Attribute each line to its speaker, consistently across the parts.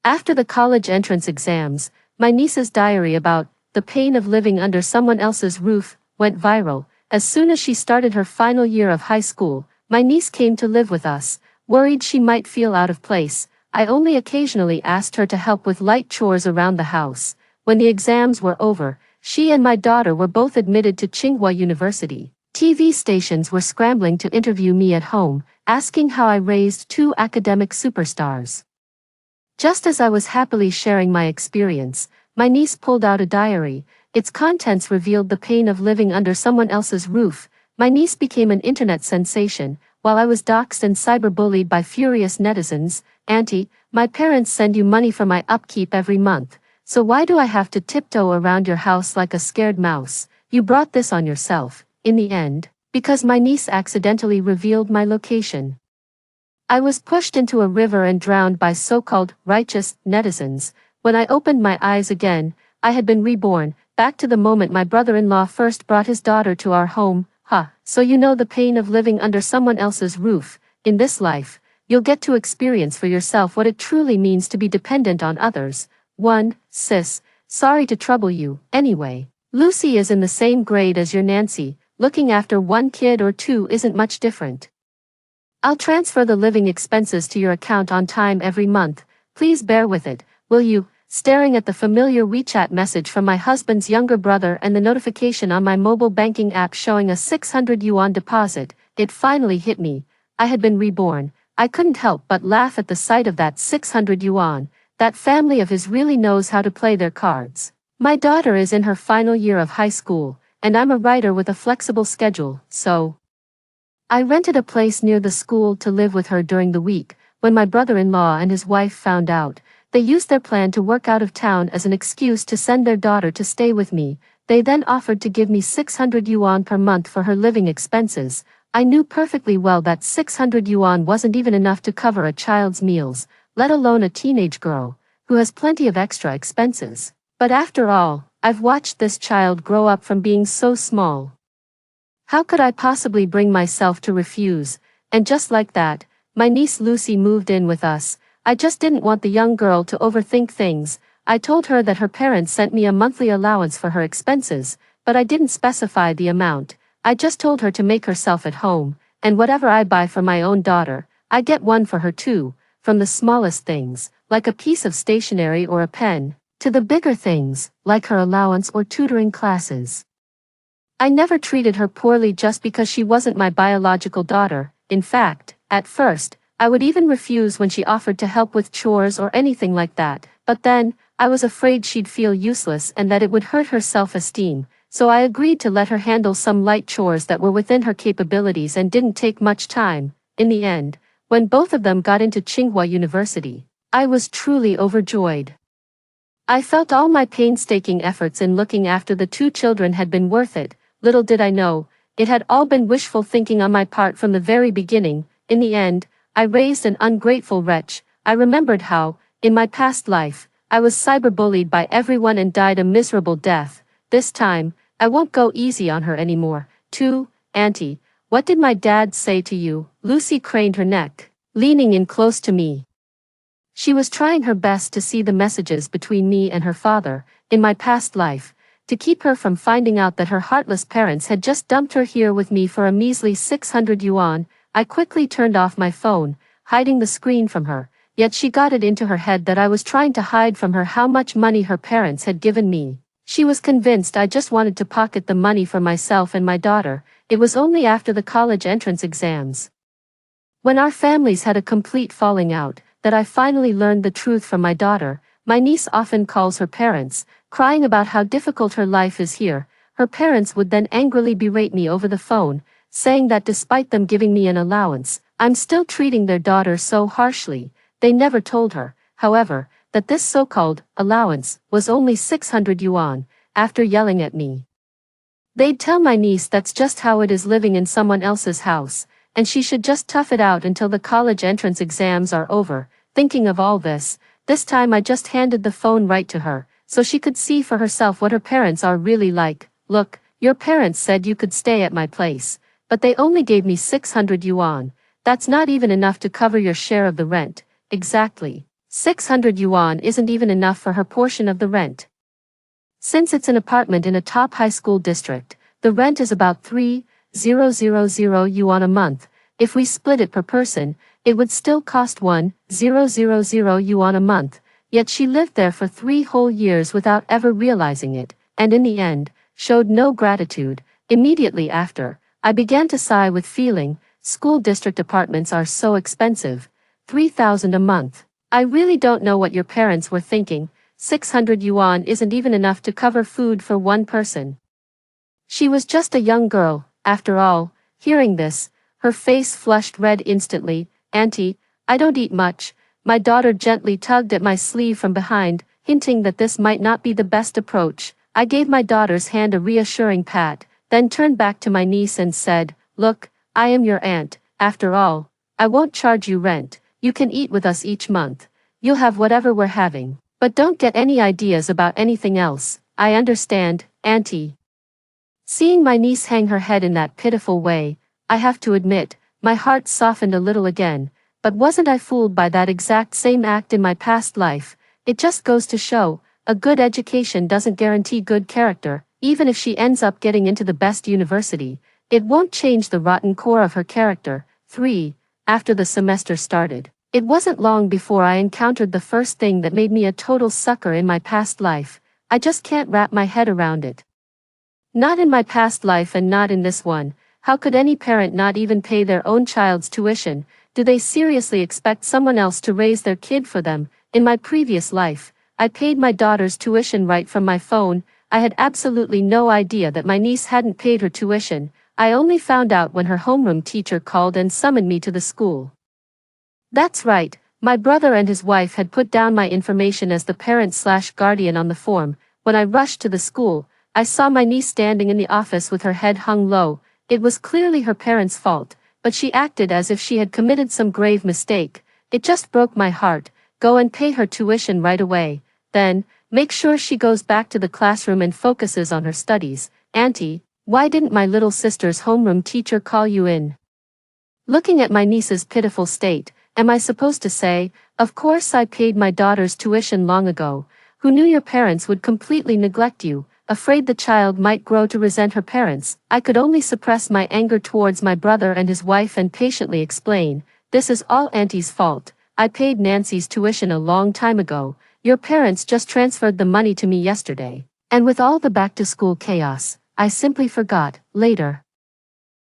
Speaker 1: After the college entrance exams, my niece's diary about the pain of living under someone else's roof went viral. As soon as she started her final year of high school, my niece came to live with us. Worried she might feel out of place, I only occasionally asked her to help with light chores around the house. When the exams were over, she and my daughter were both admitted to Tsinghua University. TV stations were scrambling to interview me at home, asking how I raised two academic superstars. Just as I was happily sharing my experience, my niece pulled out a diary. Its contents revealed the pain of living under someone else's roof. My niece became an internet sensation, while I was doxxed and cyberbullied by furious netizens. "Auntie, my parents send you money for my upkeep every month, so why do I have to tiptoe around your house like a scared mouse? You brought this on yourself." In the end, because my niece accidentally revealed my location, I was pushed into a river and drowned by so-called righteous netizens. When I opened my eyes again, I had been reborn, back to the moment my brother-in-law first brought his daughter to our home. So you know the pain of living under someone else's roof. In this life, you'll get to experience for yourself what it truly means to be dependent on others. 1. Sis, sorry to trouble you. Anyway, Lucy is in the same grade as your Nancy. Looking after one kid or two isn't much different. I'll transfer the living expenses to your account on time every month. Please bear with it, will you? Staring at the familiar WeChat message from my husband's younger brother and the notification on my mobile banking app showing a 600 yuan deposit, it finally hit me. I had been reborn. I couldn't help but laugh at the sight of that 600 yuan. That family of his really knows how to play their cards. My daughter is in her final year of high school, and I'm a writer with a flexible schedule, so I rented a place near the school to live with her during the week. When my brother-in-law and his wife found out, they used their plan to work out of town as an excuse to send their daughter to stay with me. They then offered to give me 600 yuan per month for her living expenses. I knew perfectly well that 600 yuan wasn't even enough to cover a child's meals, let alone a teenage girl, who has plenty of extra expenses. But after all, I've watched this child grow up from being so small. How could I possibly bring myself to refuse? And just like that, my niece Lucy moved in with us. I just didn't want the young girl to overthink things. I told her that her parents sent me a monthly allowance for her expenses, but I didn't specify the amount. I just told her to make herself at home, and whatever I buy for my own daughter, I get one for her too, from the smallest things, like a piece of stationery or a pen, to the bigger things, like her allowance or tutoring classes. I never treated her poorly just because she wasn't my biological daughter. In fact, at first, I would even refuse when she offered to help with chores or anything like that. But then, I was afraid she'd feel useless and that it would hurt her self-esteem, so I agreed to let her handle some light chores that were within her capabilities and didn't take much time. In the end, when both of them got into Tsinghua University, I was truly overjoyed. I felt all my painstaking efforts in looking after the two children had been worth it. Little did I know, it had all been wishful thinking on my part from the very beginning. In the end, I raised an ungrateful wretch. I remembered how, in my past life, I was cyberbullied by everyone and died a miserable death. This time, I won't go easy on her anymore. 2. Auntie, what did my dad say to you? Lucy craned her neck, leaning in close to me. She was trying her best to see the messages between me and her father, in my past life, to keep her from finding out that her heartless parents had just dumped her here with me for a measly 600 yuan. I quickly turned off my phone, hiding the screen from her, yet she got it into her head that I was trying to hide from her how much money her parents had given me. She was convinced I just wanted to pocket the money for myself and my daughter. It was only after the college entrance exams, when our families had a complete falling out, that I finally learned the truth from my daughter. My niece often calls her parents, crying about how difficult her life is here. Her parents would then angrily berate me over the phone, saying that despite them giving me an allowance, I'm still treating their daughter so harshly. They never told her, however, that this so-called allowance was only 600 yuan. After yelling at me, they'd tell my niece that's just how it is living in someone else's house, and she should just tough it out until the college entrance exams are over. Thinking of all this time I just handed the phone right to her, so she could see for herself what her parents are really like. Look, your parents said you could stay at my place, but they only gave me 600 yuan. That's not even enough to cover your share of the rent. Exactly. 600 yuan isn't even enough for her portion of the rent. Since it's an apartment in a top high school district, the rent is about 3,000 yuan a month. If we split it per person, it would still cost 1,000 yuan a month, yet she lived there for 3 whole years without ever realizing it, and in the end, showed no gratitude. Immediately after, I began to sigh with feeling. School district apartments are so expensive. 3,000 a month. I really don't know what your parents were thinking. 600 yuan isn't even enough to cover food for one person. She was just a young girl, after all. Hearing this, her face flushed red instantly. Auntie, I don't eat much. My daughter gently tugged at my sleeve from behind, hinting that this might not be the best approach. I gave my daughter's hand a reassuring pat, then turned back to my niece and said, "Look, I am your aunt. After all, I won't charge you rent. You can eat with us each month. You'll have whatever we're having. But don't get any ideas about anything else." "I understand, Auntie." Seeing my niece hang her head in that pitiful way, I have to admit, my heart softened a little again. But wasn't I fooled by that exact same act in my past life? It just goes to show, a good education doesn't guarantee good character. Even if she ends up getting into the best university, it won't change the rotten core of her character. 3. After the semester started, it wasn't long before I encountered the first thing that made me a total sucker in my past life. I just can't wrap my head around it. Not in my past life and not in this one. How could any parent not even pay their own child's tuition? Do they seriously expect someone else to raise their kid for them? In my previous life, I paid my daughter's tuition right from my phone. I had absolutely no idea that my niece hadn't paid her tuition. I only found out when her homeroom teacher called and summoned me to the school. That's right, my brother and his wife had put down my information as the parent/guardian on the form. When I rushed to the school, I saw my niece standing in the office with her head hung low. It was clearly her parents' fault, but she acted as if she had committed some grave mistake. It just broke my heart. Go and pay her tuition right away. Then, make sure she goes back to the classroom and focuses on her studies. Auntie, why didn't my little sister's homeroom teacher call you in? Looking at my niece's pitiful state, am I supposed to say, "Of course I paid my daughter's tuition long ago"? Who knew your parents would completely neglect you? Afraid the child might grow to resent her parents, I could only suppress my anger towards my brother and his wife and patiently explain, "This is all Auntie's fault. I paid Nancy's tuition a long time ago. Your parents just transferred the money to me yesterday. And with all the back-to-school chaos, I simply forgot." Later,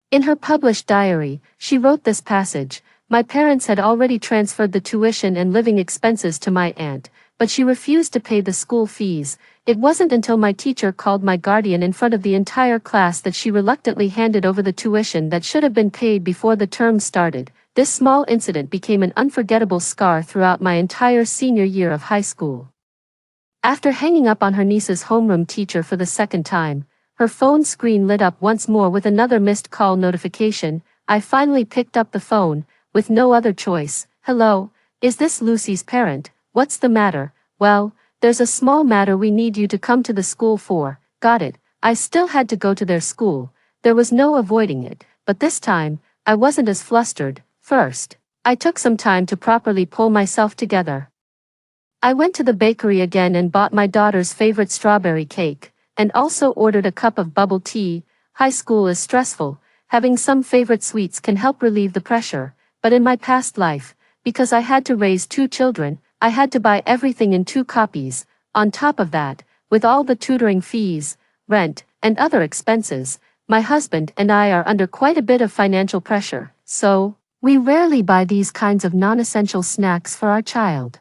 Speaker 1: in her published diary, she wrote this passage: "My parents had already transferred the tuition and living expenses to my aunt, but she refused to pay the school fees. It wasn't until my teacher called my guardian in front of the entire class that she reluctantly handed over the tuition that should have been paid before the term started." This small incident became an unforgettable scar throughout my entire senior year of high school. After hanging up on her niece's homeroom teacher for the second time, her phone screen lit up once more with another missed call notification. I finally picked up the phone, with no other choice. "Hello, is this Lucy's parent? What's the matter?" "Well, there's a small matter we need you to come to the school for." Got it. I still had to go to their school. There was no avoiding it, but this time, I wasn't as flustered. First, I took some time to properly pull myself together. I went to the bakery again and bought my daughter's favorite strawberry cake, and also ordered a cup of bubble tea. High school is stressful. Having some favorite sweets can help relieve the pressure, but in my past life, because I had to raise 2 children, I had to buy everything in 2 copies. On top of that, with all the tutoring fees, rent, and other expenses, my husband and I are under quite a bit of financial pressure, so we rarely buy these kinds of non-essential snacks for our child.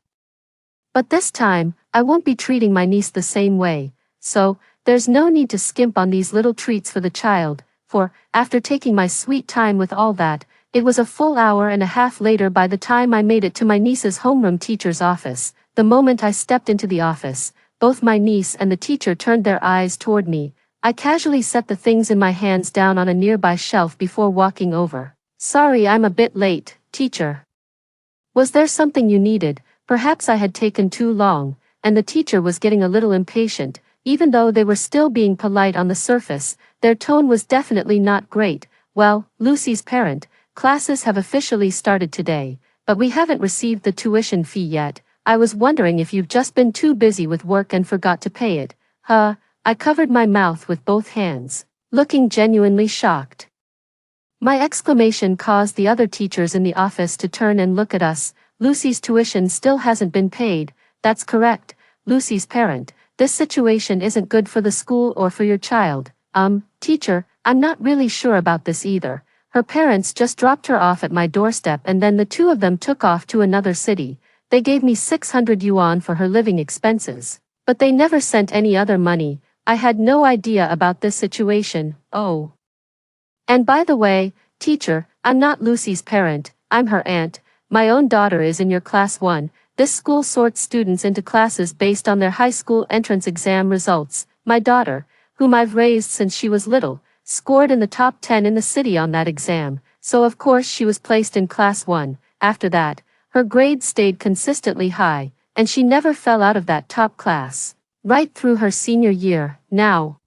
Speaker 1: But this time, I won't be treating my niece the same way, so there's no need to skimp on these little treats for the child, for, after taking my sweet time with all that, it was a full hour and a half later by the time I made it to my niece's homeroom teacher's office. The moment I stepped into the office, both my niece and the teacher turned their eyes toward me. I casually set the things in my hands down on a nearby shelf before walking over. "Sorry I'm a bit late, teacher. Was there something you needed?" Perhaps I had taken too long, and the teacher was getting a little impatient. Even though they were still being polite on the surface, their tone was definitely not great. "Well, Lucy's parent, classes have officially started today, but we haven't received the tuition fee yet. I was wondering if you've just been too busy with work and forgot to pay it. Huh? I covered my mouth with both hands, looking genuinely shocked. My exclamation caused the other teachers in the office to turn and look at us. Lucy's tuition still hasn't been paid. That's correct, Lucy's parent. This situation isn't good for the school or for your child. Teacher, I'm not really sure about this either. Her parents just dropped her off at my doorstep and then the two of them took off to another city. They gave me 600 yuan for her living expenses. But they never sent any other money. I had no idea about this situation. Oh. And by the way, teacher, I'm not Lucy's parent, I'm her aunt. My own daughter is in your class 1. This school sorts students into classes based on their high school entrance exam results. My daughter, whom I've raised since she was little, scored in the top 10 in the city on that exam, so of course she was placed in class 1. After that, her grades stayed consistently high, and she never fell out of that top class. Right through her senior year. Now,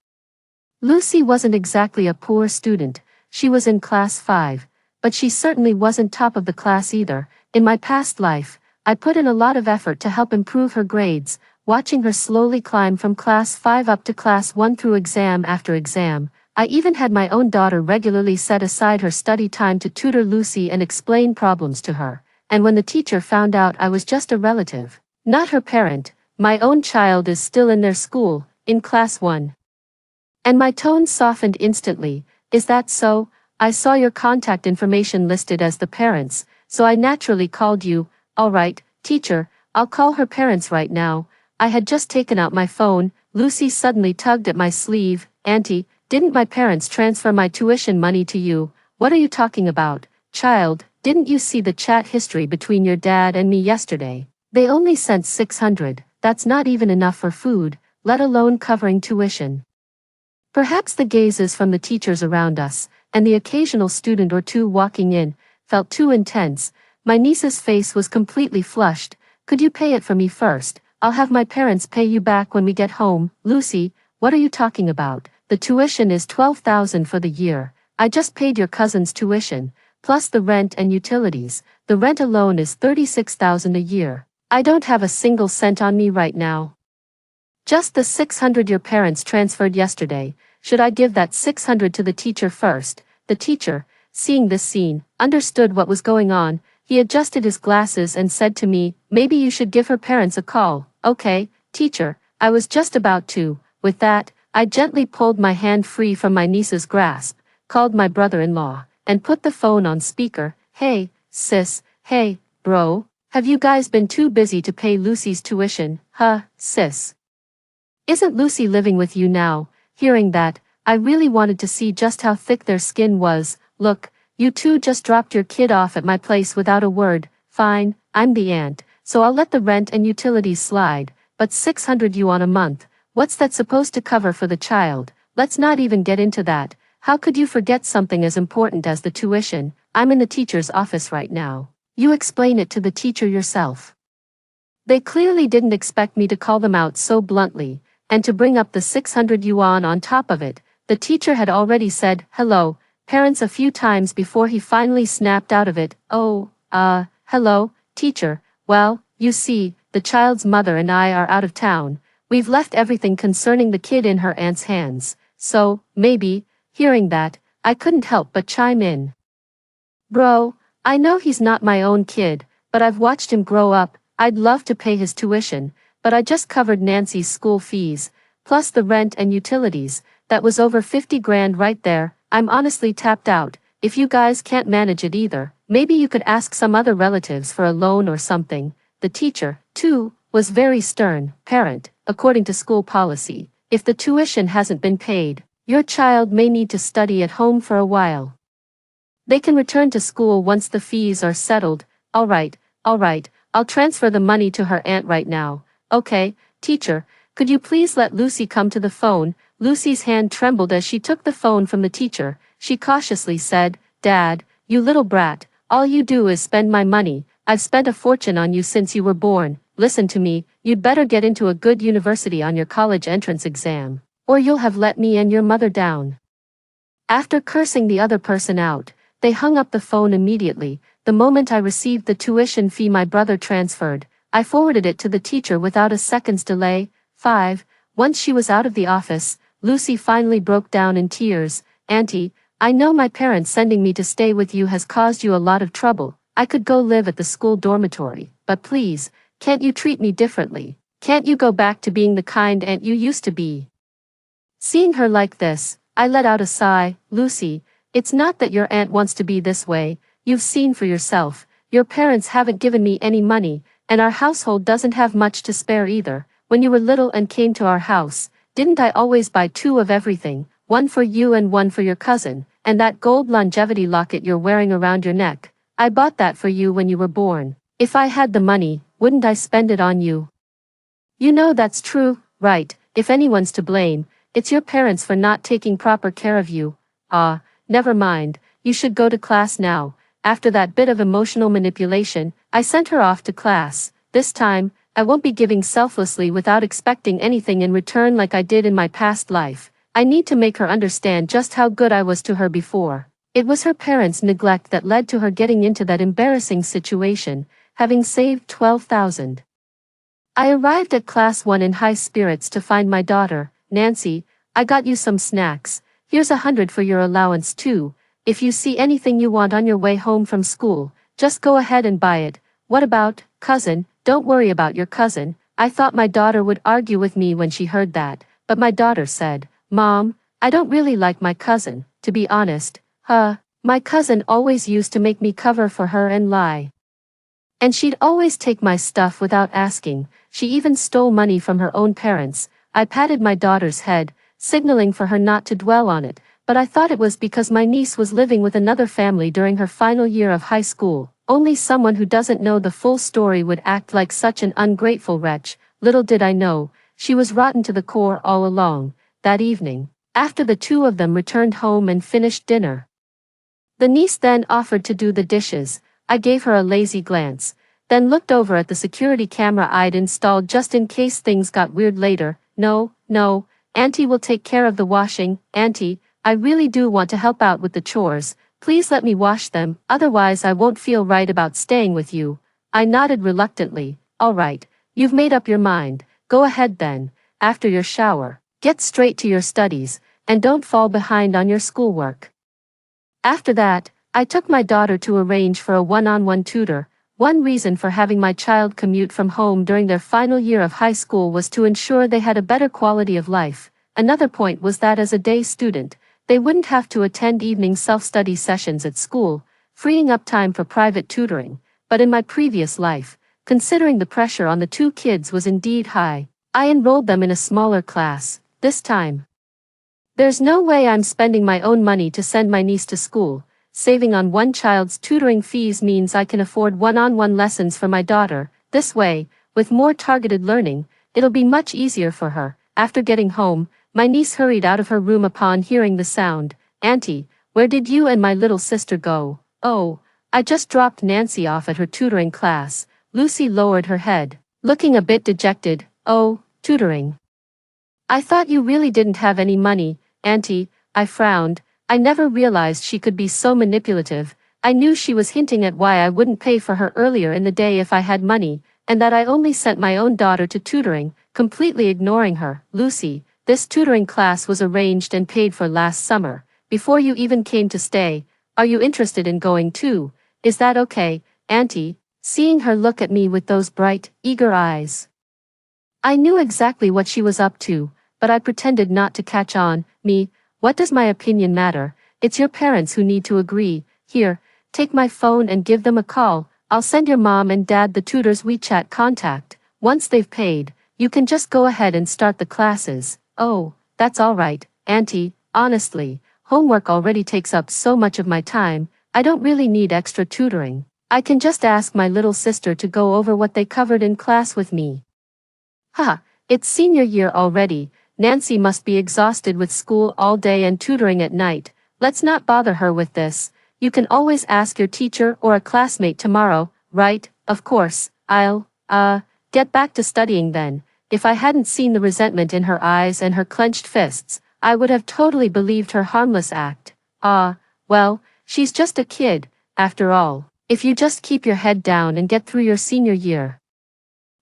Speaker 1: Lucy wasn't exactly a poor student. She was in class 5, but she certainly wasn't top of the class either. In my past life, I put in a lot of effort to help improve her grades, watching her slowly climb from class 5 up to class 1 through exam after exam. I even had my own daughter regularly set aside her study time to tutor Lucy and explain problems to her. And when the teacher found out I was just a relative, not her parent, my own child is still in their school, in class 1. And my tone softened instantly. Is that so? I saw your contact information listed as the parents, so I naturally called you. All right, teacher, I'll call her parents right now. I had just taken out my phone. Lucy suddenly tugged at my sleeve. Auntie, didn't my parents transfer my tuition money to you? What are you talking about? Child, didn't you see the chat history between your dad and me yesterday? They only sent 600. That's not even enough for food, let alone covering tuition. Perhaps the gazes from the teachers around us, and the occasional student or two walking in, felt too intense. My niece's face was completely flushed. Could you pay it for me first? I'll have my parents pay you back when we get home. Lucy, what are you talking about? The tuition is 12,000 for the year. I just paid your cousin's tuition, plus the rent and utilities. The rent alone is 36,000 a year. I don't have a single cent on me right now. Just the 600 your parents transferred yesterday. Should I give that 600 to the teacher first? The teacher, seeing this scene, understood what was going on. He adjusted his glasses and said to me, maybe you should give her parents a call. Okay, teacher, I was just about to. With that, I gently pulled my hand free from my niece's grasp, called my brother-in-law, and put the phone on speaker. Hey, sis, hey, bro, have you guys been too busy to pay Lucy's tuition? Huh, sis? Isn't Lucy living with you now? Hearing that, I really wanted to see just how thick their skin was. Look, you two just dropped your kid off at my place without a word. Fine, I'm the aunt, so I'll let the rent and utilities slide, but 600 yuan a month, what's that supposed to cover for the child? Let's not even get into that. How could you forget something as important as the tuition? I'm in the teacher's office right now. You explain it to the teacher yourself. They clearly didn't expect me to call them out so bluntly, and to bring up the 600 yuan on top of it. The teacher had already said, hello, parents a few times before he finally snapped out of it. Oh, hello, teacher. Well, you see, the child's mother and I are out of town. We've left everything concerning the kid in her aunt's hands. So, maybe, hearing that, I couldn't help but chime in. Bro, I know he's not my own kid, but I've watched him grow up. I'd love to pay his tuition, but I just covered Nancy's school fees, plus the rent and utilities. That was over 50 grand right there. I'm honestly tapped out. If you guys can't manage it either, maybe you could ask some other relatives for a loan or something. The teacher, too, was very stern. Parent, according to school policy, if the tuition hasn't been paid, your child may need to study at home for a while. They can return to school once the fees are settled. All right, I'll transfer the money to her aunt right now. Okay, teacher, could you please let Lucy come to the phone? Lucy's hand trembled as she took the phone from the teacher. She cautiously said, Dad, you little brat, all you do is spend my money. I've spent a fortune on you since you were born. Listen to me, you'd better get into a good university on your college entrance exam, or you'll have let me and your mother down. After cursing the other person out, they hung up the phone immediately. The moment I received the tuition fee my brother transferred, I forwarded it to the teacher without a second's delay. 5. Once she was out of the office, Lucy finally broke down in tears. Auntie, I know my parents sending me to stay with you has caused you a lot of trouble. I could go live at the school dormitory, but please, can't you treat me differently? Can't you go back to being the kind aunt you used to be? Seeing her like this, I let out a sigh. Lucy, it's not that your aunt wants to be this way. You've seen for yourself. Your parents haven't given me any money, and our household doesn't have much to spare either. When you were little and came to our house, didn't I always buy 2 of everything, one for you and one for your cousin, and that gold longevity locket you're wearing around your neck? I bought that for you when you were born. If I had the money, wouldn't I spend it on you? You know that's true, right? If anyone's to blame, it's your parents for not taking proper care of you. Ah, never mind, you should go to class now. After that bit of emotional manipulation, I sent her off to class. This time, I won't be giving selflessly without expecting anything in return like I did in my past life. I need to make her understand just how good I was to her before. It was her parents' neglect that led to her getting into that embarrassing situation, having saved $12,000. I arrived at class 1 in high spirits to find my daughter. Nancy, I got you some snacks. Here's $100 for your allowance too. If you see anything you want on your way home from school, just go ahead and buy it. What about, cousin? Don't worry about your cousin. I thought my daughter would argue with me when she heard that, but my daughter said, Mom, I don't really like my cousin, to be honest. My cousin always used to make me cover for her and lie. And she'd always take my stuff without asking. She even stole money from her own parents. I patted my daughter's head, signaling for her not to dwell on it, but I thought it was because my niece was living with another family during her final year of high school. Only someone who doesn't know the full story would act like such an ungrateful wretch. Little did I know, she was rotten to the core all along. That evening, after the 2 of them returned home and finished dinner, the niece then offered to do the dishes. I gave her a lazy glance, then looked over at the security camera I'd installed just in case things got weird later. No, Auntie will take care of the washing. Auntie, I really do want to help out with the chores. Please let me wash them, otherwise I won't feel right about staying with you. I nodded reluctantly. All right, you've made up your mind. Go ahead then. After your shower, get straight to your studies, and don't fall behind on your schoolwork. After that, I took my daughter to arrange for a one-on-one tutor. One reason for having my child commute from home during their final year of high school was to ensure they had a better quality of life. Another point was that as a day student, they wouldn't have to attend evening self-study sessions at school, freeing up time for private tutoring. But in my previous life, considering the pressure on the 2 kids was indeed high, I enrolled them in a smaller class. This time, there's no way I'm spending my own money to send my niece to school. Saving on one child's tutoring fees means I can afford one-on-one lessons for my daughter. This way, with more targeted learning, it'll be much easier for her. After getting home, my niece hurried out of her room upon hearing the sound. Auntie, where did you and my little sister go? Oh, I just dropped Nancy off at her tutoring class. Lucy lowered her head, looking a bit dejected. Oh, tutoring. I thought you really didn't have any money, Auntie. I frowned. I never realized she could be so manipulative. I knew she was hinting at why I wouldn't pay for her earlier in the day if I had money, and that I only sent my own daughter to tutoring, completely ignoring her. Lucy, this tutoring class was arranged and paid for last summer, before you even came to stay. Are you interested in going too? Is that okay, Auntie? Seeing her look at me with those bright, eager eyes, I knew exactly what she was up to, but I pretended not to catch on. Me, what does my opinion matter? It's your parents who need to agree. Here, take my phone and give them a call. I'll send your mom and dad the tutor's WeChat contact. Once they've paid, you can just go ahead and start the classes. Oh, that's all right, Auntie. Honestly, homework already takes up so much of my time. I don't really need extra tutoring. I can just ask my little sister to go over what they covered in class with me. Ha, it's senior year already. Nancy must be exhausted with school all day and tutoring at night. Let's not bother her with this. You can always ask your teacher or a classmate tomorrow, right? Of course, I'll, get back to studying then. If I hadn't seen the resentment in her eyes and her clenched fists, I would have totally believed her harmless act. Well, she's just a kid, after all. If you just keep your head down and get through your senior year,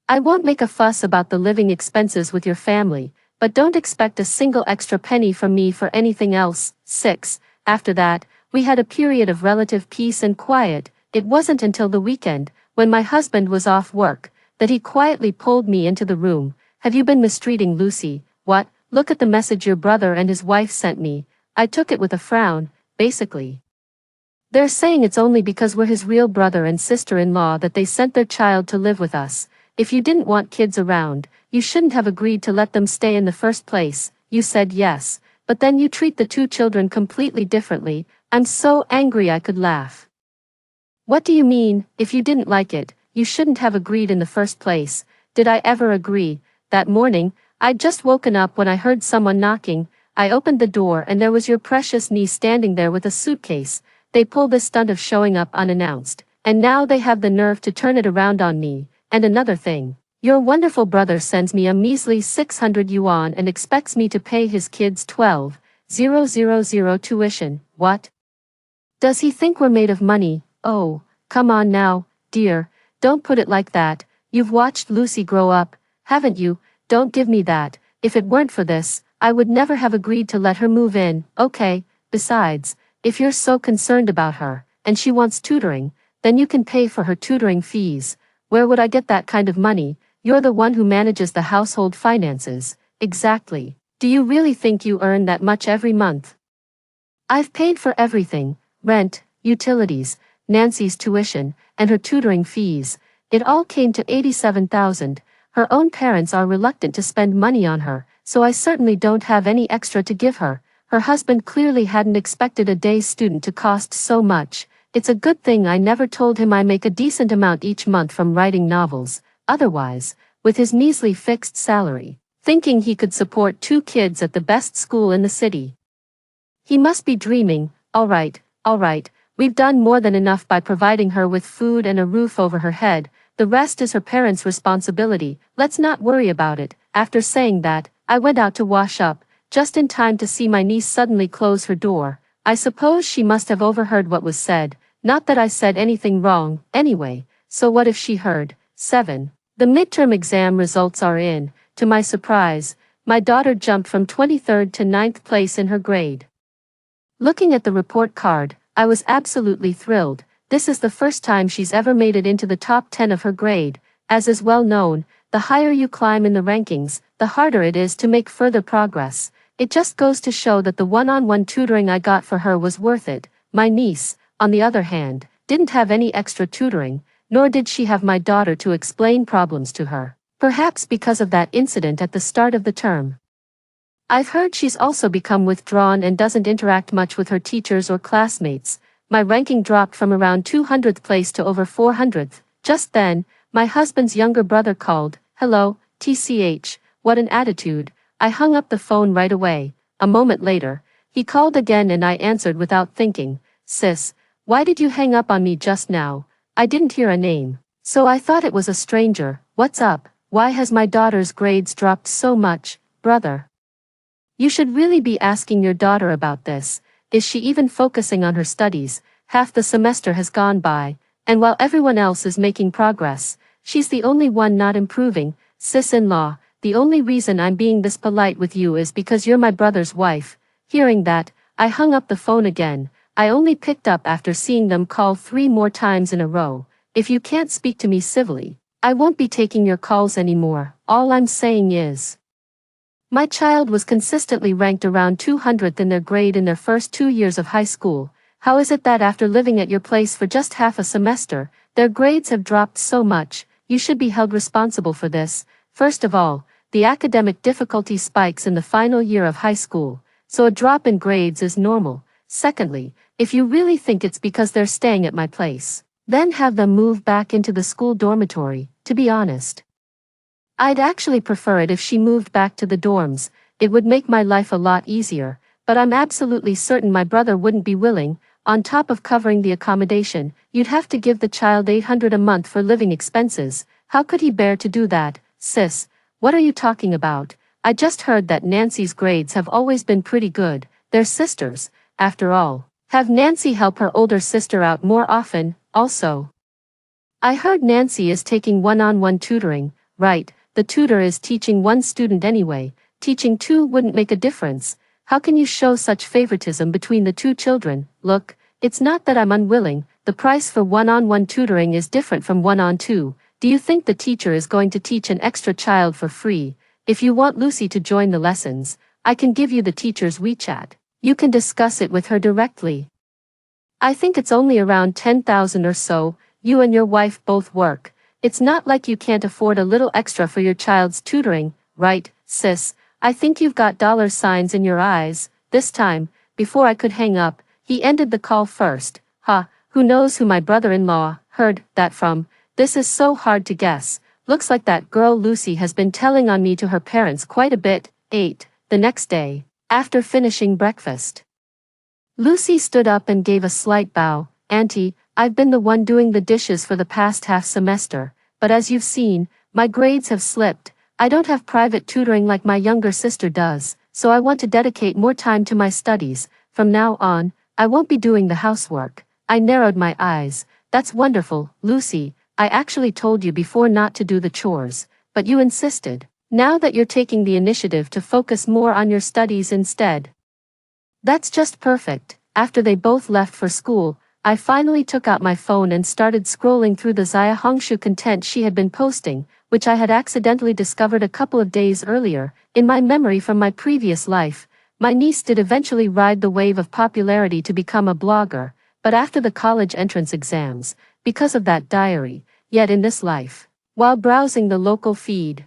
Speaker 1: I won't make a fuss about the living expenses with your family, but don't expect a single extra penny from me for anything else. 6. After that, we had a period of relative peace and quiet. It wasn't until the weekend, when my husband was off work, that he quietly pulled me into the room. Have you been mistreating Lucy? What? Look at the message your brother and his wife sent me. I took it with a frown, basically. They're saying it's only because we're his real brother and sister-in-law that they sent their child to live with us. If you didn't want kids around, you shouldn't have agreed to let them stay in the first place. You said yes, but then you treat the two children completely differently. I'm so angry I could laugh. What do you mean? If you didn't like it, you shouldn't have agreed in the first place. Did I ever agree? That morning, I'd just woken up when I heard someone knocking. I opened the door and there was your precious niece standing there with a suitcase. They pulled this stunt of showing up unannounced, and now they have the nerve to turn it around on me. And another thing, your wonderful brother sends me a measly 600 yuan and expects me to pay his kids 12,000 tuition. What? Does he think we're made of money? Oh, come on now, dear, don't put it like that. You've watched Lucy grow up, haven't you? Don't give me that. If it weren't for this, I would never have agreed to let her move in. Okay, besides, if you're so concerned about her, and she wants tutoring, then you can pay for her tutoring fees. Where would I get that kind of money? You're the one who manages the household finances. Exactly. Do you really think you earn that much every month? I've paid for everything: rent, utilities, Nancy's tuition, and her tutoring fees. It all came to 87,000. Her own parents are reluctant to spend money on her, so I certainly don't have any extra to give her. Her husband clearly hadn't expected a day student to cost so much. It's a good thing I never told him I make a decent amount each month from writing novels. Otherwise, with his measly fixed salary, thinking he could support 2 kids at the best school in the city. He must be dreaming. All right, we've done more than enough by providing her with food and a roof over her head. The rest is her parents' responsibility. Let's not worry about it. After saying that, I went out to wash up, just in time to see my niece suddenly close her door. I suppose she must have overheard what was said. Not that I said anything wrong, anyway, so what if she heard? 7. The midterm exam results are in. To my surprise, my daughter jumped from 23rd to 9th place in her grade. Looking at the report card, I was absolutely thrilled. This is the first time she's ever made it into the top 10 of her grade. As is well known, the higher you climb in the rankings, the harder it is to make further progress. It just goes to show that the one-on-one tutoring I got for her was worth it. My niece, on the other hand, didn't have any extra tutoring, nor did she have my daughter to explain problems to her, perhaps because of that incident at the start of the term. I've heard she's also become withdrawn and doesn't interact much with her teachers or classmates. My ranking dropped from around 200th place to over 400th. Just then, my husband's younger brother called. Hello, TCH, what an attitude. I hung up the phone right away. A moment later, he called again and I answered without thinking. Sis, why did you hang up on me just now? I didn't hear a name, so I thought it was a stranger. What's up? Why has my daughter's grades dropped so much, brother? You should really be asking your daughter about this. Is she even focusing on her studies? Half the semester has gone by, and while everyone else is making progress, she's the only one not improving. Sis-in-law, the only reason I'm being this polite with you is because you're my brother's wife. Hearing that, I hung up the phone again. I only picked up after seeing them call 3 more times in a row. If you can't speak to me civilly, I won't be taking your calls anymore. All I'm saying is, my child was consistently ranked around 200th in their grade in their first 2 years of high school. How is it that after living at your place for just half a semester, their grades have dropped so much? You should be held responsible for this. First of all, the academic difficulty spikes in the final year of high school, so a drop in grades is normal. Secondly, if you really think it's because they're staying at my place, then have them move back into the school dormitory. To be honest, I'd actually prefer it if she moved back to the dorms. It would make my life a lot easier, but I'm absolutely certain my brother wouldn't be willing. On top of covering the accommodation, you'd have to give the child 800 a month for living expenses. How could he bear to do that? Sis, what are you talking about? I just heard that Nancy's grades have always been pretty good. They're sisters, after all. Have Nancy help her older sister out more often. Also, I heard Nancy is taking one-on-one tutoring. right? The tutor is teaching one student anyway. Teaching two wouldn't make a difference. How can you show such favoritism between the two children? Look, it's not that I'm unwilling. The price for one-on-one tutoring is different from one-on-two. Do you think the teacher is going to teach an extra child for free? If you want Lucy to join the lessons, I can give you the teacher's WeChat. You can discuss it with her directly. I think it's only around 10,000 or so. You and your wife both work. It's not like you can't afford a little extra for your child's tutoring, right, sis? I think you've got dollar signs in your eyes. This time, before I could hang up, he ended the call first. Who knows who my brother-in-law heard that from? This is so hard to guess. Looks like that girl Lucy has been telling on me to her parents quite a bit. 8. The next day, after finishing breakfast, Lucy stood up and gave a slight bow. Auntie, I've been the one doing the dishes for the past half semester, but as you've seen, my grades have slipped. I don't have private tutoring like my younger sister does, so I want to dedicate more time to my studies. From now on, I won't be doing the housework. I narrowed my eyes. That's wonderful, Lucy. I actually told you before not to do the chores, but you insisted. Now that you're taking the initiative to focus more on your studies instead. That's just perfect. After they both left for school, I finally took out my phone and started scrolling through the Zaya Hongshu content she had been posting, which I had accidentally discovered a couple of days earlier. In my memory from my previous life, my niece did eventually ride the wave of popularity to become a blogger, but after the college entrance exams, because of that diary, yet in this life, while browsing the local feed,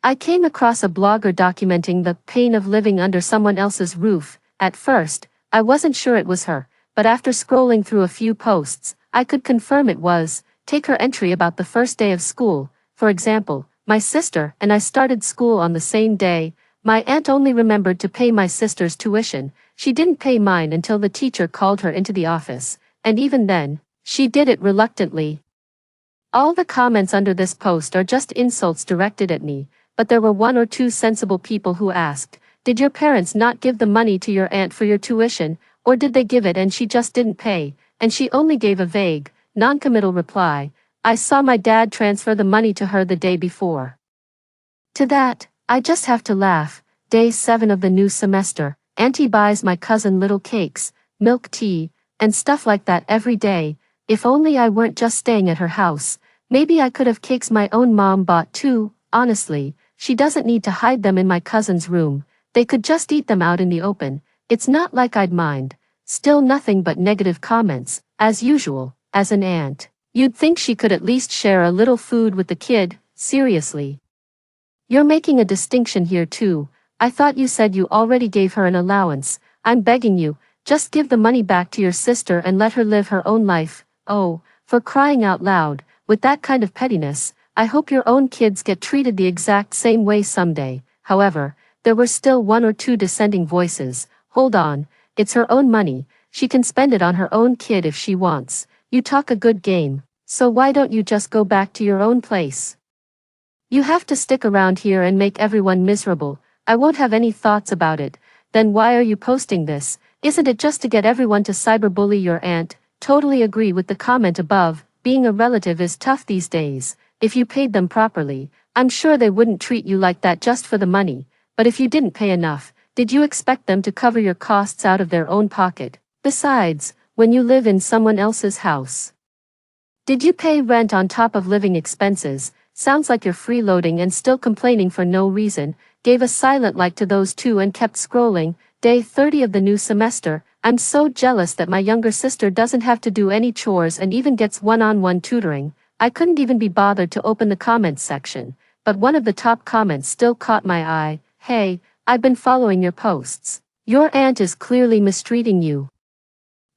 Speaker 1: I came across a blogger documenting the pain of living under someone else's roof. At first, I wasn't sure it was her, but after scrolling through a few posts, I could confirm it was. Take her entry about the first day of school, for example. My sister and I started school on the same day. My aunt only remembered to pay my sister's tuition. She didn't pay mine until the teacher called her into the office, and even then, she did it reluctantly. All the comments under this post are just insults directed at me, but there were one or two sensible people who asked, did your parents not give the money to your aunt for your tuition, or did they give it and she just didn't pay? And she only gave a vague, non-committal reply. I saw my dad transfer the money to her the day before. To that, I just have to laugh. Day 7 of the new semester, Auntie buys my cousin little cakes, milk tea, and stuff like that every day. If only I weren't just staying at her house. Maybe I could have cakes my own mom bought too. Honestly, she doesn't need to hide them in my cousin's room. They could just eat them out in the open. It's not like I'd mind. Still nothing but negative comments, as usual. As an aunt, you'd think she could at least share a little food with the kid. Seriously. You're making a distinction here too. I thought you said you already gave her an allowance. I'm begging you, just give the money back to your sister and let her live her own life. Oh, for crying out loud, with that kind of pettiness, I hope your own kids get treated the exact same way someday. However, there were still one or two dissenting voices. Hold on, it's her own money. She can spend it on her own kid if she wants. You talk a good game, so why don't you just go back to your own place? You have to stick around here and make everyone miserable. I won't have any thoughts about it. Then why are you posting this? Isn't it just to get everyone to cyberbully your aunt? Totally agree with the comment above. Being a relative is tough these days. If you paid them properly, I'm sure they wouldn't treat you like that just for the money. But if you didn't pay enough, did you expect them to cover your costs out of their own pocket? Besides, when you live in someone else's house, did you pay rent on top of living expenses? Sounds like you're freeloading and still complaining for no reason. Gave a silent like to those two and kept scrolling. Day 30 of the new semester. I'm so jealous that my younger sister doesn't have to do any chores and even gets one-on-one tutoring. I couldn't even be bothered to open the comments section, but one of the top comments still caught my eye. Hey, I've been following your posts. Your aunt is clearly mistreating you.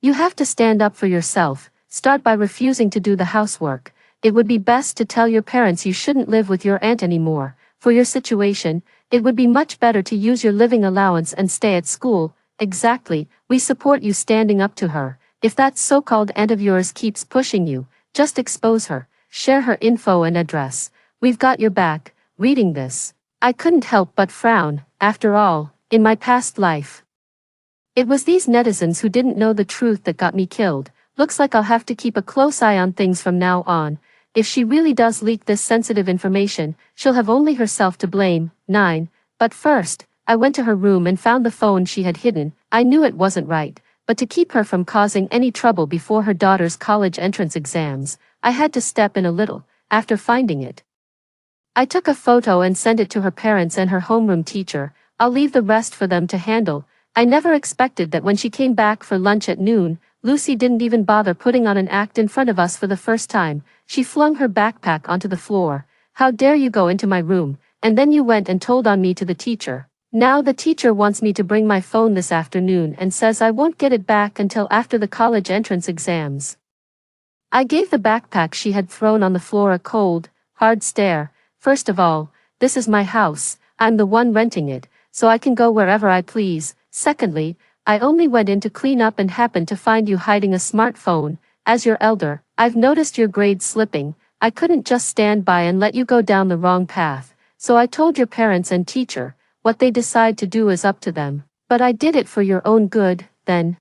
Speaker 1: You have to stand up for yourself. Start by refusing to do the housework. It would be best to tell your parents you shouldn't live with your aunt anymore. For your situation, it would be much better to use your living allowance and stay at school. Exactly, we support you standing up to her. If that so-called aunt of yours keeps pushing you, just expose her. Share her info and address. We've got your back. Reading this, I couldn't help but frown. After all, in my past life, it was these netizens who didn't know the truth that got me killed. Looks like I'll have to keep a close eye on things from now on. if she really does leak this sensitive information, she'll have only herself to blame. 9. But first, I went to her room and found the phone she had hidden. I knew it wasn't right, but to keep her from causing any trouble before her daughter's college entrance exams, I had to step in a little. After finding it, I took a photo and sent it to her parents and her homeroom teacher. I'll leave the rest for them to handle. I never expected that when she came back for lunch at noon, Lucy didn't even bother putting on an act in front of us for the first time. She flung her backpack onto the floor. "How dare you go into my room, and then you went and told on me to the teacher. Now the teacher wants me to bring my phone this afternoon and says I won't get it back until after the college entrance exams." I gave the backpack she had thrown on the floor a cold, hard stare. "First of all, this is my house, I'm the one renting it, so I can go wherever I please. Secondly, I only went in to clean up and happened to find you hiding a smartphone. As your elder, I've noticed your grades slipping. I couldn't just stand by and let you go down the wrong path, so I told your parents and teacher. What they decide to do is up to them. But I did it for your own good, then."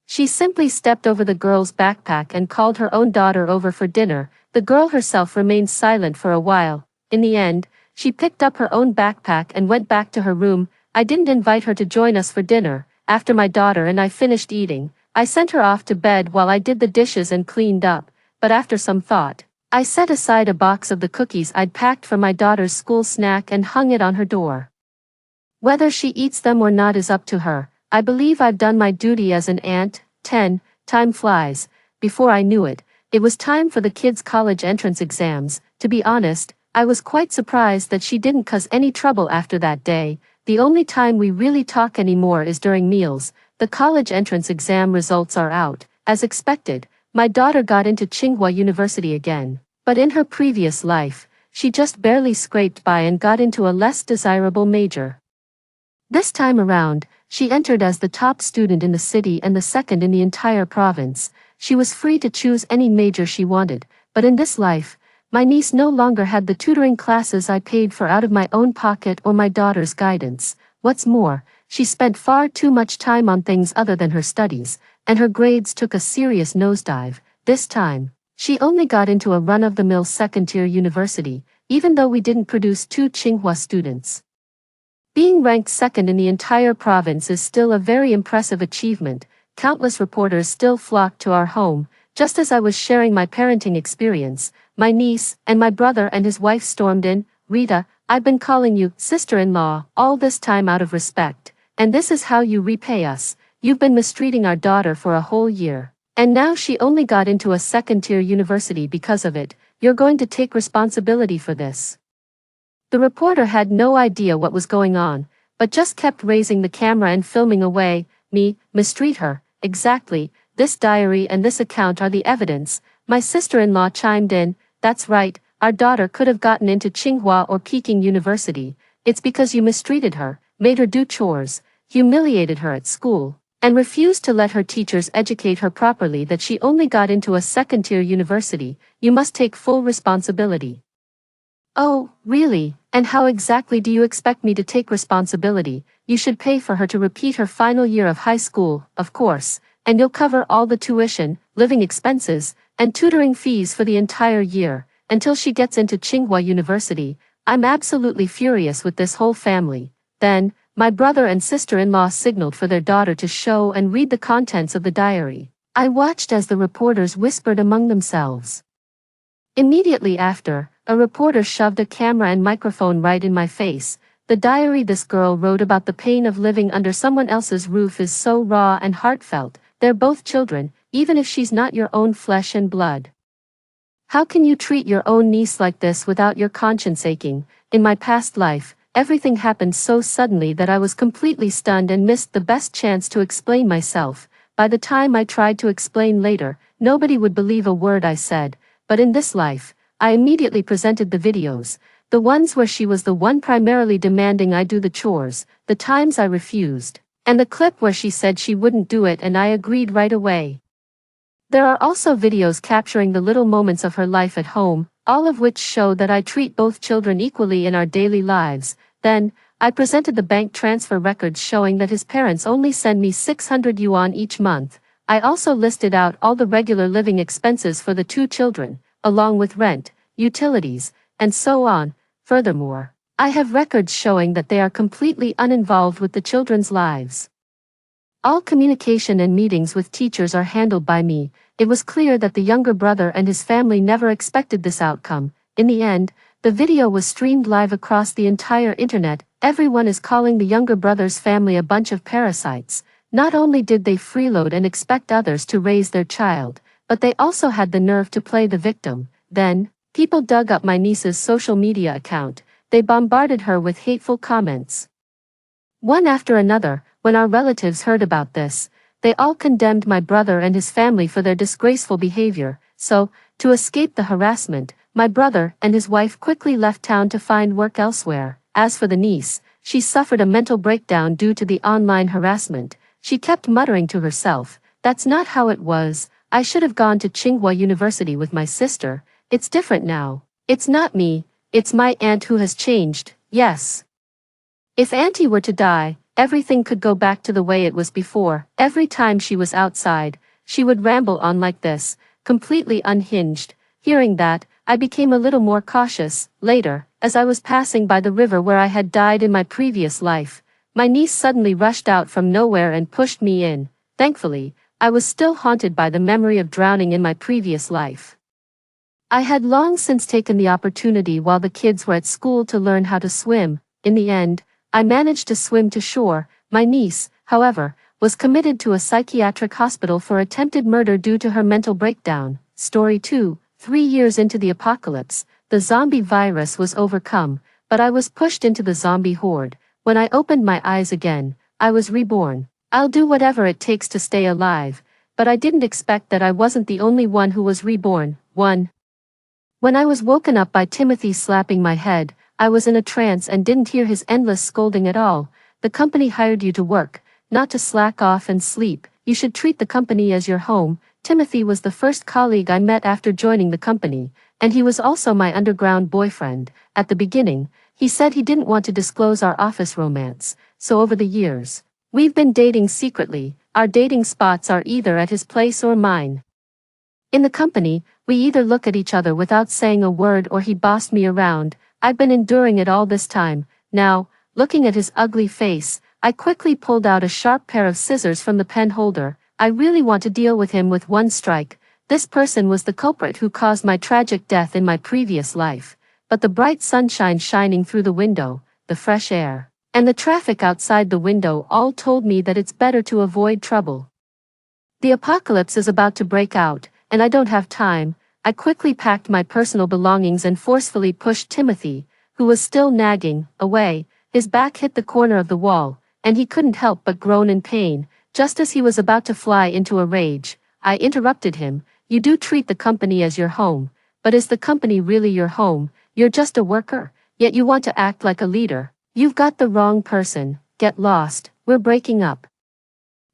Speaker 1: She simply stepped over the girl's backpack and called her own daughter over for dinner. The girl herself remained silent for a while. In the end, she picked up her own backpack and went back to her room. I didn't invite her to join us for dinner. After my daughter and I finished eating, I sent her off to bed while I did the dishes and cleaned up. But after some thought, I set aside a box of the cookies I'd packed for my daughter's school snack and hung it on her door. Whether she eats them or not is up to her. I believe I've done my duty as an aunt. 10. Time flies. Before I knew it, it was time for the kids' college entrance exams. To be honest, I was quite surprised that she didn't cause any trouble after that day. The only time we really talk anymore is during meals. The college entrance exam results are out. As expected, my daughter got into Tsinghua University again. But in her previous life, she just barely scraped by and got into a less desirable major. This time around, she entered as the top student in the city and the second in the entire province. She was free to choose any major she wanted, but in this life, my niece no longer had the tutoring classes I paid for out of my own pocket or my daughter's guidance. What's more, she spent far too much time on things other than her studies, and her grades took a serious nosedive. This time, she only got into a run-of-the-mill second-tier university, even though we didn't produce 2 Tsinghua students. Being ranked second in the entire province is still a very impressive achievement. Countless reporters still flocked to our home. Just as I was sharing my parenting experience, my niece and my brother and his wife stormed in. "Rita, I've been calling you sister-in-law all this time out of respect, and this is how you repay us. You've been mistreating our daughter for a whole year, and now she only got into a second-tier university because of it. You're going to take responsibility for this." The reporter had no idea what was going on, but just kept raising the camera and filming away. "Me, mistreat her? Exactly. This diary and this account are the evidence." My sister-in-law chimed in. "That's right, our daughter could have gotten into Tsinghua or Peking University. It's because you mistreated her, made her do chores, humiliated her at school, and refused to let her teachers educate her properly that she only got into a second-tier university. You must take full responsibility." "Oh, really? And how exactly do you expect me to take responsibility?" "You should pay for her to repeat her final year of high school, of course, and you'll cover all the tuition, living expenses, and tutoring fees for the entire year, until she gets into Tsinghua University." I'm absolutely furious with this whole family. Then, my brother and sister-in-law signaled for their daughter to show and read the contents of the diary. I watched as the reporters whispered among themselves. Immediately after, a reporter shoved a camera and microphone right in my face. "The diary this girl wrote about the pain of living under someone else's roof is so raw and heartfelt. They're both children, even if she's not your own flesh and blood. How can you treat your own niece like this without your conscience aching? In my past life, everything happened so suddenly that I was completely stunned and missed the best chance to explain myself. By the time I tried to explain later, nobody would believe a word I said. But in this life, I immediately presented the videos, the ones where she was the one primarily demanding I do the chores, the times I refused, and the clip where she said she wouldn't do it and I agreed right away. There are also videos capturing the little moments of her life at home, all of which show that I treat both children equally in our daily lives. Then, I presented the bank transfer records showing that his parents only send me 600 yuan each month. I also listed out all the regular living expenses for the 2 children. along with rent, utilities, and so on. Furthermore, I have records showing that they are completely uninvolved with the children's lives. All communication and meetings with teachers are handled by me. It was clear that the younger brother and his family never expected this outcome. In the end, the video was streamed live across the entire internet. Everyone is calling the younger brother's family a bunch of parasites. Not only did they freeload and expect others to raise their child, but they also had the nerve to play the victim. Then, people dug up my niece's social media account. They bombarded her with hateful comments. One after another, when our relatives heard about this, they all condemned my brother and his family for their disgraceful behavior. So, to escape the harassment, my brother and his wife quickly left town to find work elsewhere. As for the niece, she suffered a mental breakdown due to the online harassment. She kept muttering to herself, "That's not how it was. I should have gone to Tsinghua University with my sister. It's different now. It's not me, it's my aunt who has changed, yes. If Auntie were to die, everything could go back to the way it was before." Every time she was outside, she would ramble on like this, completely unhinged. Hearing that, I became a little more cautious. Later, as I was passing by the river where I had died in my previous life, my niece suddenly rushed out from nowhere and pushed me in. Thankfully, I was still haunted by the memory of drowning in my previous life. I had long since taken the opportunity while the kids were at school to learn how to swim. In the end, I managed to swim to shore. My niece, however, was committed to a psychiatric hospital for attempted murder due to her mental breakdown. Story 2. 3 years into the apocalypse, the zombie virus was overcome, but I was pushed into the zombie horde. When I opened my eyes again, I was reborn. I'll do whatever it takes to stay alive, but I didn't expect that I wasn't the only one who was reborn. 1. When I was woken up by Timothy slapping my head, I was in a trance and didn't hear his endless scolding at all. "The company hired you to work, not to slack off and sleep. You should treat the company as your home." Timothy was the first colleague I met after joining the company, and he was also my underground boyfriend. At the beginning, he said he didn't want to disclose our office romance, so over the years, we've been dating secretly. Our dating spots are either at his place or mine. In the company, we either look at each other without saying a word or he bossed me around. I've been enduring it all this time. Now, looking at his ugly face, I quickly pulled out a sharp pair of scissors from the pen holder. I really want to deal with him with one strike. This person was the culprit who caused my tragic death in my previous life. But the bright sunshine shining through the window, the fresh air, and the traffic outside the window all told me that it's better to avoid trouble. The apocalypse is about to break out, and I don't have time. I quickly packed my personal belongings and forcefully pushed Timothy, who was still nagging, away. His back hit the corner of the wall, and he couldn't help but groan in pain. Just as he was about to fly into a rage, I interrupted him. "You do treat the company as your home, but is the company really your home? You're just a worker, yet you want to act like a leader. You've got the wrong person. Get lost, we're breaking up."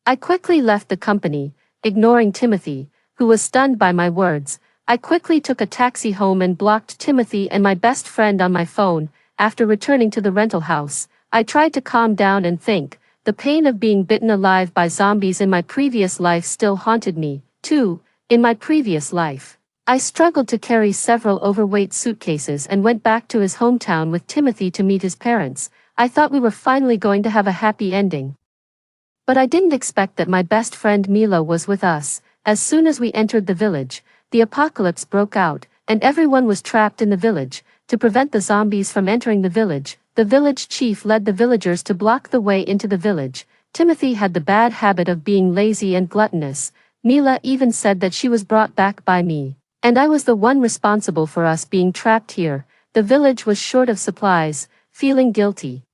Speaker 1: I quickly left the company, ignoring Timothy, who was stunned by my words. I quickly took a taxi home and blocked Timothy and my best friend on my phone. After returning to the rental house, I tried to calm down and think. The pain of being bitten alive by zombies in my previous life still haunted me. 2. In my previous life, I struggled to carry several overweight suitcases and went back to his hometown with Timothy to meet his parents. I thought we were finally going to have a happy ending. But I didn't expect that my best friend Mila was with us. As soon as we entered the village, the apocalypse broke out, and everyone was trapped in the village. To prevent the zombies from entering the village, the village chief led the villagers to block the way into the village. Timothy had the bad habit of being lazy and gluttonous. Mila even said that she was brought back by me, and I was the one responsible for us being trapped here. The village was short of supplies, feeling guilty.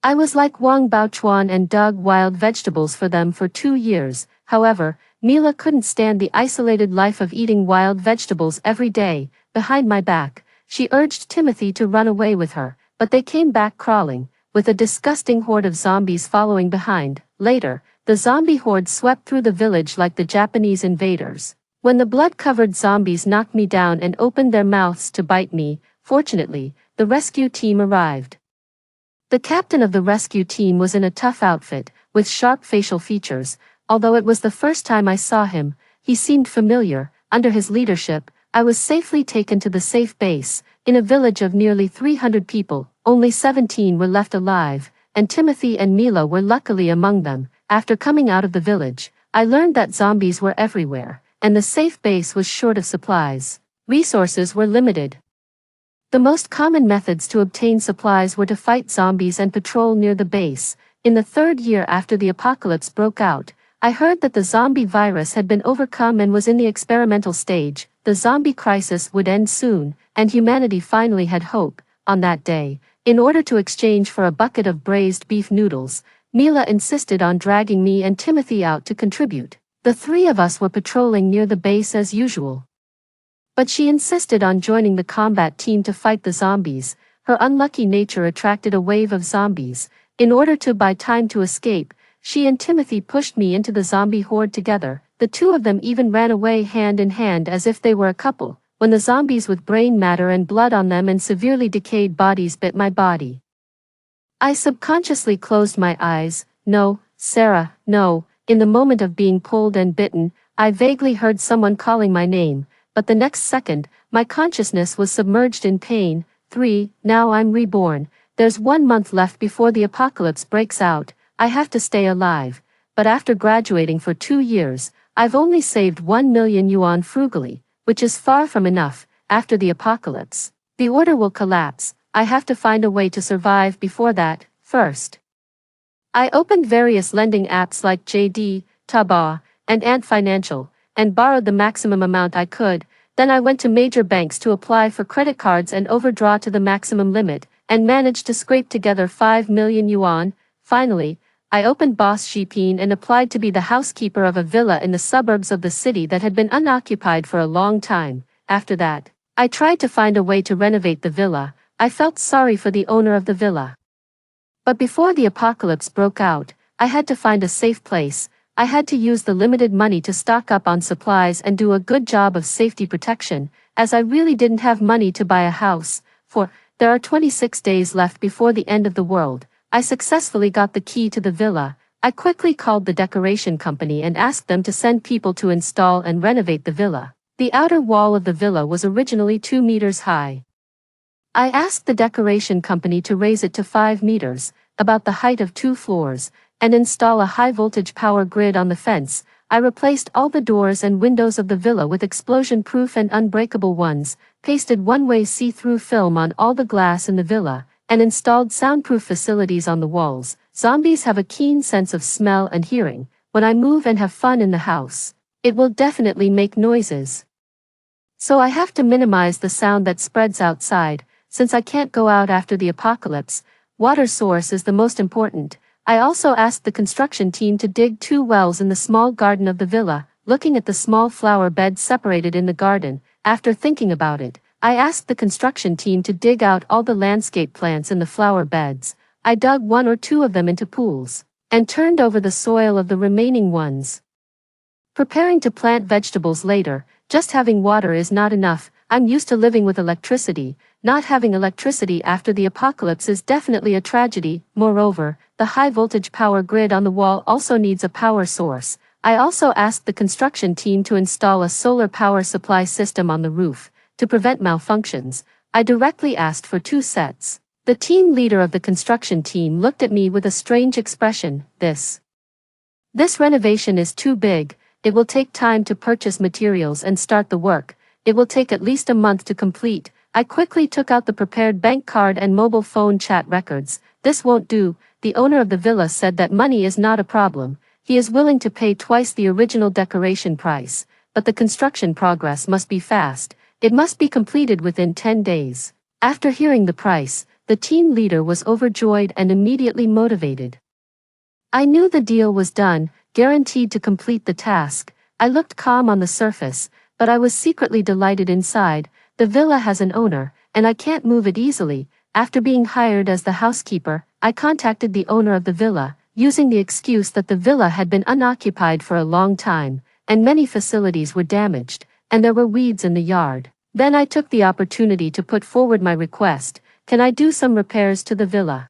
Speaker 1: I was like Wang Baochuan and dug wild vegetables for them for 2 years. However, Mila couldn't stand the isolated life of eating wild vegetables every day. Behind my back, she urged Timothy to run away with her, but they came back crawling, with a disgusting horde of zombies following behind. Later, the zombie horde swept through the village like the Japanese invaders. When the blood-covered zombies knocked me down and opened their mouths to bite me, fortunately, the rescue team arrived. The captain of the rescue team was in a tough outfit, with sharp facial features. Although it was the first time I saw him, he seemed familiar. Under his leadership, I was safely taken to the safe base. In a village of nearly 300 people, only 17 were left alive, and Timothy and Mila were luckily among them. After coming out of the village, I learned that zombies were everywhere, and the safe base was short of supplies. Resources were limited. The most common methods to obtain supplies were to fight zombies and patrol near the base. In the third year after the apocalypse broke out, I heard that the zombie virus had been overcome and was in the experimental stage. The zombie crisis would end soon, and humanity finally had hope. On that day, in order to exchange for a bucket of braised beef noodles, Mila insisted on dragging me and Timothy out to contribute. The three of us were patrolling near the base as usual. But she insisted on joining the combat team to fight the zombies. Her unlucky nature attracted a wave of zombies. In order to buy time to escape, she and Timothy pushed me into the zombie horde together. The two of them even ran away hand in hand as if they were a couple, when the zombies with brain matter and blood on them and severely decayed bodies bit my body. I subconsciously closed my eyes. No, Sarah, no. In the moment of being pulled and bitten, I vaguely heard someone calling my name, but the next second, my consciousness was submerged in pain. 3. Now I'm reborn. There's 1 month left before the apocalypse breaks out. I have to stay alive. But after graduating for 2 years, I've only saved 1 million yuan frugally, which is far from enough. After the apocalypse, the order will collapse. I have to find a way to survive before that. First, I opened various lending apps like JD, Taobao, and Ant Financial, and borrowed the maximum amount I could. Then I went to major banks to apply for credit cards and overdraw to the maximum limit, and managed to scrape together 5 million yuan. Finally, I opened Boss Shipin and applied to be the housekeeper of a villa in the suburbs of the city that had been unoccupied for a long time. After that, I tried to find a way to renovate the villa. I felt sorry for the owner of the villa. But before the apocalypse broke out, I had to find a safe place. I had to use the limited money to stock up on supplies and do a good job of safety protection, as I really didn't have money to buy a house. For there are 26 days left before the end of the world. I successfully got the key to the villa. I quickly called the decoration company and asked them to send people to install and renovate the villa. The outer wall of the villa was originally 2 meters high. I asked the decoration company to raise it to 5 meters, about the height of 2 floors, and install a high-voltage power grid on the fence. I replaced all the doors and windows of the villa with explosion-proof and unbreakable ones, pasted one-way see-through film on all the glass in the villa, and installed soundproof facilities on the walls. Zombies have a keen sense of smell and hearing. When I move and have fun in the house, it will definitely make noises. So I have to minimize the sound that spreads outside. Since I can't go out after the apocalypse, water source is the most important. I also asked the construction team to dig 2 wells in the small garden of the villa, looking at the small flower beds separated in the garden. After thinking about it, I asked the construction team to dig out all the landscape plants in the flower beds. I dug 1 or 2 of them into pools, and turned over the soil of the remaining ones. Preparing to plant vegetables later, just having water is not enough. I'm used to living with electricity. Not having electricity after the apocalypse is definitely a tragedy. Moreover, the high-voltage power grid on the wall also needs a power source. I also asked the construction team to install a solar power supply system on the roof. To prevent malfunctions, I directly asked for 2 sets. The team leader of the construction team looked at me with a strange expression. This renovation is too big. It will take time to purchase materials and start the work. It will take at least a month to complete. I quickly took out the prepared bank card and mobile phone chat records. This won't do. The owner of the villa said that money is not a problem. He is willing to pay twice the original decoration price, but the construction progress must be fast. It must be completed within 10 days. After hearing the price, the team leader was overjoyed and immediately motivated. I knew the deal was done, guaranteed to complete the task. I looked calm on the surface, but I was secretly delighted inside. The villa has an owner, and I can't move it easily. After being hired as the housekeeper, I contacted the owner of the villa, using the excuse that the villa had been unoccupied for a long time, and many facilities were damaged, and there were weeds in the yard. Then I took the opportunity to put forward my request. Can I do some repairs to the villa?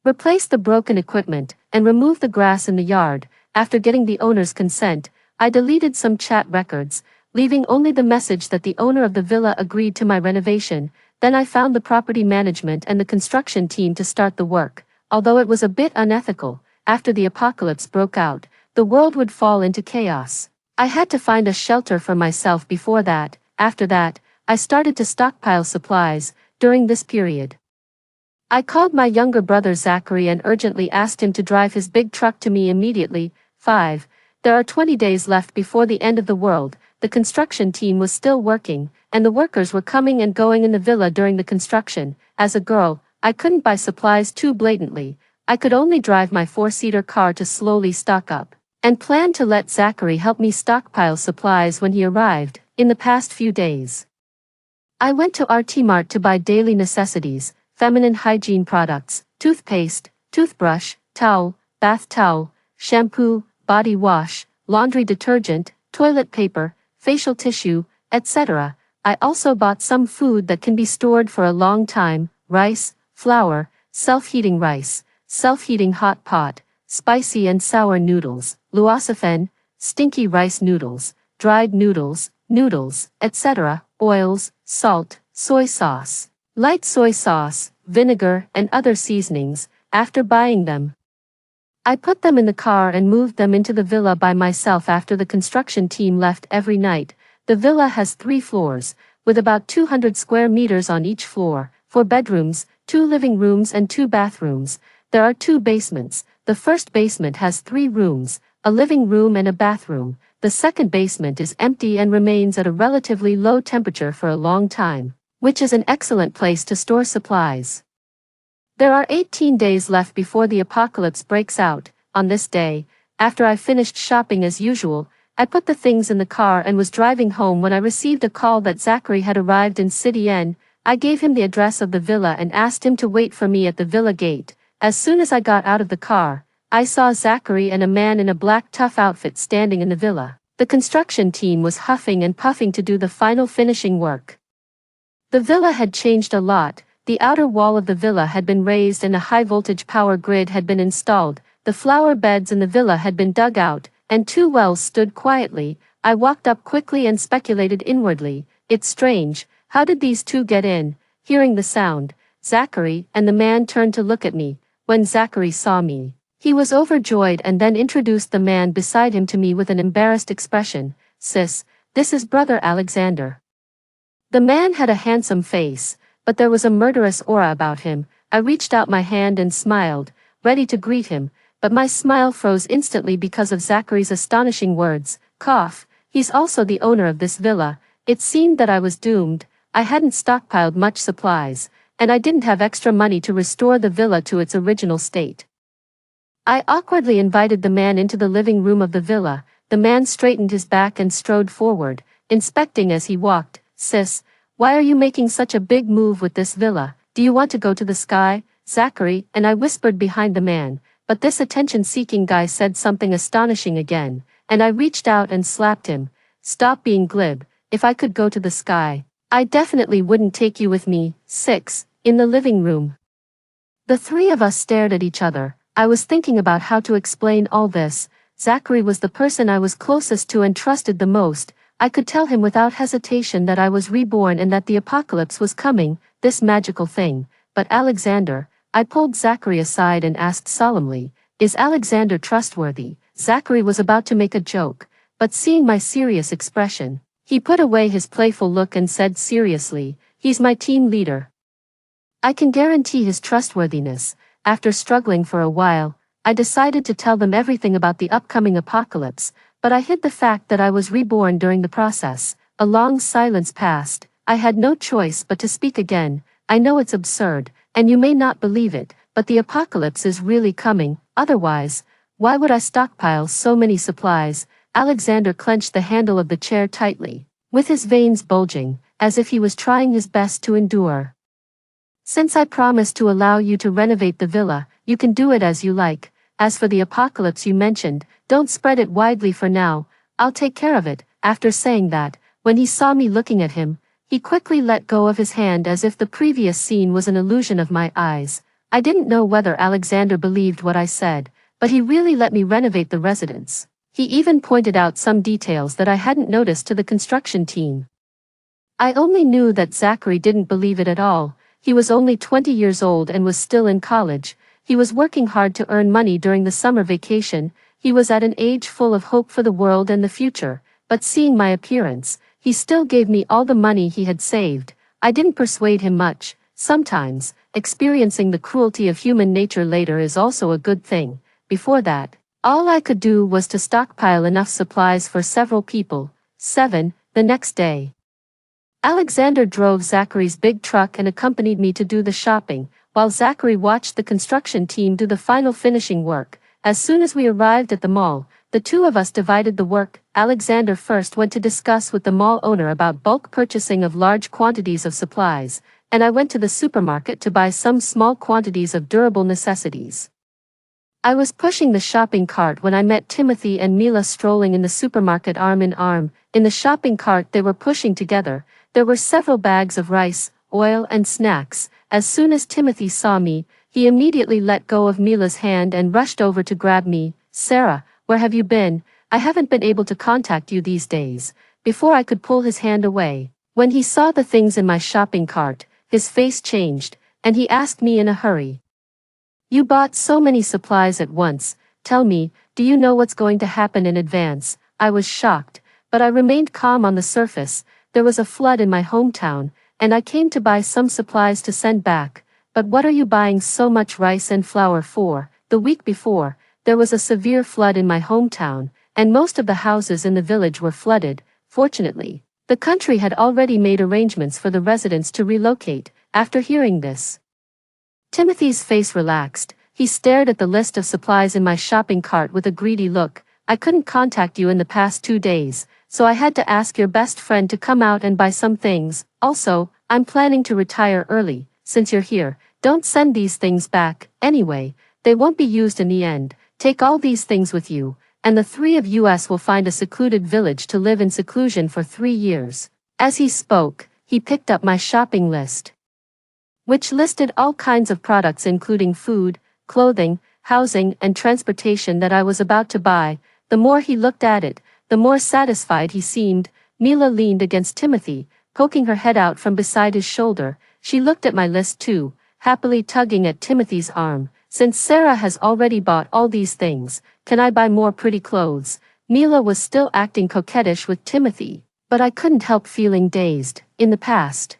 Speaker 1: Replace the broken equipment, and remove the grass in the yard. After getting the owner's consent, I deleted some chat records. leaving only the message that the owner of the villa agreed to my renovation. Then I found the property management and the construction team to start the work. Although it was a bit unethical, after the apocalypse broke out, the world would fall into chaos. I had to find a shelter for myself before that. After that, I started to stockpile supplies. During this period, I called my younger brother Zachary and urgently asked him to drive his big truck to me immediately. 5. There are 20 days left before the end of the world. The construction team was still working, and the workers were coming and going in the villa during the construction. As a girl, I couldn't buy supplies too blatantly. I could only drive my 4-seater car to slowly stock up, and planned to let Zachary help me stockpile supplies when he arrived. In the past few days, I went to RT Mart to buy daily necessities, feminine hygiene products, toothpaste, toothbrush, towel, bath towel, shampoo, body wash, laundry detergent, toilet paper, facial tissue, etc. I also bought some food that can be stored for a long time: rice, flour, self-heating rice, self-heating hot pot, spicy and sour noodles, luosafen, stinky rice noodles, dried noodles, etc., oils, salt, soy sauce, light soy sauce, vinegar, and other seasonings. After buying them, I put them in the car and moved them into the villa by myself after the construction team left every night. The villa has 3 floors, with about 200 square meters on each floor, 4 bedrooms, 2 living rooms and 2 bathrooms. There are 2 basements. The first basement has 3 rooms, a living room and a bathroom. The second basement is empty and remains at a relatively low temperature for a long time, which is an excellent place to store supplies. There are 18 days left before the apocalypse breaks out. On this day, after I finished shopping as usual, I put the things in the car and was driving home when I received a call that Zachary had arrived in City N. I gave him the address of the villa and asked him to wait for me at the villa gate. As soon as I got out of the car, I saw Zachary and a man in a black tough outfit standing in the villa. The construction team was huffing and puffing to do the final finishing work. The villa had changed a lot. The outer wall of the villa had been raised and a high-voltage power grid had been installed. The flower beds in the villa had been dug out, and 2 wells stood quietly. I walked up quickly and speculated inwardly. It's strange, how did these 2 get in? Hearing the sound, Zachary and the man turned to look at me. When Zachary saw me, he was overjoyed and then introduced the man beside him to me with an embarrassed expression. "Sis, this is brother Alexander." The man had a handsome face, but there was a murderous aura about him. I reached out my hand and smiled, ready to greet him, but my smile froze instantly because of Zachary's astonishing words. Cough, he's also the owner of this villa. It seemed that I was doomed. I hadn't stockpiled much supplies, and I didn't have extra money to restore the villa to its original state. I awkwardly invited the man into the living room of the villa. The man straightened his back and strode forward, inspecting as he walked. "Sis, why are you making such a big move with this villa? Do you want to go to the sky?" Zachary and I whispered behind the man, but this attention-seeking guy said something astonishing again, and I reached out and slapped him. "Stop being glib. If I could go to the sky, I definitely wouldn't take you with me." 6. In the living room, the 3 of us stared at each other. I was thinking about how to explain all this. Zachary was the person I was closest to and trusted the most. I could tell him without hesitation that I was reborn and that the apocalypse was coming, this magical thing. But Alexander, I pulled Zachary aside and asked solemnly, "Is Alexander trustworthy?" Zachary was about to make a joke, but seeing my serious expression, he put away his playful look and said seriously, "He's my team leader. I can guarantee his trustworthiness." After struggling for a while, I decided to tell them everything about the upcoming apocalypse, but I hid the fact that I was reborn during the process. A long silence passed. I had no choice but to speak again. "I know it's absurd, and you may not believe it, but the apocalypse is really coming. Otherwise, why would I stockpile so many supplies?" Alexander clenched the handle of the chair tightly, with his veins bulging, as if he was trying his best to endure. "Since I promised to allow you to renovate the villa, you can do it as you like. As for the apocalypse you mentioned, don't spread it widely for now. I'll take care of it." After saying that, when he saw me looking at him, he quickly let go of his hand as if the previous scene was an illusion of my eyes. I didn't know whether Alexander believed what I said, but he really let me renovate the residence. He even pointed out some details that I hadn't noticed to the construction team. I only knew that Zachary didn't believe it at all. He was only 20 years old and was still in college. He was working hard to earn money during the summer vacation. He was at an age full of hope for the world and the future, but seeing my appearance, he still gave me all the money he had saved. I didn't persuade him much. Sometimes, experiencing the cruelty of human nature later is also a good thing. Before that, all I could do was to stockpile enough supplies for several people. 7. The next day, Alexander drove Zachary's big truck and accompanied me to do the shopping, while Zachary watched the construction team do the final finishing work. As soon as we arrived at the mall, the two of us divided the work. Alexander first went to discuss with the mall owner about bulk purchasing of large quantities of supplies, and I went to the supermarket to buy some small quantities of durable necessities. I was pushing the shopping cart when I met Timothy and Mila strolling in the supermarket arm in arm. In the shopping cart they were pushing together. There were several bags of rice, oil and snacks. As soon as Timothy saw me, he immediately let go of Mila's hand and rushed over to grab me. "Sarah, where have you been? I haven't been able to contact you these days." Before I could pull his hand away, when he saw the things in my shopping cart, his face changed, and he asked me in a hurry, "You bought so many supplies at once. Tell me, do you know what's going to happen in advance?" I was shocked, but I remained calm on the surface. There was a flood in my hometown, and I came to buy some supplies to send back. "But what are you buying so much rice and flour for?" The week before, there was a severe flood in my hometown, and most of the houses in the village were flooded. Fortunately, the country had already made arrangements for the residents to relocate. After hearing this, Timothy's face relaxed. He stared at the list of supplies in my shopping cart with a greedy look. "I couldn't contact you in the past 2 days, so I had to ask your best friend to come out and buy some things. Also, I'm planning to retire early. Since you're here, don't send these things back. Anyway, they won't be used in the end. Take all these things with you, and the three of us will find a secluded village to live in seclusion for 3 years. As he spoke, he picked up my shopping list, which listed all kinds of products including food, clothing, housing, and transportation that I was about to buy. The more he looked at it, the more satisfied he seemed. Mila leaned against Timothy, poking her head out from beside his shoulder. She looked at my list too, happily tugging at Timothy's arm. "Since Sarah has already bought all these things, can I buy more pretty clothes?" Mila was still acting coquettish with Timothy, but I couldn't help feeling dazed. In the past,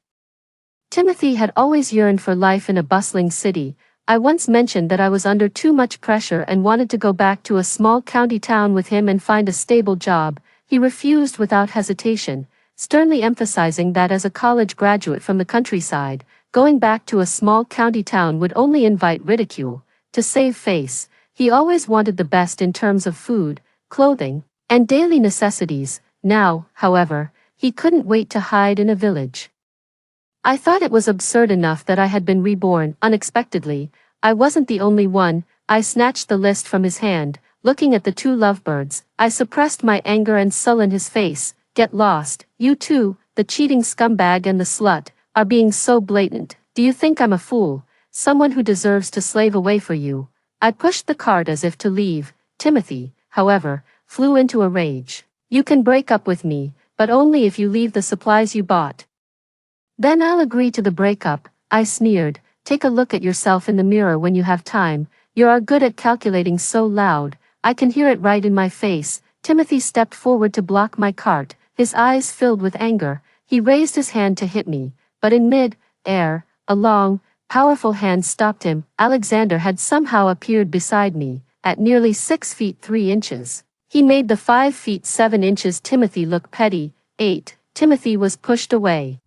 Speaker 1: Timothy had always yearned for life in a bustling city. I once mentioned that I was under too much pressure and wanted to go back to a small county town with him and find a stable job. He refused without hesitation, sternly emphasizing that as a college graduate from the countryside, going back to a small county town would only invite ridicule. To save face, he always wanted the best in terms of food, clothing, and daily necessities. Now, however, he couldn't wait to hide in a village. I thought it was absurd enough that I had been reborn unexpectedly. I wasn't the only one. I snatched the list from his hand, looking at the two lovebirds. I suppressed my anger and sullen his face. "Get lost. You two, the cheating scumbag and the slut, are being so blatant. Do you think I'm a fool? Someone who deserves to slave away for you?" I pushed the cart as if to leave. Timothy, however, flew into a rage. "You can break up with me, but only if you leave the supplies you bought. Then I'll agree to the breakup," I sneered. "Take a look at yourself in the mirror when you have time. You are good at calculating so loud. I can hear it right in my face." Timothy stepped forward to block my cart, his eyes filled with anger. He raised his hand to hit me, but in mid-air, a long, powerful hand stopped him. Alexander had somehow appeared beside me, at nearly 6 feet 3 inches. He made the 5 feet 7 inches Timothy look petty. 8. Timothy was pushed away.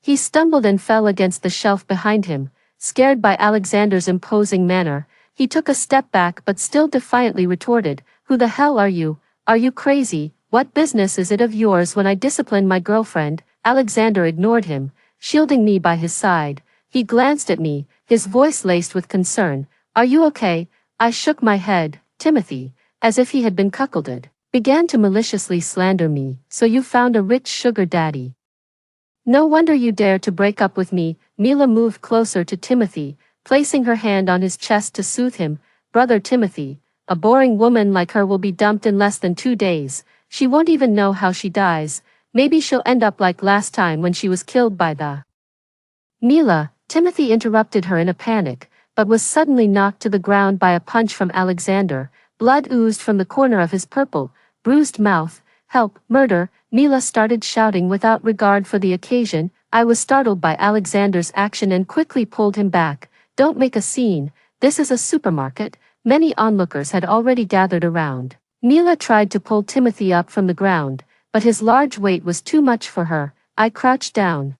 Speaker 1: He stumbled and fell against the shelf behind him. Scared by Alexander's imposing manner, he took a step back but still defiantly retorted, "Who the hell are you? Are you crazy? What business is it of yours when I discipline my girlfriend?" Alexander ignored him, shielding me by his side. He glanced at me, his voice laced with concern. "Are you okay?" I shook my head. Timothy, as if he had been cuckolded, began to maliciously slander me. "So you found a rich sugar daddy? No wonder you dare to break up with me." Mila moved closer to Timothy, placing her hand on his chest to soothe him. "Brother Timothy, A boring woman like her will be dumped in less than 2 days. She won't even know how she dies. Maybe she'll end up like last time when she was killed by the Mila. Timothy interrupted her in a panic, but was suddenly knocked to the ground by a punch from Alexander. Blood oozed from the corner of his purple, bruised mouth. Help, murder, Mila started shouting without regard for the occasion. I was startled by Alexander's action and quickly pulled him back. Don't make a scene, this is a supermarket. Many onlookers had already gathered around. Mila tried to pull Timothy up from the ground, but his large weight was too much for her. I crouched down.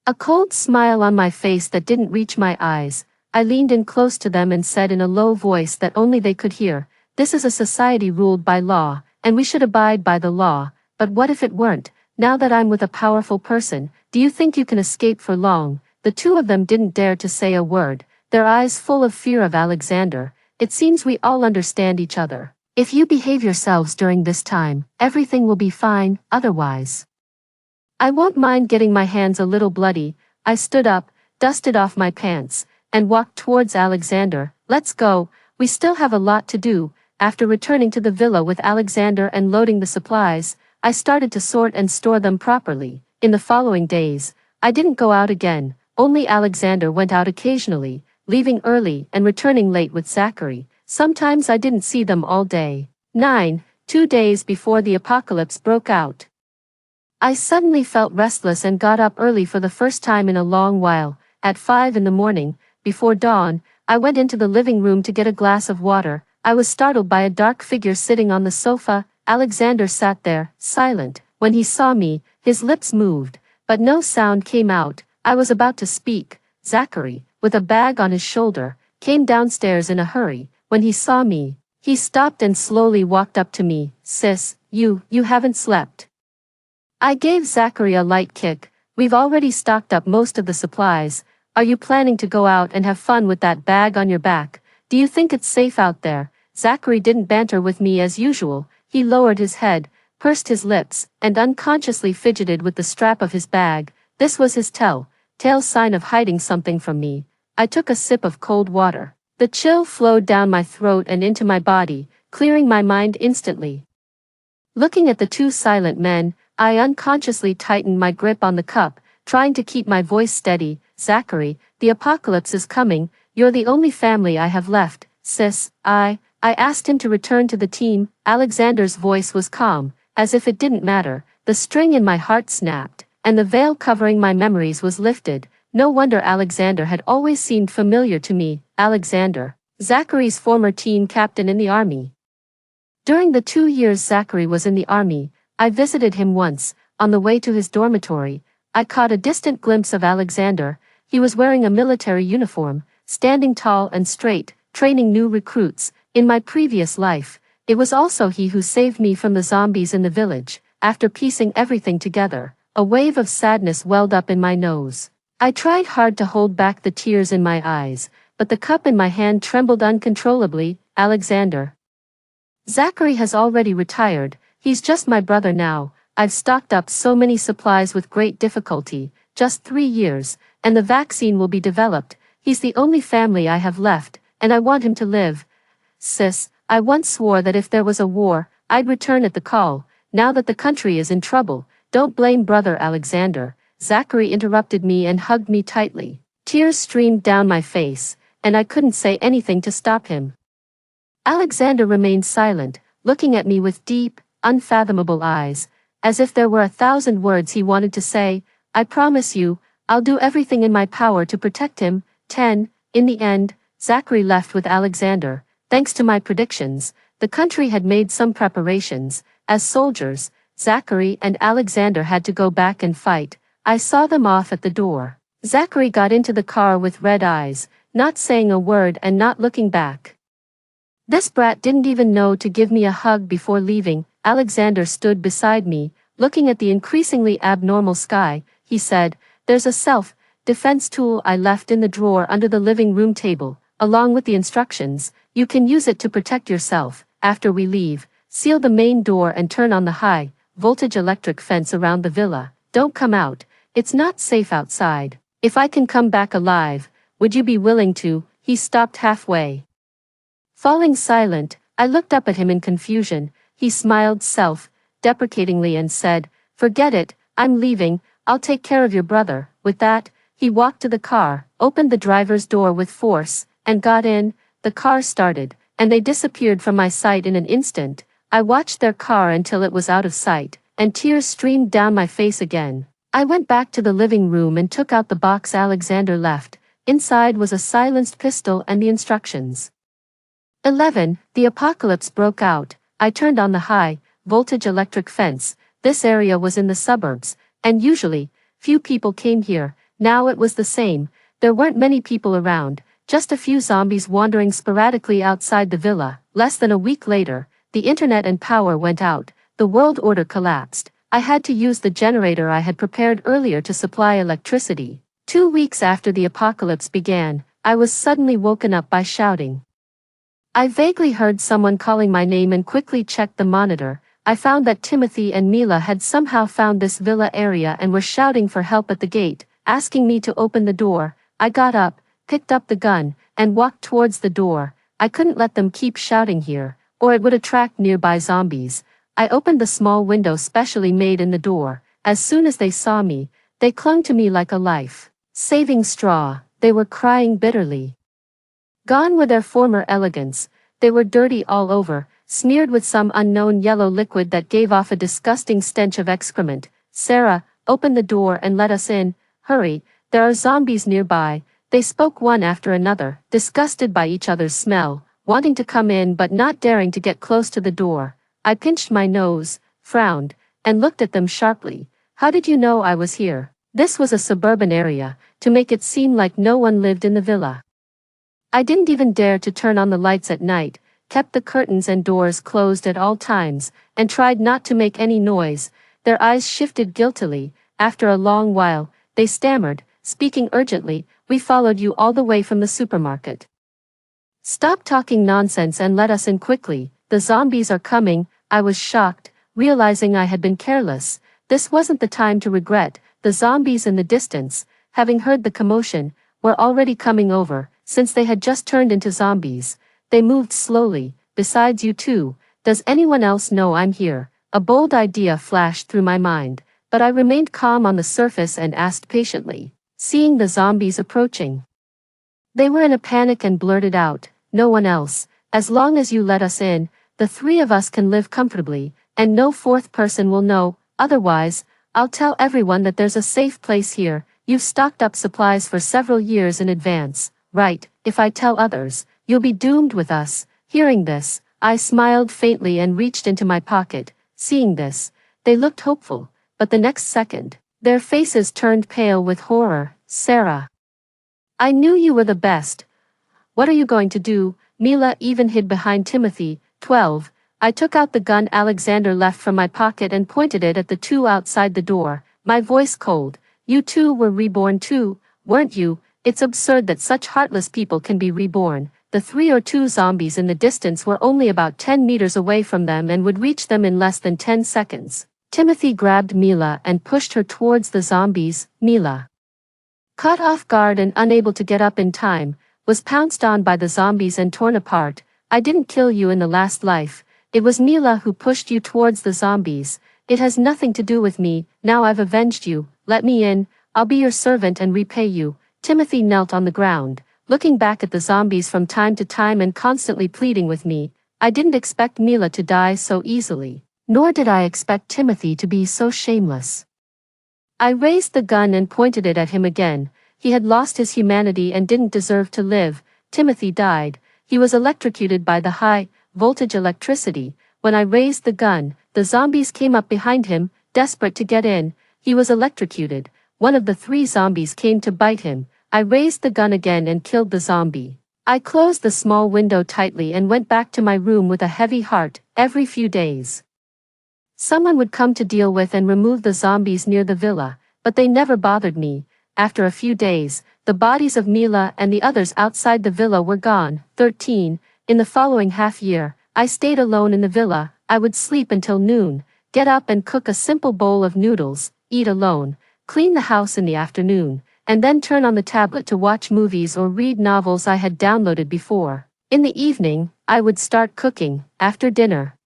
Speaker 1: A cold smile on my face that didn't reach my eyes. I leaned in close to them and said in a low voice that only they could hear, "This is a society ruled by law, and we should abide by the law, but what if it weren't? Now that I'm with a powerful person, do you think you can escape for long?" The two of them didn't dare to say a word, their eyes full of fear of Alexander. It seems we all understand each other. If you behave yourselves during this time, everything will be fine, otherwise I won't mind getting my hands a little bloody. I stood up, dusted off my pants, and walked towards Alexander. Let's go, we still have a lot to do. After returning to the villa with Alexander and loading the supplies, I started to sort and store them properly. In the following days, I didn't go out again, only Alexander went out occasionally, leaving early and returning late with Zachary. Sometimes I didn't see them all day. 2 days before the apocalypse broke out, I suddenly felt restless and got up early for the first time in a long while. At 5 in the morning, before dawn, I went into the living room to get a glass of water. I was startled by a dark figure sitting on the sofa. Alexander sat there, silent. When he saw me, his lips moved, but no sound came out. I was about to speak. Zachary, with a bag on his shoulder, came downstairs in a hurry. When he saw me, he stopped and slowly walked up to me. "Sis, you haven't slept." I gave Zachary a light kick. "We've already stocked up most of the supplies. Are you planning to go out and have fun with that bag on your back? Do you think it's safe out there?" Zachary didn't banter with me as usual. He lowered his head, pursed his lips, and unconsciously fidgeted with the strap of his bag. This was his telltale sign of hiding something from me. I took a sip of cold water. The chill flowed down my throat and into my body, clearing my mind instantly. Looking at the two silent men, I unconsciously tightened my grip on the cup, trying to keep my voice steady. "Zachary, the apocalypse is coming. You're the only family I have left, sis." I asked him to return to the team. Alexander's voice was calm, as if it didn't matter. The string in my heart snapped, and the veil covering my memories was lifted. No wonder Alexander had always seemed familiar to me. Alexander, Zachary's former team captain in the army. During the 2 years Zachary was in the army, I visited him once. On the way to his dormitory, I caught a distant glimpse of Alexander. He was wearing a military uniform, standing tall and straight, training new recruits. In my previous life, it was also he who saved me from the zombies in the village. After piecing everything together, a wave of sadness welled up in my nose. I tried hard to hold back the tears in my eyes, but the cup in my hand trembled uncontrollably. "Alexander. Zachary has already retired. He's just my brother now. I've stocked up so many supplies with great difficulty. Just 3 years, and the vaccine will be developed. He's the only family I have left, and I want him to live. Sis, I once swore that if there was a war, I'd return at the call. Now that the country is in trouble, don't blame brother Alexander." Zachary interrupted me and hugged me tightly. Tears streamed down my face, and I couldn't say anything to stop him. Alexander remained silent, looking at me with deep, unfathomable eyes, as if there were 1,000 words he wanted to say. "I promise you, I'll do everything in my power to protect him." 10. In the end, Zachary left with Alexander. Thanks to my predictions, the country had made some preparations. As soldiers, Zachary and Alexander had to go back and fight. I saw them off at the door. Zachary got into the car with red eyes, not saying a word and not looking back. This brat didn't even know to give me a hug before leaving. Alexander stood beside me, looking at the increasingly abnormal sky. He said, "There's a self-defense tool I left in the drawer under the living room table, along with the instructions. You can use it to protect yourself. After we leave, seal the main door and turn on the high-voltage electric fence around the villa. Don't come out. It's not safe outside. If I can come back alive, would you be willing to?" He stopped halfway. Falling silent, I looked up at him in confusion. He smiled self-deprecatingly and said, "Forget it, I'm leaving, I'll take care of your brother." With that, he walked to the car, opened the driver's door with force, and got in. The car started, and they disappeared from my sight in an instant. I watched their car until it was out of sight, and tears streamed down my face again. I went back to the living room and took out the box Alexander left. Inside was a silenced pistol and the instructions. 11. The apocalypse broke out. I turned on the high-voltage electric fence. This area was in the suburbs, and usually, few people came here. Now it was the same. There weren't many people around, just a few zombies wandering sporadically outside the villa. Less than a week later, the internet and power went out. The world order collapsed. I had to use the generator I had prepared earlier to supply electricity. 2 weeks after the apocalypse began, I was suddenly woken up by shouting. I vaguely heard someone calling my name and quickly checked the monitor. I found that Timothy and Mila had somehow found this villa area and were shouting for help at the gate, asking me to open the door. I got up, picked up the gun, and walked towards the door. I couldn't let them keep shouting here, or it would attract nearby zombies. I opened the small window specially made in the door. As soon as they saw me, they clung to me like a life-saving straw. They were crying bitterly. Gone were their former elegance. They were dirty all over, smeared with some unknown yellow liquid that gave off a disgusting stench of excrement. "Sarah, open the door and let us in. Hurry, there are zombies nearby." They spoke one after another, disgusted by each other's smell, wanting to come in but not daring to get close to the door. I pinched my nose, frowned, and looked at them sharply. "How did you know I was here?" This was a suburban area, to make it seem like no one lived in the villa. I didn't even dare to turn on the lights at night, kept the curtains and doors closed at all times, and tried not to make any noise. Their eyes shifted guiltily. After a long while, they stammered, speaking urgently, "We followed you all the way from the supermarket. Stop talking nonsense and let us in quickly. The zombies are coming." I was shocked, realizing I had been careless. This wasn't the time to regret. The zombies in the distance, having heard the commotion, were already coming over. Since they had just turned into zombies, they moved slowly. "Besides you two, does anyone else know I'm here?" A bold idea flashed through my mind, but I remained calm on the surface and asked patiently, seeing the zombies approaching. They were in a panic and blurted out, "No one else. As long as you let us in, the three of us can live comfortably, and no fourth person will know. Otherwise, I'll tell everyone that there's a safe place here. You've stocked up supplies for several years in advance, right? If I tell others, you'll be doomed with us." Hearing this, I smiled faintly and reached into my pocket. Seeing this, they looked hopeful, but the next second, their faces turned pale with horror. "Sarah, I knew you were the best. What are you going to do?" Mila even hid behind Timothy. 12. I took out the gun Alexander left from my pocket and pointed it at the two outside the door, my voice cold. "You two were reborn too, weren't you? It's absurd that such heartless people can be reborn." The 3 or 2 zombies in the distance were only about 10 meters away from them and would reach them in less than 10 seconds. Timothy grabbed Mila and pushed her towards the zombies. Mila, caught off guard and unable to get up in time, was pounced on by the zombies and torn apart. "I didn't kill you in the last life. It was Mila who pushed you towards the zombies. It has nothing to do with me. Now I've avenged you. Let me in. I'll be your servant and repay you." Timothy knelt on the ground, looking back at the zombies from time to time and constantly pleading with me. I didn't expect Mila to die so easily, nor did I expect Timothy to be so shameless. I raised the gun and pointed it at him again. He had lost his humanity and didn't deserve to live. Timothy died. He was electrocuted by the high-voltage electricity. When I raised the gun, the zombies came up behind him, desperate to get in. He was electrocuted. One of the 3 zombies came to bite him. I raised the gun again and killed the zombie. I closed the small window tightly and went back to my room with a heavy heart. Every few days, someone would come to deal with and remove the zombies near the villa, but they never bothered me. After a few days, the bodies of Mila and the others outside the villa were gone. 13. In the following half-year, I stayed alone in the villa. I would sleep until noon, get up and cook a simple bowl of noodles, eat alone, clean the house in the afternoon, and then turn on the tablet to watch movies or read novels I had downloaded before. In the evening, I would start cooking, after dinner.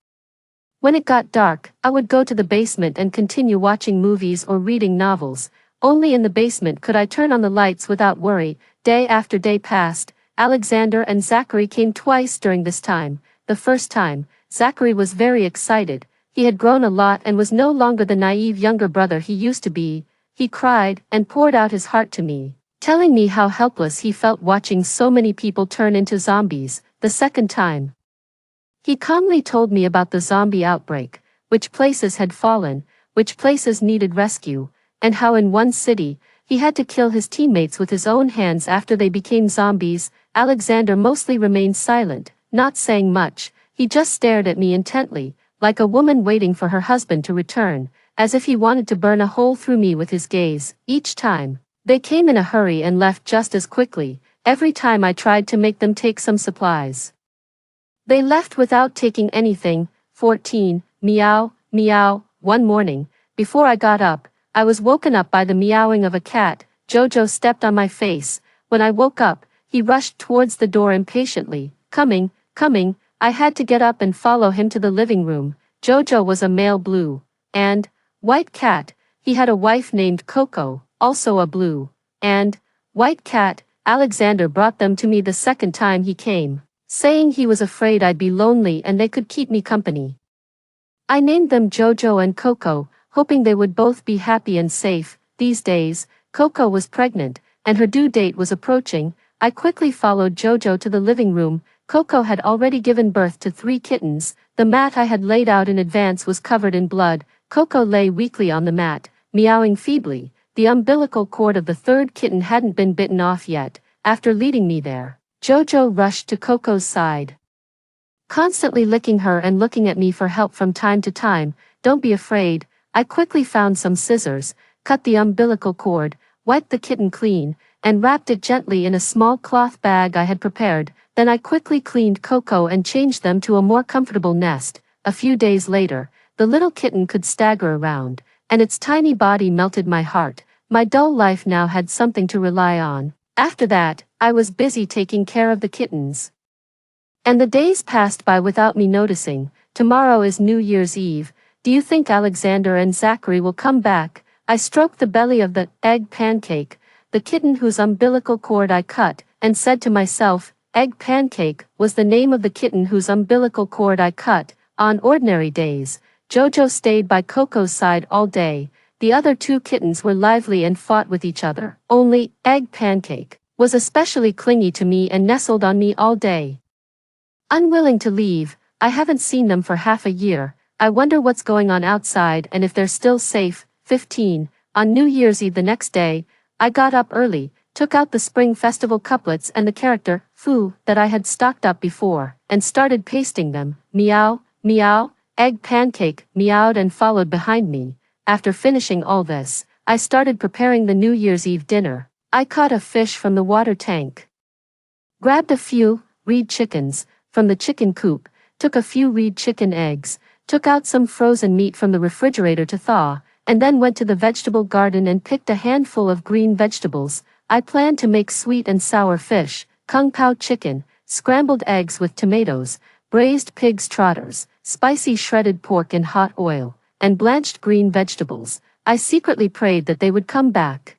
Speaker 1: When it got dark, I would go to the basement and continue watching movies or reading novels. Only in the basement could I turn on the lights without worry. Day after day passed. Alexander and Zachary came twice during this time. The first time, Zachary was very excited. He had grown a lot and was no longer the naive younger brother he used to be. He cried and poured out his heart to me, telling me how helpless he felt watching so many people turn into zombies. The second time, he calmly told me about the zombie outbreak, which places had fallen, which places needed rescue, and how in one city, he had to kill his teammates with his own hands after they became zombies. Alexander mostly remained silent, not saying much. He just stared at me intently, like a woman waiting for her husband to return, as if he wanted to burn a hole through me with his gaze. Each time, they came in a hurry and left just as quickly. Every time I tried to make them take some supplies, they left without taking anything. 14. Meow, meow. One morning, before I got up, I was woken up by the meowing of a cat. Jojo stepped on my face. When I woke up, he rushed towards the door impatiently. Coming, coming. I had to get up and follow him to the living room. Jojo was a male blue and white cat. He had a wife named Coco, also a blue and white cat. Alexander brought them to me the second time he came, saying he was afraid I'd be lonely and they could keep me company. I named them Jojo and Coco, hoping they would both be happy and safe. These days, Coco was pregnant, and her due date was approaching. I quickly followed Jojo to the living room. Coco had already given birth to 3 kittens. The mat I had laid out in advance was covered in blood. Coco lay weakly on the mat, meowing feebly. The umbilical cord of the 3rd kitten hadn't been bitten off yet. After leading me there, Jojo rushed to Coco's side, constantly licking her and looking at me for help from time to time. Don't be afraid. I quickly found some scissors, cut the umbilical cord, wiped the kitten clean, and wrapped it gently in a small cloth bag I had prepared. Then I quickly cleaned Coco and changed them to a more comfortable nest. A few days later, the little kitten could stagger around, and its tiny body melted my heart. My dull life now had something to rely on. After that, I was busy taking care of the kittens, and the days passed by without me noticing. Tomorrow is New Year's Eve. Do you think Alexander and Zachary will come back? I stroked the belly of the egg pancake, the kitten whose umbilical cord I cut, and said to myself, Egg Pancake was the name of the kitten whose umbilical cord I cut. On ordinary days, Jojo stayed by Coco's side all day. The other 2 kittens were lively and fought with each other. Only Egg Pancake was especially clingy to me and nestled on me all day, unwilling to leave. I haven't seen them for half a year. I wonder what's going on outside and if they're still safe. 15. On New Year's Eve the next day, I got up early, took out the Spring Festival couplets and the character, Foo, that I had stocked up before, and started pasting them. Meow, meow. Egg Pancake meowed and followed behind me. After finishing all this, I started preparing the New Year's Eve dinner. I caught a fish from the water tank, grabbed a few reed chickens from the chicken coop, took a few reed chicken eggs, took out some frozen meat from the refrigerator to thaw, and then went to the vegetable garden and picked a handful of green vegetables. I planned to make sweet and sour fish, kung pao chicken, scrambled eggs with tomatoes, braised pig's trotters, spicy shredded pork in hot oil, and blanched green vegetables. I secretly prayed that they would come back.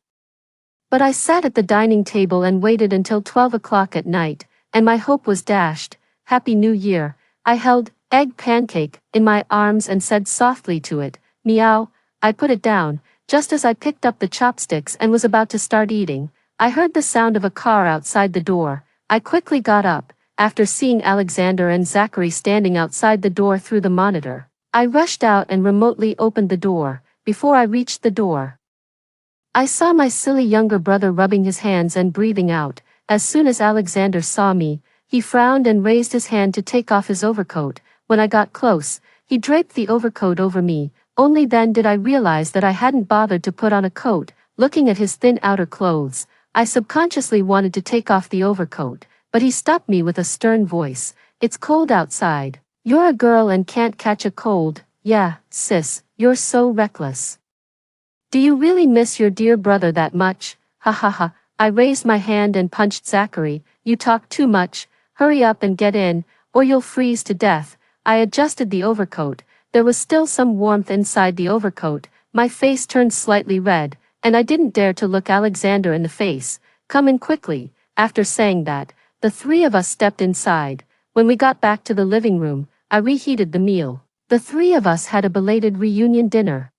Speaker 1: But I sat at the dining table and waited until 12 o'clock at night, and my hope was dashed. Happy New Year. I held Egg Pancake in my arms and said softly to it, Meow. I put it down. Just as I picked up the chopsticks and was about to start eating, I heard the sound of a car outside the door. I quickly got up, after seeing Alexander and Zachary standing outside the door through the monitor. I rushed out and remotely opened the door. Before I reached the door, I saw my silly younger brother rubbing his hands and breathing out. As soon as Alexander saw me, he frowned and raised his hand to take off his overcoat. When I got close, he draped the overcoat over me. Only then did I realize that I hadn't bothered to put on a coat. Looking at his thin outer clothes, I subconsciously wanted to take off the overcoat, but he stopped me with a stern voice. It's cold outside. You're a girl and can't catch a cold. Yeah, sis, you're so reckless. Do you really miss your dear brother that much? Ha ha ha. I raised my hand and punched Zachary. You talk too much. hurry up and get in, or you'll freeze to death. I adjusted the overcoat. There was still some warmth inside the overcoat. My face turned slightly red, and I didn't dare to look Alexander in the face. Come in quickly. After saying that, the three of us stepped inside. When we got back to the living room, I reheated the meal. The three of us had a belated reunion dinner.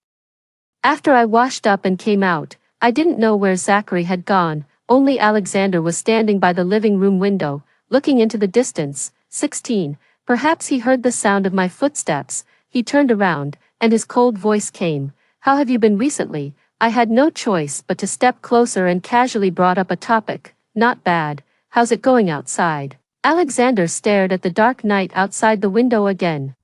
Speaker 1: After I washed up and came out, I didn't know where Zachary had gone. Only Alexander was standing by the living room window, looking into the distance. 16. Perhaps he heard the sound of my footsteps. He turned around, and his cold voice came. How have you been recently? I had no choice but to step closer and casually brought up a topic. Not bad. How's it going outside? Alexander stared at the dark night outside the window again.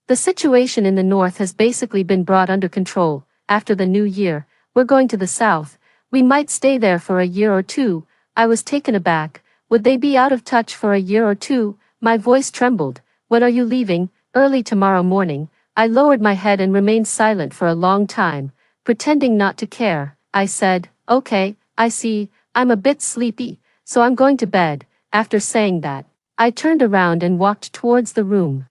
Speaker 1: The situation in the north has basically been brought under control. After the new year, we're going to the south. We might stay there for a year or two. I was taken aback. Would they be out of touch for a year or two? My voice trembled. When are you leaving? Early tomorrow morning. I lowered my head and remained silent for a long time, pretending not to care. I said, okay, I see, I'm a bit sleepy, so I'm going to bed. After saying that, I turned around and walked towards the room.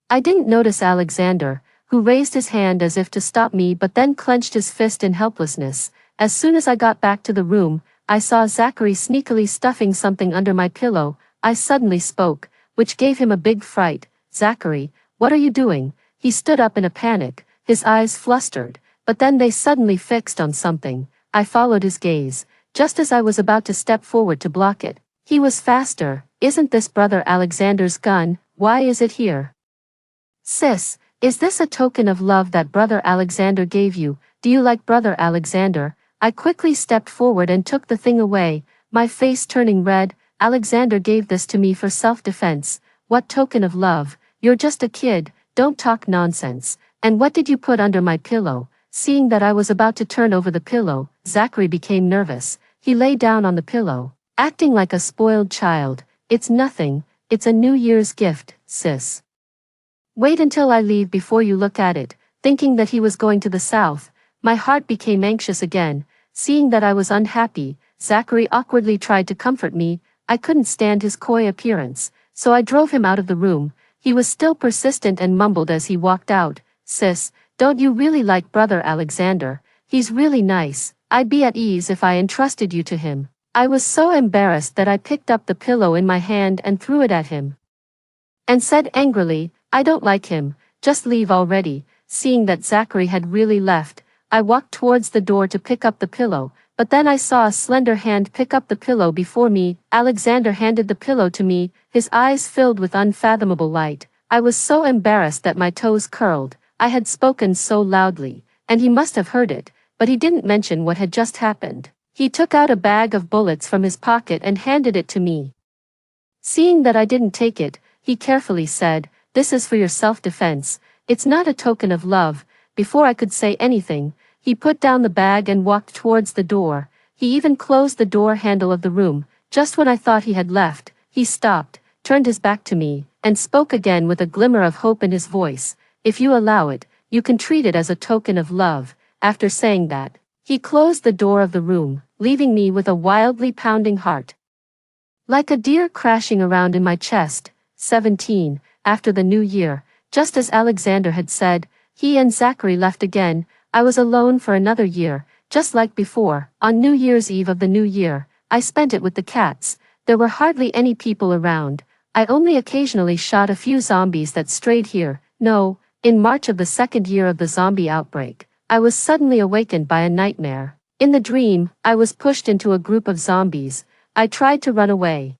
Speaker 1: I didn't notice Alexander, who raised his hand as if to stop me but then clenched his fist in helplessness. As soon as I got back to the room, I saw Zachary sneakily stuffing something under my pillow. I suddenly spoke, which gave him a big fright. Zachary, what are you doing? He stood up in a panic, his eyes flustered, but then they suddenly fixed on something. I followed his gaze. Just as I was about to step forward to block it, he was faster. Isn't this brother Alexander's gun? Why is it here? Sis, is this a token of love that brother Alexander gave you? Do you like brother Alexander? I quickly stepped forward and took the thing away, my face turning red. Alexander gave this to me for self-defense. What token of love? You're just a kid, don't talk nonsense. And what did you put under my pillow? Seeing that I was about to turn over the pillow, Zachary became nervous. He lay down on the pillow, acting like a spoiled child. It's nothing, it's a New Year's gift, sis. Wait until I leave before you look at it. Thinking that he was going to the south, my heart became anxious again. Seeing that I was unhappy, Zachary awkwardly tried to comfort me. I couldn't stand his coy appearance, so I drove him out of the room. He was still persistent and mumbled as he walked out, Sis, don't you really like brother Alexander? He's really nice. I'd be at ease if I entrusted you to him. I was so embarrassed that I picked up the pillow in my hand and threw it at him. And said angrily, I don't like him, just leave already. Seeing that Zachary had really left, I walked towards the door to pick up the pillow, but then I saw a slender hand pick up the pillow before me. Alexander handed the pillow to me, his eyes filled with unfathomable light. I was so embarrassed that my toes curled. I had spoken so loudly, and he must have heard it, but he didn't mention what had just happened. He took out a bag of bullets from his pocket and handed it to me. Seeing that I didn't take it, he carefully said, This is for your self-defense. It's not a token of love. Before I could say anything, he put down the bag and walked towards the door. He even closed the door handle of the room. Just when I thought he had left, he stopped, turned his back to me, and spoke again with a glimmer of hope in his voice. If you allow it, you can treat it as a token of love. After saying that, he closed the door of the room, leaving me with a wildly pounding heart. Like a deer crashing around in my chest. 17. After the new year, just as Alexander had said, he and Zachary left again. I was alone for another year, just like before. On New Year's Eve of the new year, I spent it with the cats. There were hardly any people around. I only occasionally shot a few zombies that strayed here. No, in March of the second year of the zombie outbreak, I was suddenly awakened by a nightmare. In the dream, I was pushed into a group of zombies. I tried to run away,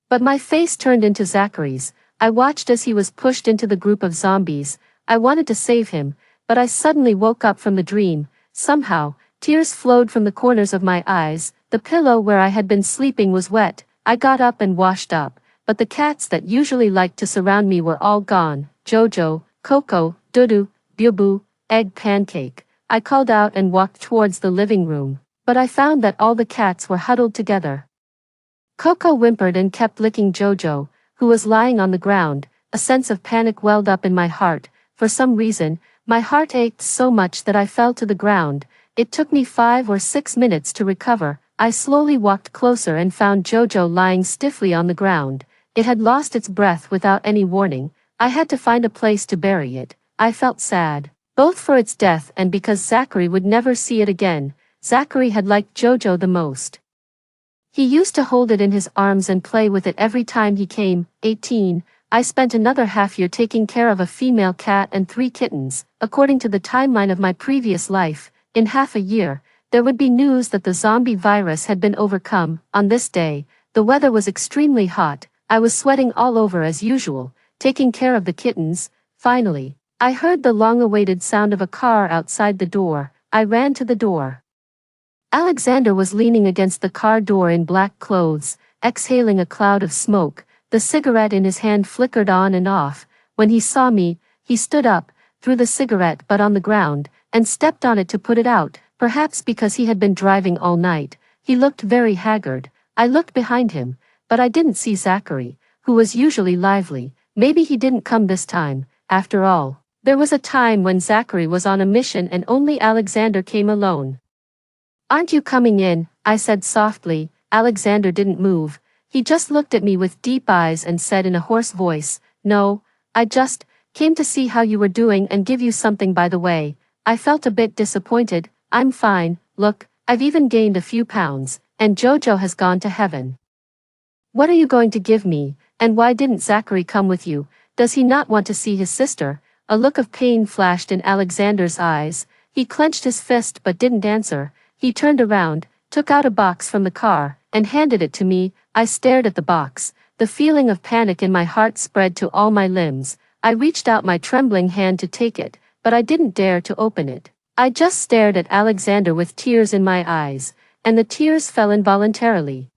Speaker 1: but my face turned into Zachary's. I watched as he was pushed into the group of zombies. I wanted to save him, but I suddenly woke up from the dream. Somehow, tears flowed from the corners of my eyes. The pillow where I had been sleeping was wet. I got up and washed up, but the cats that usually liked to surround me were all gone. Jojo, Coco, Dudu, Bubu, Egg Pancake. I called out and walked towards the living room, but I found that all the cats were huddled together. Coco whimpered and kept licking Jojo, who was lying on the ground. A sense of panic welled up in my heart. For some reason, my heart ached so much that I fell to the ground. It took me 5 or 6 minutes to recover. I slowly walked closer and found Jojo lying stiffly on the ground. It had lost its breath without any warning. I had to find a place to bury it. I felt sad, both for its death and because Zachary would never see it again. Zachary had liked Jojo the most. He used to hold it in his arms and play with it every time he came. 18. I spent another half year taking care of a female cat and 3 kittens. According to the timeline of my previous life, in half a year, there would be news that the zombie virus had been overcome. On this day, the weather was extremely hot. I was sweating all over as usual, taking care of the kittens. Finally, I heard the long-awaited sound of a car outside the door. I ran to the door. Alexander was leaning against the car door in black clothes, exhaling a cloud of smoke. The cigarette in his hand flickered on and off. When he saw me, he stood up, threw the cigarette butt on the ground, and stepped on it to put it out, perhaps because he had been driving all night. He looked very haggard. I looked behind him, but I didn't see Zachary, who was usually lively. Maybe he didn't come this time. After all, there was a time when Zachary was on a mission and only Alexander came alone. "Aren't you coming in?" I said softly. Alexander didn't move. He just looked at me with deep eyes and said in a hoarse voice, "No, I just came to see how you were doing and give you something by the way." I felt a bit disappointed. "I'm fine, look, I've even gained a few pounds, and Jojo has gone to heaven." "What are you going to give me, and why didn't Zachary come with you? Does he not want to see his sister?" A look of pain flashed in Alexander's eyes. He clenched his fist but didn't answer. He turned around, took out a box from the car, and handed it to me. I stared at the box. The feeling of panic in my heart spread to all my limbs. I reached out my trembling hand to take it, but I didn't dare to open it. I just stared at Alexander with tears in my eyes, and the tears fell involuntarily.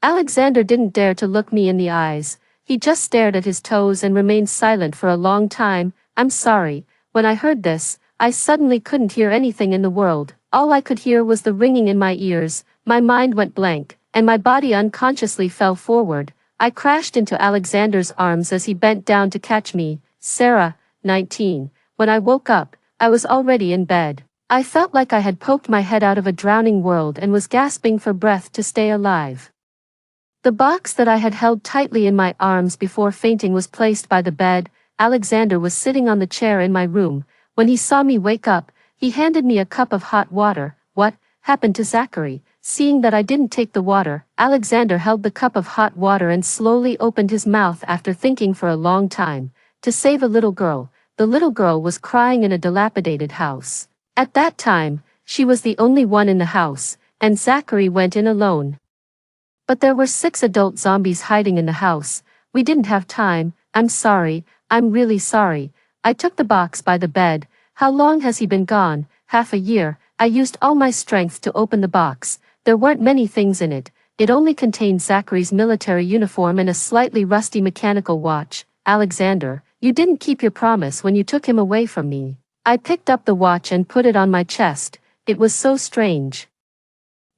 Speaker 1: Alexander didn't dare to look me in the eyes. He just stared at his toes and remained silent for a long time. "I'm sorry." When I heard this, I suddenly couldn't hear anything in the world. All I could hear was the ringing in my ears. My mind went blank, and my body unconsciously fell forward. I crashed into Alexander's arms as he bent down to catch me. Sarah, 19. When I woke up, I was already in bed. I felt like I had poked my head out of a drowning world and was gasping for breath to stay alive. The box that I had held tightly in my arms before fainting was placed by the bed. Alexander was sitting on the chair in my room. When he saw me wake up, he handed me a cup of hot water. "What happened to Zachary?" Seeing that I didn't take the water, Alexander held the cup of hot water and slowly opened his mouth after thinking for a long time. "To save a little girl." The little girl was crying in a dilapidated house. At that time, she was the only one in the house, and Zachary went in alone. But there were 6 adult zombies hiding in the house. "We didn't have time. I'm sorry. I'm really sorry." I took the box by the bed. "How long has he been gone?" "Half a year." I used all my strength to open the box. There weren't many things in it. It only contained Zachary's military uniform and a slightly rusty mechanical watch. "Alexander, you didn't keep your promise when you took him away from me." I picked up the watch and put it on my chest. It was so strange.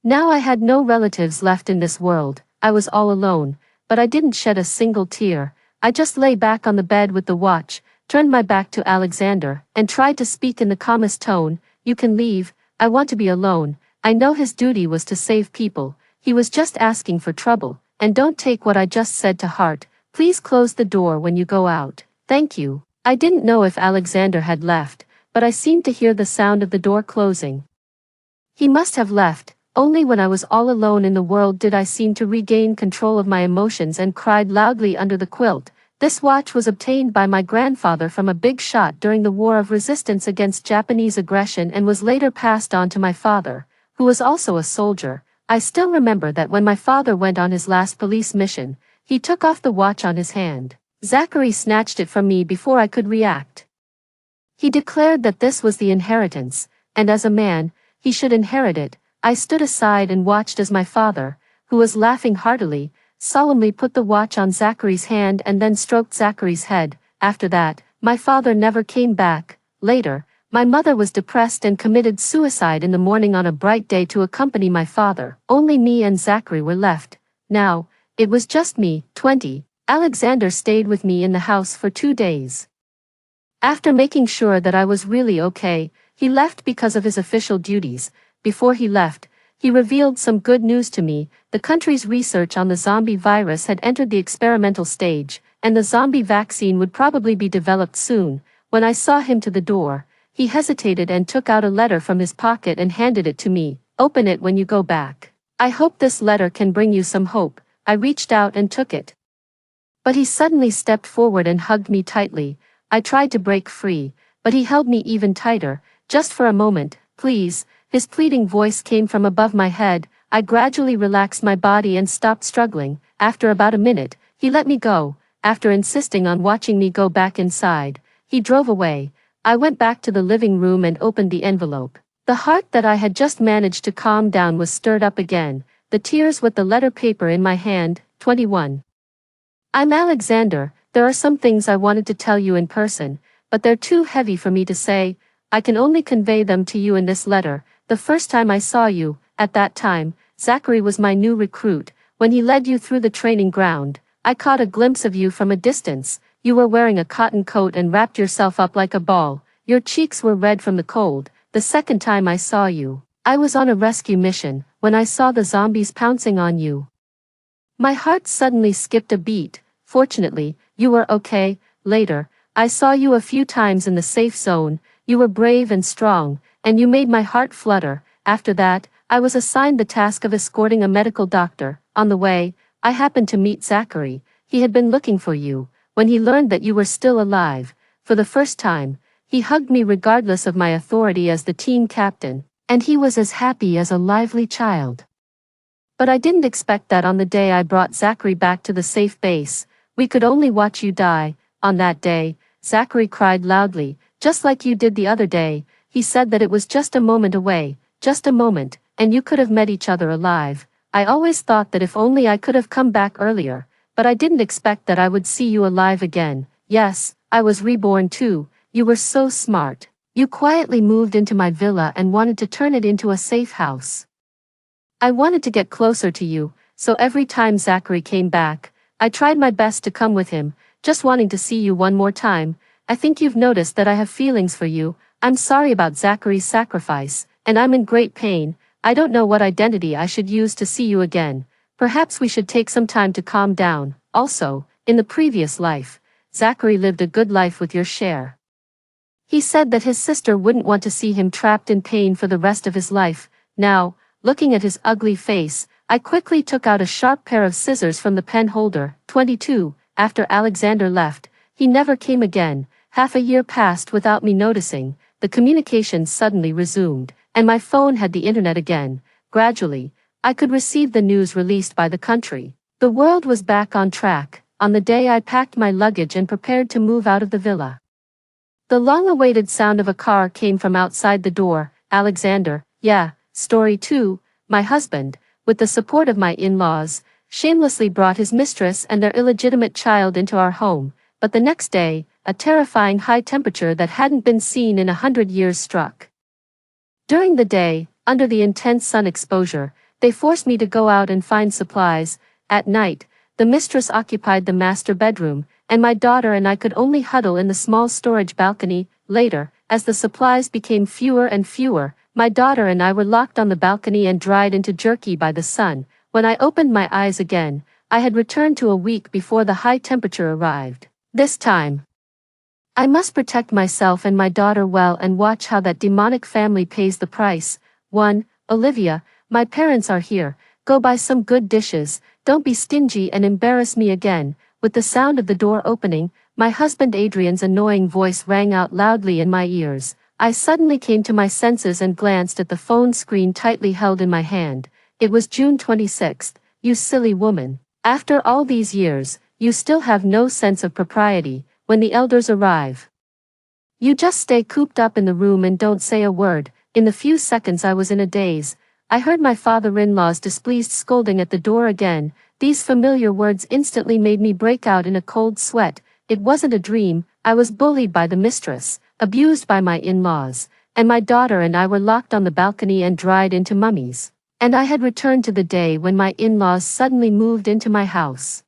Speaker 1: Now I had no relatives left in this world. I was all alone, but I didn't shed a single tear. I just lay back on the bed with the watch, turned my back to Alexander, and tried to speak in the calmest tone. "You can leave. I want to be alone." I know his duty was to save people. He was just asking for trouble, and don't take what I just said to heart. Please close the door when you go out. Thank you. I didn't know if Alexander had left, but I seemed to hear the sound of the door closing. He must have left. Only when I was all alone in the world did I seem to regain control of my emotions and cried loudly under the quilt. This watch was obtained by my grandfather from a big shot during the War of Resistance against Japanese aggression and was later passed on to my father, who was also a soldier. I still remember that when my father went on his last police mission, he took off the watch on his hand. Zachary snatched it from me before I could react. He declared that this was the inheritance, and as a man, he should inherit it. I stood aside and watched as my father, who was laughing heartily, solemnly put the watch on Zachary's hand and then stroked Zachary's head. After that, my father never came back. Later, my mother was depressed and committed suicide in the morning on a bright day to accompany my father. Only me and Zachary were left. Now, it was just me, 20. Alexander stayed with me in the house for 2 days. After making sure that I was really okay, he left because of his official duties. Before he left, He revealed some good news to me. The country's research on the zombie virus had entered the experimental stage, and the zombie vaccine would probably be developed soon. When I saw him to the door, he hesitated and took out a letter from his pocket and handed it to me. Open it when you go back. I hope this letter can bring you some hope. I reached out and took it. But he suddenly stepped forward and hugged me tightly. I tried to break free, but he held me even tighter. Just for a moment, please. His pleading voice came from above my head. I gradually relaxed my body and stopped struggling. After about a minute, he let me go. After insisting on watching me go back inside, he drove away. I went back to the living room and opened the envelope. The heart that I had just managed to calm down was stirred up again, the tears with the letter paper in my hand. 21. I'm Alexander. There are some things I wanted to tell you in person, but they're too heavy for me to say. I can only convey them to you in this letter. The first time I saw you, at that time, Zachary was my new recruit. When he led you through the training ground, I caught a glimpse of you from a distance. You were wearing a cotton coat and wrapped yourself up like a ball. Your cheeks were red from the cold. The second time I saw you, I was on a rescue mission, when I saw the zombies pouncing on you. My heart suddenly skipped a beat. Fortunately, you were okay. Later, I saw you a few times in the safe zone. You were brave and strong, and you made my heart flutter. After that, I was assigned the task of escorting a medical doctor. On the way, I happened to meet Zachary. He had been looking for you. When he learned that you were still alive, for the first time, he hugged me regardless of my authority as the team captain, and he was as happy as a lively child. But I didn't expect that on the day I brought Zachary back to the safe base. We could only watch you die. On that day, Zachary cried loudly, just like you did the other day. He said that it was just a moment away, just a moment, and you could have met each other alive. I always thought that if only I could have come back earlier, but I didn't expect that I would see you alive again. Yes, I was reborn too. You were so smart. You quietly moved into my villa and wanted to turn it into a safe house. I wanted to get closer to you, so every time Zachary came back, I tried my best to come with him, just wanting to see you one more time. I think you've noticed that I have feelings for you. I'm sorry about Zachary's sacrifice, and I'm in great pain. I don't know what identity I should use to see you again. Perhaps we should take some time to calm down. Also, in the previous life, Zachary lived a good life with your share. He said that his sister wouldn't want to see him trapped in pain for the rest of his life. Now, looking at his ugly face, I quickly took out a sharp pair of scissors from the pen holder. 22. After Alexander left, he never came again. Half a year passed without me noticing. The communication suddenly resumed, and my phone had the internet again. Gradually, I could receive the news released by the country. The world was back on track. On the day I packed my luggage and prepared to move out of the villa, the long-awaited sound of a car came from outside the door. Alexander, yeah, story 2, my husband, with the support of my in-laws, shamelessly brought his mistress and their illegitimate child into our home. But the next day, a terrifying high temperature that hadn't been seen in 100 years struck. During the day, under the intense sun exposure, they forced me to go out and find supplies. At night, the mistress occupied the master bedroom, and my daughter and I could only huddle in the small storage balcony. Later, as the supplies became fewer and fewer, my daughter and I were locked on the balcony and dried into jerky by the sun. When I opened my eyes again, I had returned to a week before the high temperature arrived. This time, I must protect myself and my daughter well and watch how that demonic family pays the price. 1. Olivia, my parents are here. Go buy some good dishes. Don't be stingy and embarrass me again. With the sound of the door opening, my husband Adrian's annoying voice rang out loudly in my ears. I suddenly came to my senses and glanced at the phone screen tightly held in my hand. It was June 26th. You silly woman. After all these years, you still have no sense of propriety. When the elders arrive, you just stay cooped up in the room and don't say a word. In the few seconds I was in a daze. I heard my father-in-law's displeased scolding at the door again. These familiar words instantly made me break out in a cold sweat. It wasn't a dream. I was bullied by the mistress, abused by my in-laws, and my daughter and I were locked on the balcony and dried into mummies. And I had returned to the day when my in-laws suddenly moved into my house,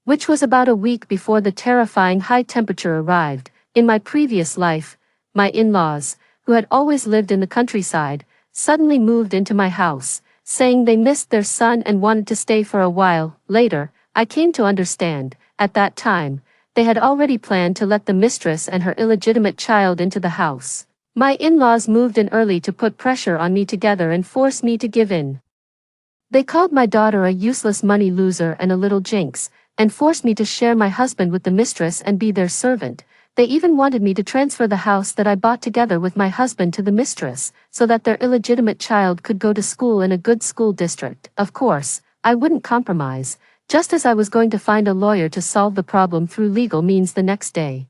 Speaker 1: which was about a week before the terrifying high temperature arrived. In my previous life, my in-laws, who had always lived in the countryside, suddenly moved into my house, saying they missed their son and wanted to stay for a while. Later, I came to understand, at that time, they had already planned to let the mistress and her illegitimate child into the house. My in-laws moved in early to put pressure on me together and force me to give in. They called my daughter a useless money loser and a little jinx, and forced me to share my husband with the mistress and be their servant. They even wanted me to transfer the house that I bought together with my husband to the mistress, so that their illegitimate child could go to school in a good school district. Of course, I wouldn't compromise, just as I was going to find a lawyer to solve the problem through legal means the next day.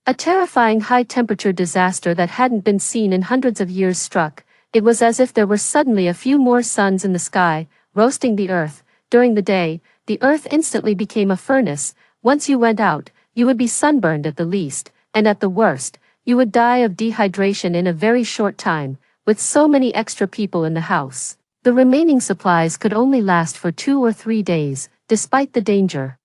Speaker 1: A terrifying high-temperature disaster that hadn't been seen in hundreds of years struck. It was as if there were suddenly a few more suns in the sky, roasting the earth. During the day, the earth instantly became a furnace. Once you went out, you would be sunburned at the least, and at the worst, you would die of dehydration in a very short time. With so many extra people in the house, the remaining supplies could only last for 2 or 3 days, despite the danger.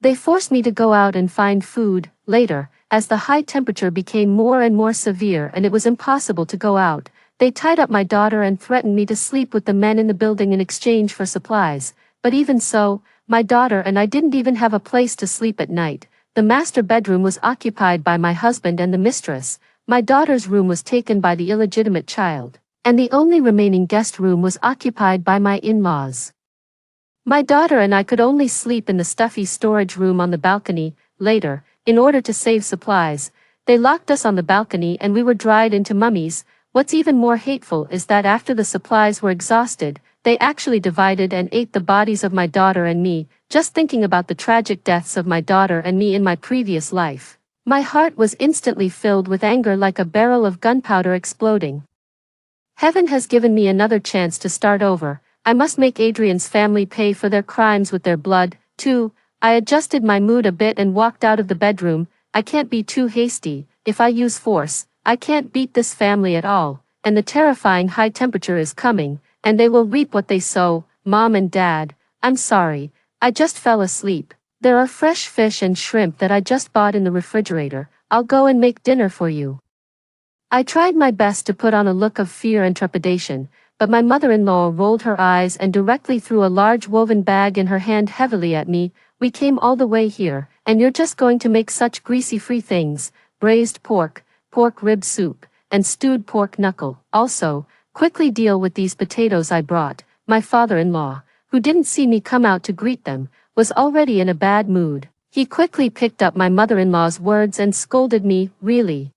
Speaker 1: They forced me to go out and find food. Later, as the high temperature became more and more severe and it was impossible to go out, they tied up my daughter and threatened me to sleep with the men in the building in exchange for supplies. But even so, my daughter and I didn't even have a place to sleep at night. The master bedroom was occupied by my husband and the mistress. My daughter's room was taken by the illegitimate child, and the only remaining guest room was occupied by my in-laws. My daughter and I could only sleep in the stuffy storage room on the balcony. Later, in order to save supplies, they locked us on the balcony and we were dried into mummies. What's even more hateful is that after the supplies were exhausted, they actually divided and ate the bodies of my daughter and me. Just thinking about the tragic deaths of my daughter and me in my previous life, my heart was instantly filled with anger like a barrel of gunpowder exploding. Heaven has given me another chance to start over. I must make Adrian's family pay for their crimes with their blood, too. I adjusted my mood a bit and walked out of the bedroom. I can't be too hasty. If I use force, I can't beat this family at all, and the terrifying high temperature is coming, and they will reap what they sow. Mom and Dad, I'm sorry, I just fell asleep. There are fresh fish and shrimp that I just bought in the refrigerator. I'll go and make dinner for you. I tried my best to put on a look of fear and trepidation, but my mother-in-law rolled her eyes and directly threw a large woven bag in her hand heavily at me. We came all the way here, and you're just going to make such greasy-free things, braised pork, pork rib soup, and stewed pork knuckle. Also, quickly deal with these potatoes I brought. My father-in-law, who didn't see me come out to greet them, was already in a bad mood. He quickly picked up my mother-in-law's words and scolded me. Really?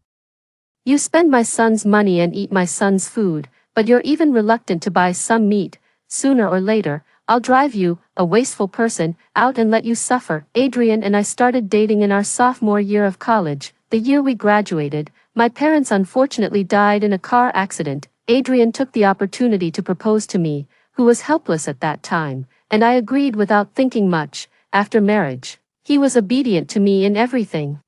Speaker 1: You spend my son's money and eat my son's food, but you're even reluctant to buy some meat. Sooner or later, I'll drive you, a wasteful person, out and let you suffer. Adrian and I started dating in our sophomore year of college. The year we graduated, my parents unfortunately died in a car accident. Adrian took the opportunity to propose to me, who was helpless at that time, and I agreed without thinking much. After marriage, he was obedient to me in everything.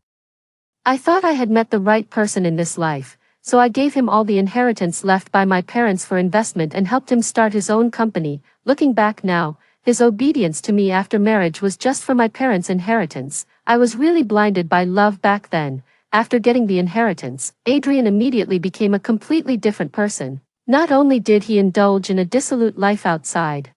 Speaker 1: I thought I had met the right person in this life, so I gave him all the inheritance left by my parents for investment and helped him start his own company. Looking back now, his obedience to me after marriage was just for my parents' inheritance. I was really blinded by love back then. After getting the inheritance, Adrian immediately became a completely different person. Not only did he indulge in a dissolute life outside,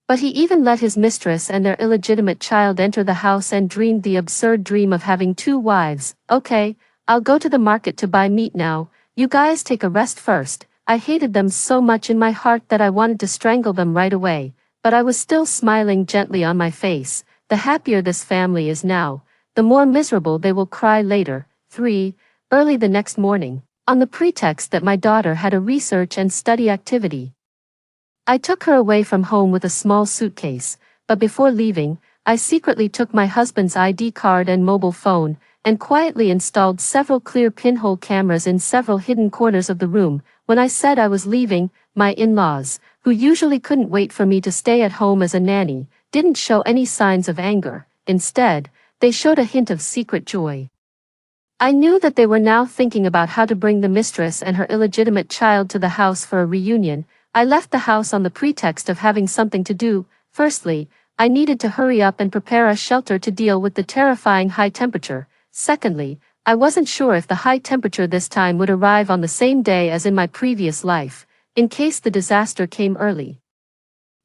Speaker 1: but he even let his mistress and their illegitimate child enter the house and dreamed the absurd dream of having 2 wives. Okay, I'll go to the market to buy meat now. You guys take a rest first. I hated them so much in my heart that I wanted to strangle them right away, but I was still smiling gently on my face. The happier this family is now, the more miserable they will cry later. 3. Early the next morning, on the pretext that my daughter had a research and study activity, I took her away from home with a small suitcase, but before leaving, I secretly took my husband's ID card and mobile phone, and quietly installed several clear pinhole cameras in several hidden corners of the room. When I said I was leaving, my in-laws, who usually couldn't wait for me to stay at home as a nanny, didn't show any signs of anger. Instead, they showed a hint of secret joy. I knew that they were now thinking about how to bring the mistress and her illegitimate child to the house for a reunion. I left the house on the pretext of having something to do. Firstly, I needed to hurry up and prepare a shelter to deal with the terrifying high temperature. Secondly, I wasn't sure if the high temperature this time would arrive on the same day as in my previous life, in case the disaster came early.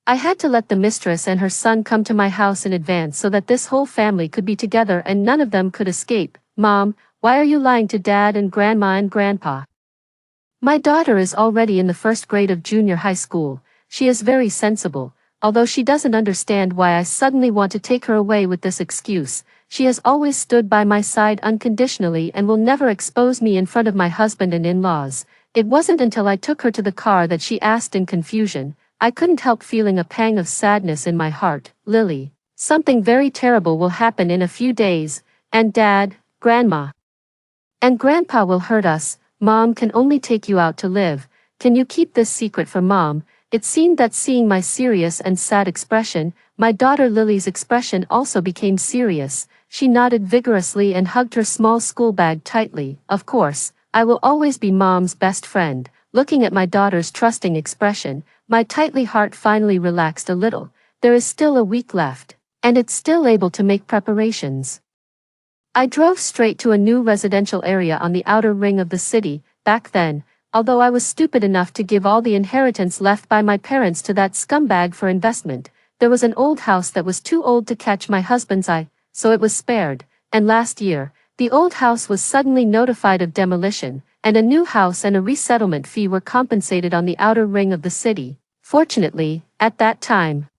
Speaker 1: I had to let the mistress and her son come to my house in advance so that this whole family could be together and none of them could escape. Mom, why are you lying to Dad and Grandma and Grandpa? My daughter is already in the first grade of junior high school. She is very sensible, although she doesn't understand why I suddenly want to take her away with this excuse. She has always stood by my side unconditionally and will never expose me in front of my husband and in-laws. It wasn't until I took her to the car that she asked in confusion. I couldn't help feeling a pang of sadness in my heart. Lily, something very terrible will happen in a few days, and Dad, Grandma, and Grandpa will hurt us. Mom can only take you out to live. Can you keep this secret from Mom? It seemed that seeing my serious and sad expression, my daughter Lily's expression also became serious. She nodded vigorously and hugged her small school bag tightly. Of course, I will always be Mom's best friend. Looking at my daughter's trusting expression, my tightly heart finally relaxed a little. There is still a week left, and it's still able to make preparations. I drove straight to a new residential area on the outer ring of the city. Back then, although I was stupid enough to give all the inheritance left by my parents to that scumbag for investment, there was an old house that was too old to catch my husband's eye, so it was spared, and last year, the old house was suddenly notified of demolition, and a new house and a resettlement fee were compensated on the outer ring of the city. Fortunately, at that time,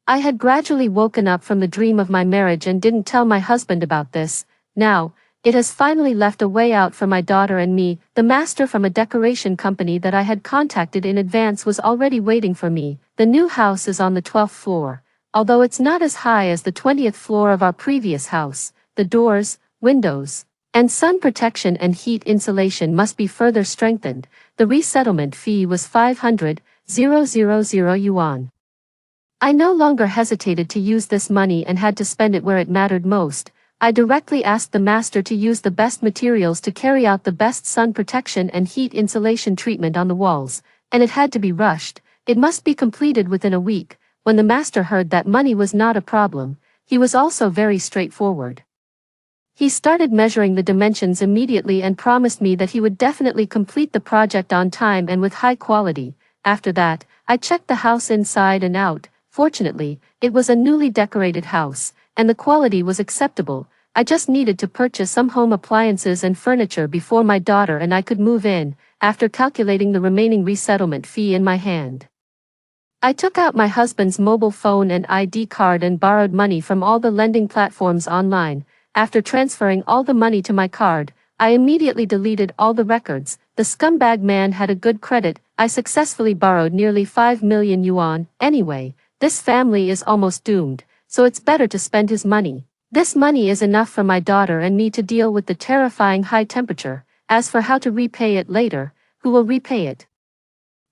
Speaker 1: I had gradually woken up from the dream of my marriage and didn't tell my husband about this. Now, it has finally left a way out for my daughter and me. The master from a decoration company that I had contacted in advance was already waiting for me. The new house is on the 12th floor. Although it's not as high as the 20th floor of our previous house, the doors, windows, and sun protection and heat insulation must be further strengthened. The resettlement fee was 500,000 yuan. I no longer hesitated to use this money and had to spend it where it mattered most. I directly asked the master to use the best materials to carry out the best sun protection and heat insulation treatment on the walls, and it had to be rushed. It must be completed within a week. When the master heard that money was not a problem, he was also very straightforward. He started measuring the dimensions immediately and promised me that he would definitely complete the project on time and with high quality. After that, I checked the house inside and out. Fortunately, it was a newly decorated house, and the quality was acceptable. I just needed to purchase some home appliances and furniture before my daughter and I could move in. After calculating the remaining resettlement fee in my hand, I took out my husband's mobile phone and ID card and borrowed money from all the lending platforms online. After transferring all the money to my card, I immediately deleted all the records. The scumbag man had a good credit. I successfully borrowed nearly 5 million yuan. Anyway, this family is almost doomed, so it's better to spend his money. This money is enough for my daughter and me to deal with the terrifying high temperature. As for how to repay it later, who will repay it?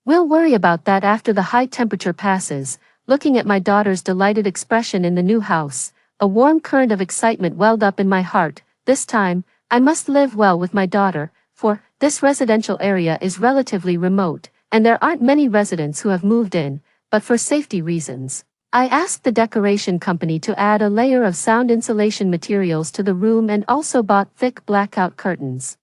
Speaker 1: We'll worry about that after the high temperature passes. Looking at my daughter's delighted expression in the new house, a warm current of excitement welled up in my heart. This time, I must live well with my daughter, for this residential area is relatively remote, and there aren't many residents who have moved in. But for safety reasons, I asked the decoration company to add a layer of sound insulation materials to the room and also bought thick blackout curtains.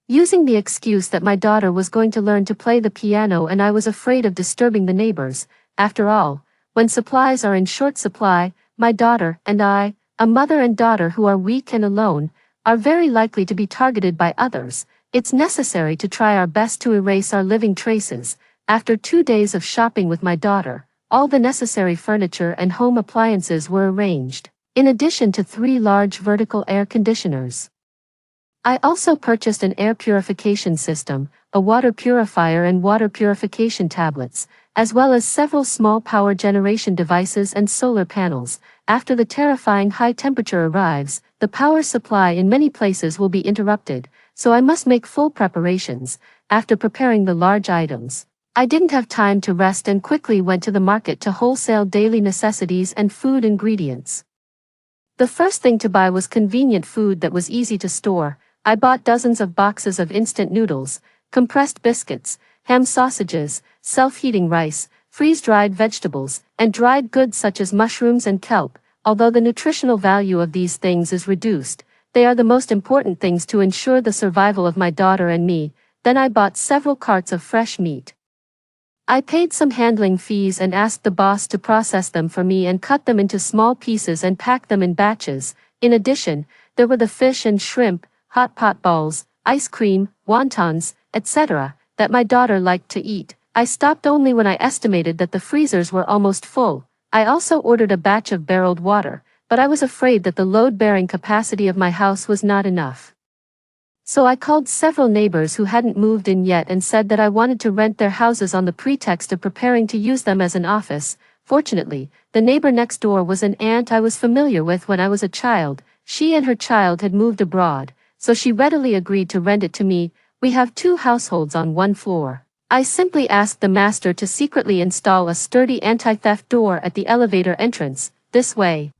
Speaker 1: Using the excuse that my daughter was going to learn to play the piano and I was afraid of disturbing the neighbors. After all, when supplies are in short supply, my daughter and I, a mother and daughter who are weak and alone, are very likely to be targeted by others. It's necessary to try our best to erase our living traces. After 2 days of shopping with my daughter, all the necessary furniture and home appliances were arranged, in addition to 3 large vertical air conditioners. I also purchased an air purification system, a water purifier and water purification tablets, as well as several small power generation devices and solar panels. After the terrifying high temperature arrives, the power supply in many places will be interrupted, so I must make full preparations. After preparing the large items, I didn't have time to rest and quickly went to the market to wholesale daily necessities and food ingredients. The first thing to buy was convenient food that was easy to store. I bought dozens of boxes of instant noodles, compressed biscuits, ham sausages, self-heating rice, freeze-dried vegetables, and dried goods such as mushrooms and kelp. Although the nutritional value of these things is reduced, they are the most important things to ensure the survival of my daughter and me. Then I bought several carts of fresh meat. I paid some handling fees and asked the boss to process them for me and cut them into small pieces and pack them in batches. In addition, there were the fish and shrimp, hot pot balls, ice cream, wontons, etc., that my daughter liked to eat. I stopped only when I estimated that the freezers were almost full. I also ordered a batch of barreled water, but I was afraid that the load-bearing capacity of my house was not enough. So I called several neighbors who hadn't moved in yet and said that I wanted to rent their houses on the pretext of preparing to use them as an office. Fortunately, the neighbor next door was an aunt I was familiar with when I was a child. She and her child had moved abroad, so she readily agreed to rent it to me. We have 2 households on 1 floor. I simply asked the master to secretly install a sturdy anti-theft door at the elevator entrance. This way,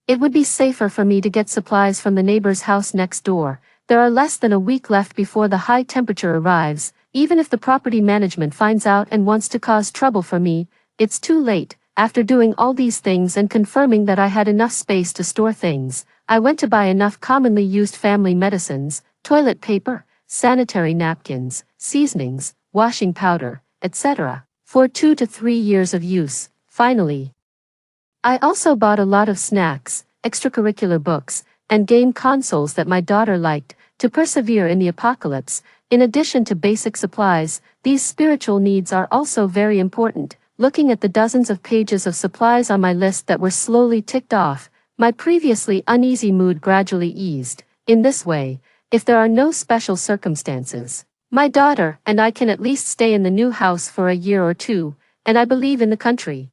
Speaker 1: it would be safer for me to get supplies from the neighbor's house next door. There are less than a week left before the high temperature arrives. Even if the property management finds out and wants to cause trouble for me, it's too late. After doing all these things and confirming that I had enough space to store things, I went to buy enough commonly used family medicines, toilet paper, sanitary napkins, seasonings, washing powder, etc., for 2 to 3 years of use. Finally, I also bought a lot of snacks, extracurricular books, and game consoles that my daughter liked, to persevere in the apocalypse. In addition to basic supplies, these spiritual needs are also very important. Looking at the dozens of pages of supplies on my list that were slowly ticked off, my previously uneasy mood gradually eased. In this way, if there are no special circumstances, my daughter and I can at least stay in the new house for a year or 2, and I believe in the country.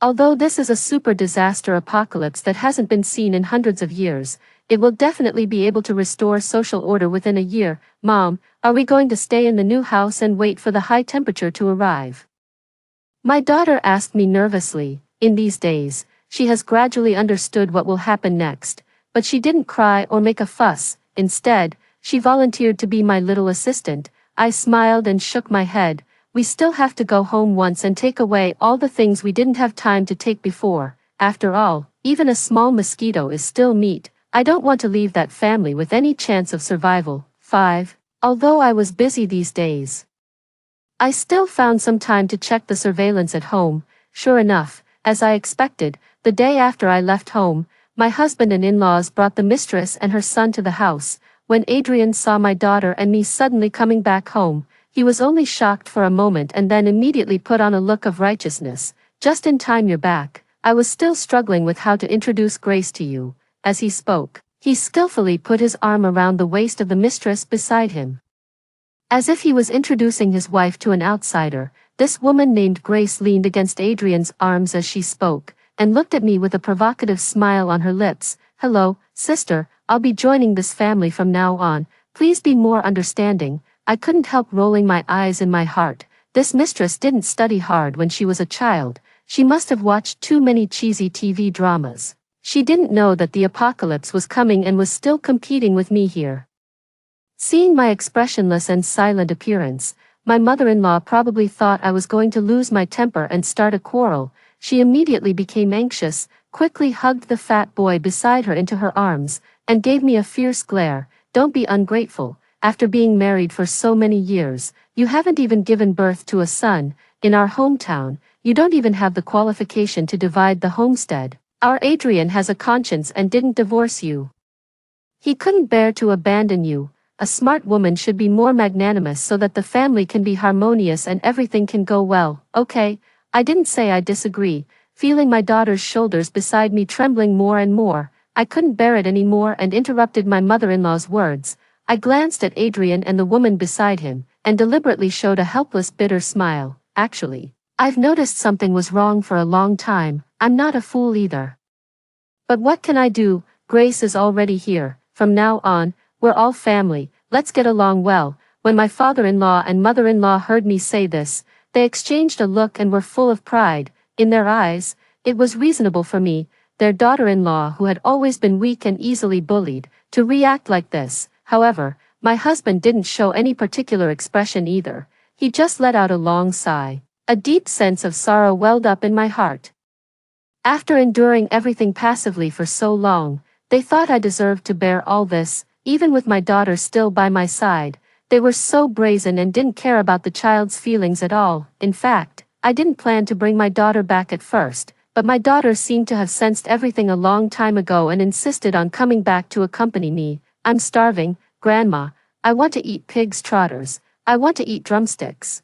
Speaker 1: Although this is a super disaster apocalypse that hasn't been seen in hundreds of years, it will definitely be able to restore social order within a year. Mom, are we going to stay in the new house and wait for the high temperature to arrive? My daughter asked me nervously. In these days, she has gradually understood what will happen next, but she didn't cry or make a fuss. Instead, she volunteered to be my little assistant. I smiled and shook my head. We still have to go home once and take away all the things we didn't have time to take before. After all, even a small mosquito is still meat. I don't want to leave that family with any chance of survival. 5. Although I was busy these days, I still found some time to check the surveillance at home. Sure enough, as I expected, the day after I left home, my husband and in-laws brought the mistress and her son to the house. When Adrian saw my daughter and me suddenly coming back home, he was only shocked for a moment and then immediately put on a look of righteousness. Just in time, you're back. I was still struggling with how to introduce Grace to you. As he spoke, he skillfully put his arm around the waist of the mistress beside him, as if he was introducing his wife to an outsider. This woman named Grace leaned against Adrian's arms as she spoke, and looked at me with a provocative smile on her lips. Hello, sister, I'll be joining this family from now on. Please be more understanding. I couldn't help rolling my eyes in my heart. This mistress didn't study hard when she was a child. She must have watched too many cheesy TV dramas. She didn't know that the apocalypse was coming and was still competing with me here. Seeing my expressionless and silent appearance, my mother-in-law probably thought I was going to lose my temper and start a quarrel. She immediately became anxious, quickly hugged the fat boy beside her into her arms, and gave me a fierce glare. Don't be ungrateful. After being married for so many years, you haven't even given birth to a son. In our hometown, you don't even have the qualification to divide the homestead. Our Adrian has a conscience and didn't divorce you. He couldn't bear to abandon you. A smart woman should be more magnanimous so that the family can be harmonious and everything can go well. Okay, I didn't say I disagree. Feeling my daughter's shoulders beside me trembling more and more, I couldn't bear it anymore and interrupted my mother-in-law's words. I glanced at Adrian and the woman beside him, and deliberately showed a helpless, bitter smile. Actually, I've noticed something was wrong for a long time. I'm not a fool either. But what can I do? Grace is already here. From now on, we're all family. Let's get along well. When my father-in-law and mother-in-law heard me say this, they exchanged a look and were full of pride. In their eyes, it was reasonable for me, their daughter-in-law who had always been weak and easily bullied, to react like this. However, my husband didn't show any particular expression either. He just let out a long sigh. A deep sense of sorrow welled up in my heart. After enduring everything passively for so long, They thought I deserved to bear all this, even with my daughter still by my side. They were so brazen and didn't care about the child's feelings at all. In fact, I didn't plan to bring my daughter back at first, but my daughter seemed to have sensed everything a long time ago and insisted on coming back to accompany me. I'm starving, Grandma. I want to eat pig's trotters. I want to eat drumsticks.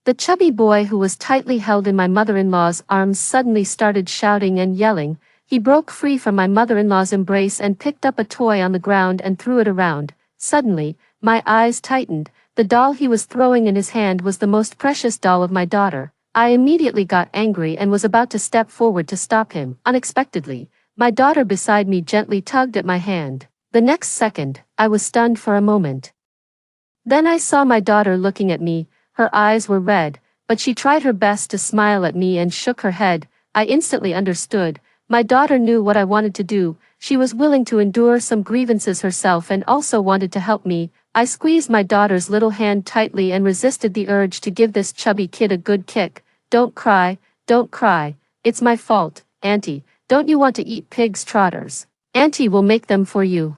Speaker 1: The chubby boy who was tightly held in my mother-in-law's arms suddenly started shouting and yelling. He broke free from my mother-in-law's embrace and picked up a toy on the ground and threw it around. Suddenly, my eyes tightened. The doll he was throwing in his hand was the most precious doll of my daughter. I immediately got angry and was about to step forward to stop him. Unexpectedly, my daughter beside me gently tugged at my hand. The next second, I was stunned for a moment. Then I saw my daughter looking at me. Her eyes were red, but she tried her best to smile at me and shook her head. I instantly understood. My daughter knew what I wanted to do. She was willing to endure some grievances herself and also wanted to help me. I squeezed my daughter's little hand tightly and resisted the urge to give this chubby kid a good kick. Don't cry, don't cry. It's my fault, Auntie. Don't you want to eat pig's trotters? Auntie will make them for you.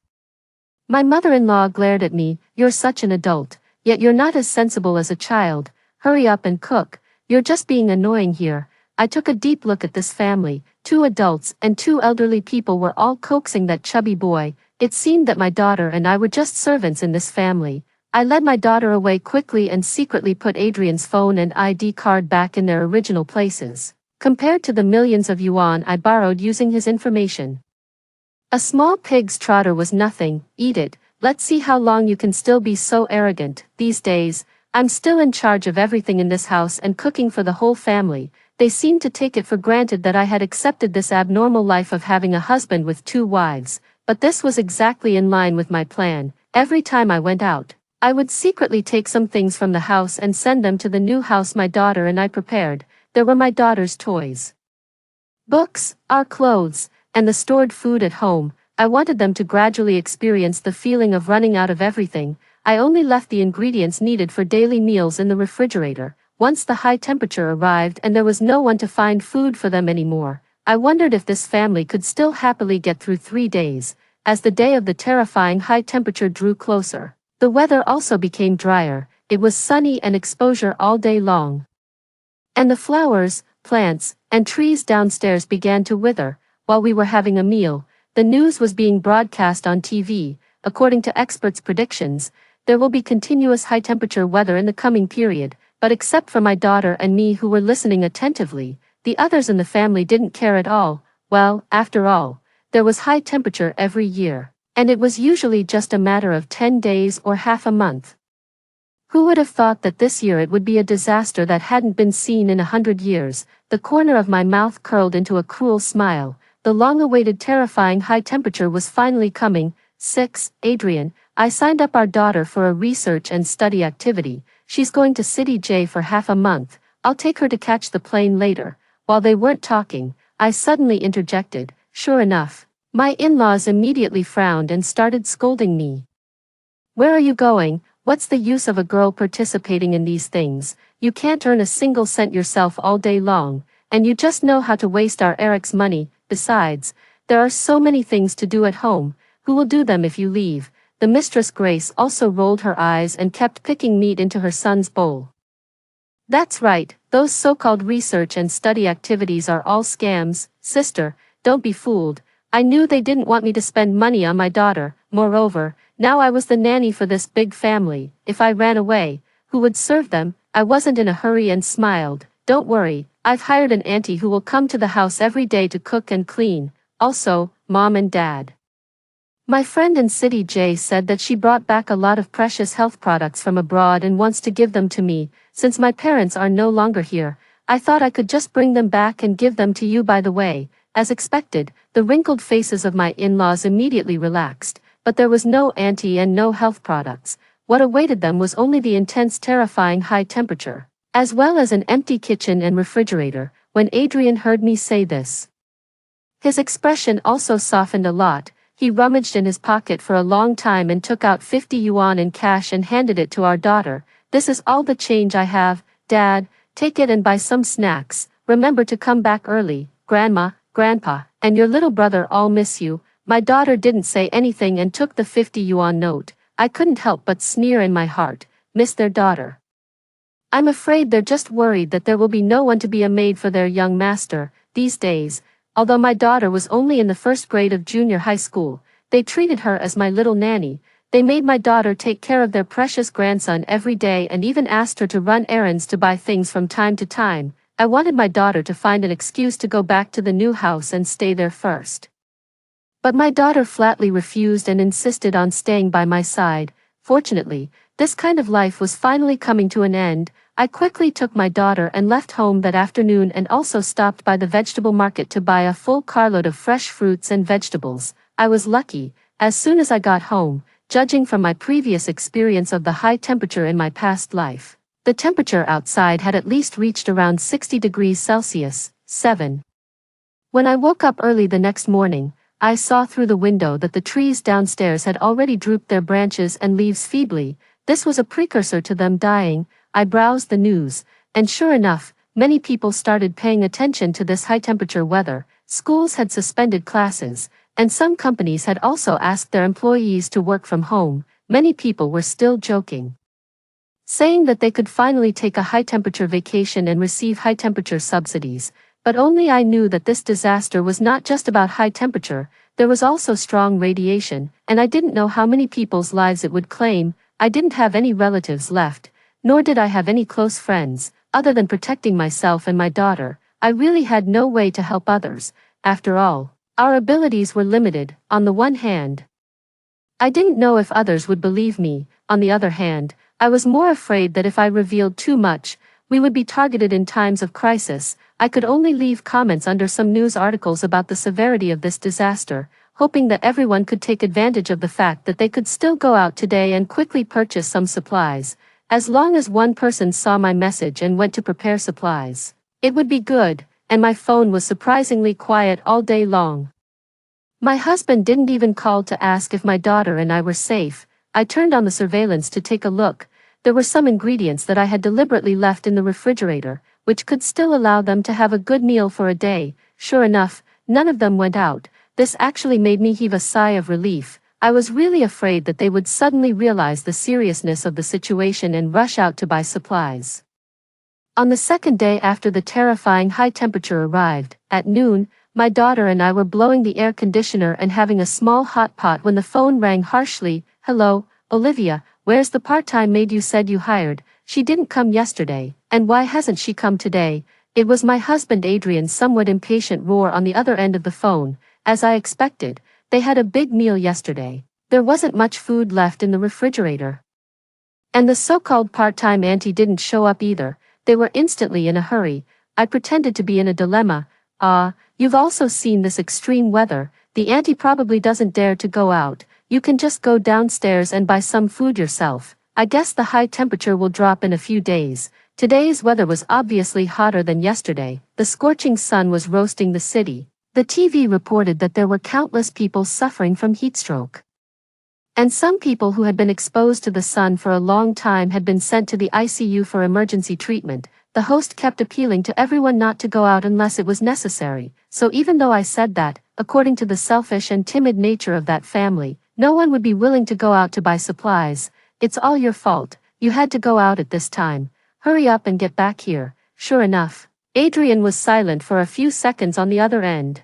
Speaker 1: My mother-in-law glared at me. You're such an adult, yet you're not as sensible as a child. Hurry up and cook. You're just being annoying here. I took a deep look at this family. 2 adults and 2 elderly people were all coaxing that chubby boy. It seemed that my daughter and I were just servants in this family. I led my daughter away quickly and secretly put Adrian's phone and ID card back in their original places. Compared to the millions of yuan I borrowed using his information, a small pig's trotter was nothing. Eat it. Let's see how long you can still be so arrogant. These days, I'm still in charge of everything in this house and cooking for the whole family. They seemed to take it for granted that I had accepted this abnormal life of having a husband with 2 wives, but this was exactly in line with my plan. Every time I went out, I would secretly take some things from the house and send them to the new house my daughter and I prepared. There were my daughter's toys, books, our clothes, and the stored food at home. I wanted them to gradually experience the feeling of running out of everything. I only left the ingredients needed for daily meals in the refrigerator. Once the high temperature arrived and there was no one to find food for them anymore, I wondered if this family could still happily get through 3 days. As the day of the terrifying high temperature drew closer, the weather also became drier. It was sunny and exposure all day long. And the flowers, plants, and trees downstairs began to wither. While we were having a meal, the news was being broadcast on TV. According to experts' predictions, there will be continuous high-temperature weather in the coming period, but except for my daughter and me who were listening attentively, the others in the family didn't care at all. Well, after all, there was high temperature every year, and it was usually just a matter of 10 days or half a month. Who would have thought that this year it would be a disaster that hadn't been seen in 100 years? The corner of my mouth curled into a cruel smile. The long-awaited terrifying high temperature was finally coming. 6. Adrian, I signed up our daughter for a research and study activity. She's going to City J for half a month. I'll take her to catch the plane later. While they weren't talking, I suddenly interjected. Sure enough, my in-laws immediately frowned and started scolding me. Where are you going? What's the use of a girl participating in these things? You can't earn a single cent yourself all day long, and you just know how to waste our Eric's money. Besides, there are so many things to do at home. Who will do them if you leave? The mistress Grace also rolled her eyes and kept picking meat into her son's bowl. That's right, those so-called research and study activities are all scams. Sister, don't be fooled. I knew they didn't want me to spend money on my daughter. Moreover, now I was the nanny for this big family. If I ran away, who would serve them? I wasn't in a hurry and smiled. Don't worry, I've hired an auntie who will come to the house every day to cook and clean. Also, Mom and Dad. My friend in City J said that she brought back a lot of precious health products from abroad and wants to give them to me. Since my parents are no longer here, I thought I could just bring them back and give them to you. By the way. As expected, the wrinkled faces of my in-laws immediately relaxed, but there was no auntie and no health products. What awaited them was only the intense, terrifying high temperature, as well as an empty kitchen and refrigerator. When Adrian heard me say this, his expression also softened a lot. He rummaged in his pocket for a long time and took out 50 yuan in cash and handed it to our daughter. This is all the change I have. Dad, take it and buy some snacks. Remember to come back early. Grandma, Grandpa, and your little brother all miss you. My daughter didn't say anything and took the 50 yuan note. I couldn't help but sneer in my heart. Miss their daughter. I'm afraid they're just worried that there will be no one to be a maid for their young master. These days, although my daughter was only in the first grade of junior high school, they treated her as my little nanny. They made my daughter take care of their precious grandson every day and even asked her to run errands to buy things from time to time. I wanted my daughter to find an excuse to go back to the new house and stay there first. But my daughter flatly refused and insisted on staying by my side. Fortunately, this kind of life was finally coming to an end. I quickly took my daughter and left home that afternoon and also stopped by the vegetable market to buy a full carload of fresh fruits and vegetables. I was lucky. As soon as I got home, judging from my previous experience of the high temperature in my past life, the temperature outside had at least reached around 60 degrees Celsius. 7. When I woke up early the next morning, I saw through the window that the trees downstairs had already drooped their branches and leaves feebly. This was a precursor to them dying. I browsed the news, and sure enough, many people started paying attention to this high-temperature weather. Schools had suspended classes, and some companies had also asked their employees to work from home. Many people were still joking, saying that they could finally take a high-temperature vacation and receive high-temperature subsidies. But only I knew that this disaster was not just about high temperature, there was also strong radiation, and I didn't know how many people's lives it would claim. I didn't have any relatives left, nor did I have any close friends. Other than protecting myself and my daughter, I really had no way to help others. After all, our abilities were limited. On the one hand, I didn't know if others would believe me. On the other hand, I was more afraid that if I revealed too much, we would be targeted in times of crisis. I could only leave comments under some news articles about the severity of this disaster, hoping that everyone could take advantage of the fact that they could still go out today and quickly purchase some supplies. As long as one person saw my message and went to prepare supplies, it would be good, and my phone was surprisingly quiet all day long. My husband didn't even call to ask if my daughter and I were safe. I turned on the surveillance to take a look. There were some ingredients that I had deliberately left in the refrigerator, which could still allow them to have a good meal for a day. Sure enough, none of them went out. This actually made me heave a sigh of relief. I was really afraid that they would suddenly realize the seriousness of the situation and rush out to buy supplies. On the second day after the terrifying high temperature arrived, at noon, my daughter and I were blowing the air conditioner and having a small hot pot when the phone rang harshly. Hello, Olivia, where's the part-time maid you said you hired? She didn't come yesterday, and why hasn't she come today? It was my husband Adrian's somewhat impatient roar on the other end of the phone. As I expected, they had a big meal yesterday. There wasn't much food left in the refrigerator. And the so-called part-time auntie didn't show up either. They were instantly in a hurry. I pretended to be in a dilemma. You've also seen this extreme weather. The auntie probably doesn't dare to go out. You can just go downstairs and buy some food yourself. I guess the high temperature will drop in a few days. Today's weather was obviously hotter than yesterday. The scorching sun was roasting the city. The TV reported that there were countless people suffering from heatstroke. And some people who had been exposed to the sun for a long time had been sent to the ICU for emergency treatment. The host kept appealing to everyone not to go out unless it was necessary. So even though I said that, according to the selfish and timid nature of that family, no one would be willing to go out to buy supplies. It's all your fault. You had to go out at this time. Hurry up and get back here. Sure enough, Adrian was silent for a few seconds on the other end,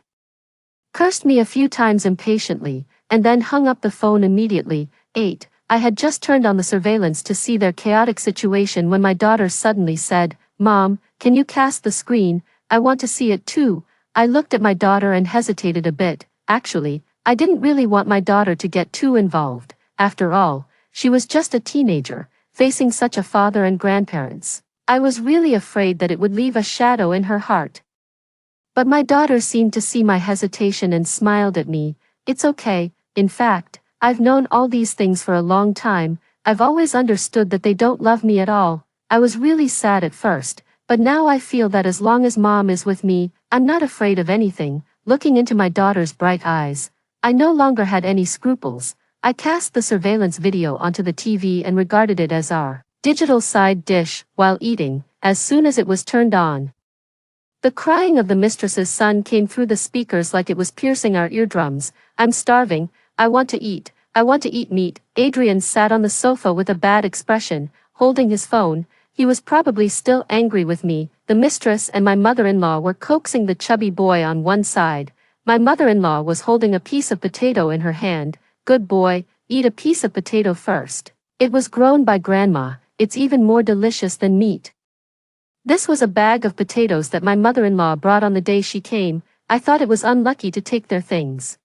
Speaker 1: cursed me a few times impatiently, and then hung up the phone immediately. 8. I had just turned on the surveillance to see their chaotic situation when my daughter suddenly said, "Mom, can you cast the screen? I want to see it too." I looked at my daughter and hesitated a bit. Actually, I didn't really want my daughter to get too involved. After all, she was just a teenager, facing such a father and grandparents. I was really afraid that it would leave a shadow in her heart. But my daughter seemed to see my hesitation and smiled at me. "It's okay. In fact, I've known all these things for a long time. I've always understood that they don't love me at all." I was really sad at first, but now I feel that as long as Mom is with me, I'm not afraid of anything. Looking into my daughter's bright eyes, I no longer had any scruples. I cast the surveillance video onto the TV and regarded it as our digital side dish while eating. As soon as it was turned on, The crying of the mistress's son came through the speakers like it was piercing our eardrums. I'm starving, I want to eat meat. Adrian sat on the sofa with a bad expression, holding his phone. He was probably still angry with me. The mistress and my mother-in-law were coaxing the chubby boy on one side. My mother-in-law was holding a piece of potato in her hand. Good boy, eat a piece of potato first. It was grown by grandma, it's even more delicious than meat. This was a bag of potatoes that my mother-in-law brought on the day she came. I thought it was unlucky to take their things.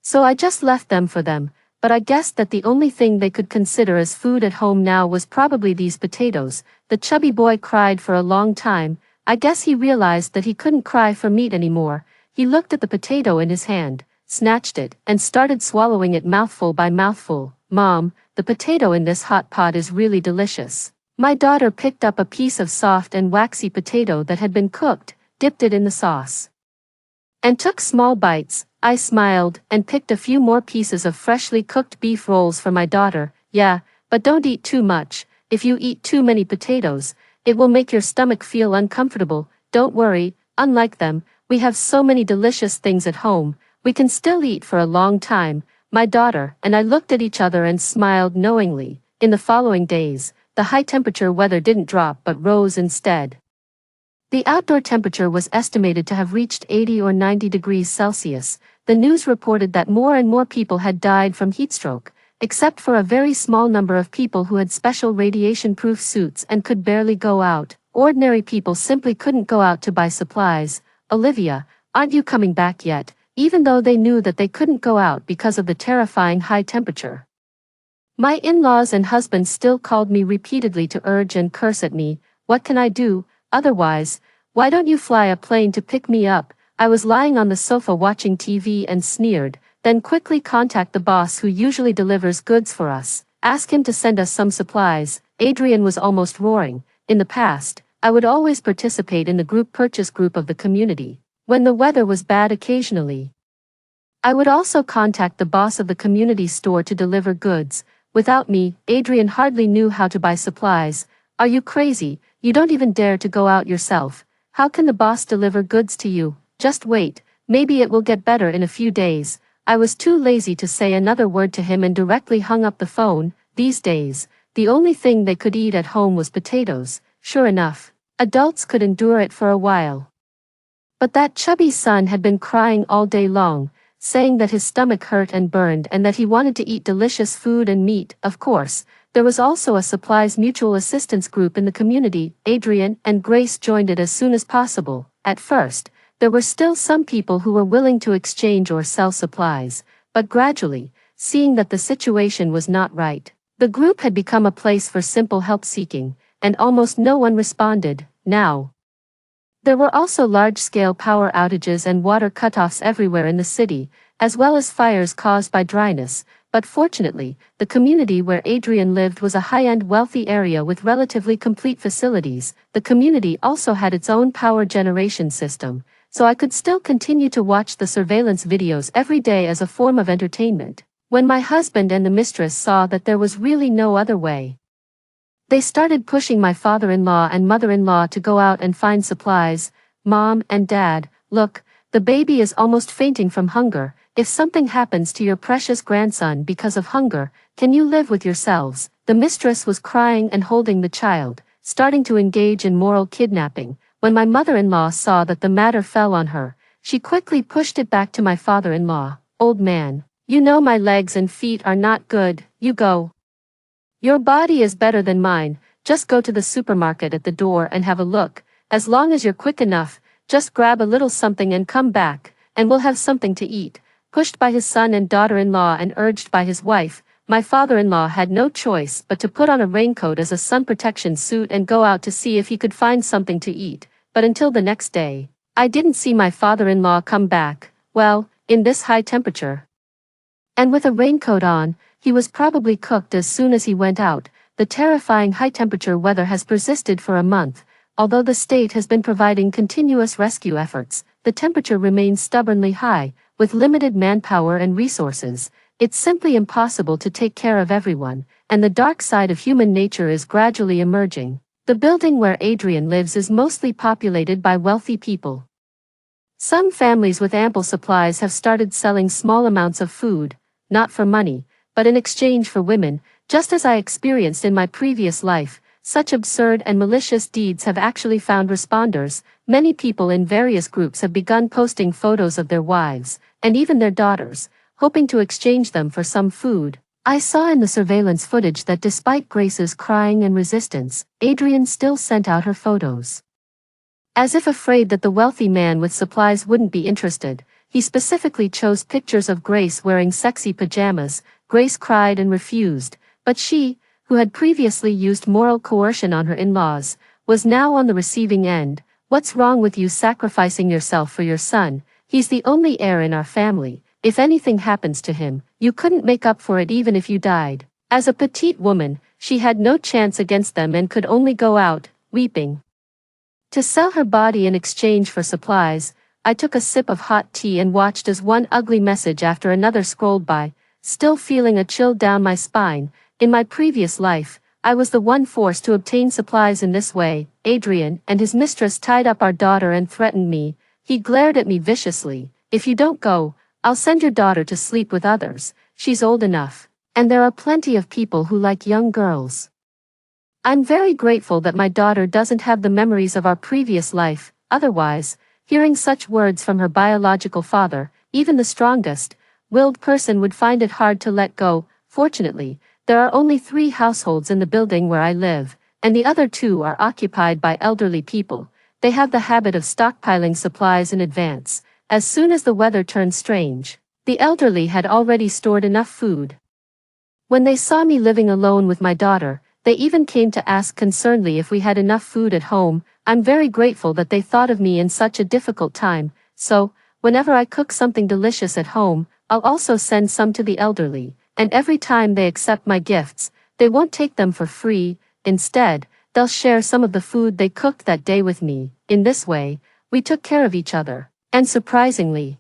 Speaker 1: So I just left them for them, but I guessed that the only thing they could consider as food at home now was probably these potatoes. The chubby boy cried for a long time. I guess he realized that he couldn't cry for meat anymore. He looked at the potato in his hand, snatched it, and started swallowing it mouthful by mouthful. Mom, the potato in this hot pot is really delicious. My daughter picked up a piece of soft and waxy potato that had been cooked, dipped it in the sauce, and took small bites. I smiled and picked a few more pieces of freshly cooked beef rolls for my daughter. Yeah, but don't eat too much. If you eat too many potatoes, it will make your stomach feel uncomfortable. Don't worry, unlike them, we have so many delicious things at home, we can still eat for a long time. My daughter and I looked at each other and smiled knowingly. In the following days, the high-temperature weather didn't drop but rose instead. The outdoor temperature was estimated to have reached 80 or 90 degrees Celsius. The news reported that more and more people had died from heatstroke, except for a very small number of people who had special radiation-proof suits and could barely go out. Ordinary people simply couldn't go out to buy supplies. Olivia, aren't you coming back yet? Even though they knew that they couldn't go out because of the terrifying high temperature. My in-laws and husband still called me repeatedly to urge and curse at me. What can I do? Otherwise, why don't you fly a plane to pick me up? I was lying on the sofa watching TV and sneered, then quickly contact the boss who usually delivers goods for us. Ask him to send us some supplies. Adrian was almost roaring. In the past, I would always participate in the group purchase group of the community. When the weather was bad occasionally, I would also contact the boss of the community store to deliver goods. Without me, Adrian hardly knew how to buy supplies. Are you crazy? You don't even dare to go out yourself. How can the boss deliver goods to you? Just wait, maybe it will get better in a few days. I was too lazy to say another word to him and directly hung up the phone. These days, the only thing they could eat at home was potatoes. Sure enough, adults could endure it for a while. But that chubby son had been crying all day long, saying that his stomach hurt and burned and that he wanted to eat delicious food and meat. Of course, there was also a supplies mutual assistance group in the community. Adrian and Grace joined it as soon as possible. At first, there were still some people who were willing to exchange or sell supplies, but gradually, seeing that the situation was not right, the group had become a place for simple help seeking, and almost no one responded. Now, there were also large-scale power outages and water cutoffs everywhere in the city, as well as fires caused by dryness, but fortunately, the community where Adrian lived was a high-end wealthy area with relatively complete facilities. The community also had its own power generation system, so I could still continue to watch the surveillance videos every day as a form of entertainment. When my husband and the mistress saw that there was really no other way, they started pushing my father-in-law and mother-in-law to go out and find supplies. Mom and Dad, look, the baby is almost fainting from hunger. If something happens to your precious grandson because of hunger, can you live with yourselves? The mistress was crying and holding the child, starting to engage in moral kidnapping. When my mother-in-law saw that the matter fell on her, she quickly pushed it back to my father-in-law. Old man, you know my legs and feet are not good, you go. Your body is better than mine, just go to the supermarket at the door and have a look. As long as you're quick enough, just grab a little something and come back, and we'll have something to eat. Pushed by his son and daughter-in-law and urged by his wife, my father-in-law had no choice but to put on a raincoat as a sun protection suit and go out to see if he could find something to eat. But until the next day, I didn't see my father-in-law come back. Well, in this high temperature, and with a raincoat on, he was probably cooked as soon as he went out. The terrifying high-temperature weather has persisted for a month. Although the state has been providing continuous rescue efforts, the temperature remains stubbornly high. With limited manpower and resources, it's simply impossible to take care of everyone, and the dark side of human nature is gradually emerging. The building where Adrian lives is mostly populated by wealthy people. Some families with ample supplies have started selling small amounts of food, not for money, but in exchange for women, just as I experienced in my previous life. Such absurd and malicious deeds have actually found responders. Many people in various groups have begun posting photos of their wives, and even their daughters, hoping to exchange them for some food. I saw in the surveillance footage that despite Grace's crying and resistance, Adrian still sent out her photos. As if afraid that the wealthy man with supplies wouldn't be interested, he specifically chose pictures of Grace wearing sexy pajamas. Grace cried and refused, but she, who had previously used moral coercion on her in-laws, was now on the receiving end. "What's wrong with you sacrificing yourself for your son? He's the only heir in our family. If anything happens to him, you couldn't make up for it even if you died." As a petite woman, she had no chance against them and could only go out, weeping. To sell her body in exchange for supplies, I took a sip of hot tea and watched as one ugly message after another scrolled by, still feeling a chill down my spine. In my previous life, I was the one forced to obtain supplies in this way. Adrian and his mistress tied up our daughter and threatened me. He glared at me viciously. "If you don't go, I'll send your daughter to sleep with others. She's old enough, and there are plenty of people who like young girls." I'm very grateful that my daughter doesn't have the memories of our previous life. Otherwise, hearing such words from her biological father, even the strongest willed person would find it hard to let go. Fortunately, there are only 3 households in the building where I live, and the other 2 are occupied by elderly people. They have the habit of stockpiling supplies in advance. As soon as the weather turned strange, the elderly had already stored enough food. When they saw me living alone with my daughter, they even came to ask concernedly if we had enough food at home. I'm very grateful that they thought of me in such a difficult time, so, whenever I cook something delicious at home, I'll also send some to the elderly, and every time they accept my gifts, they won't take them for free. Instead, they'll share some of the food they cooked that day with me. In this way, we took care of each other, and surprisingly,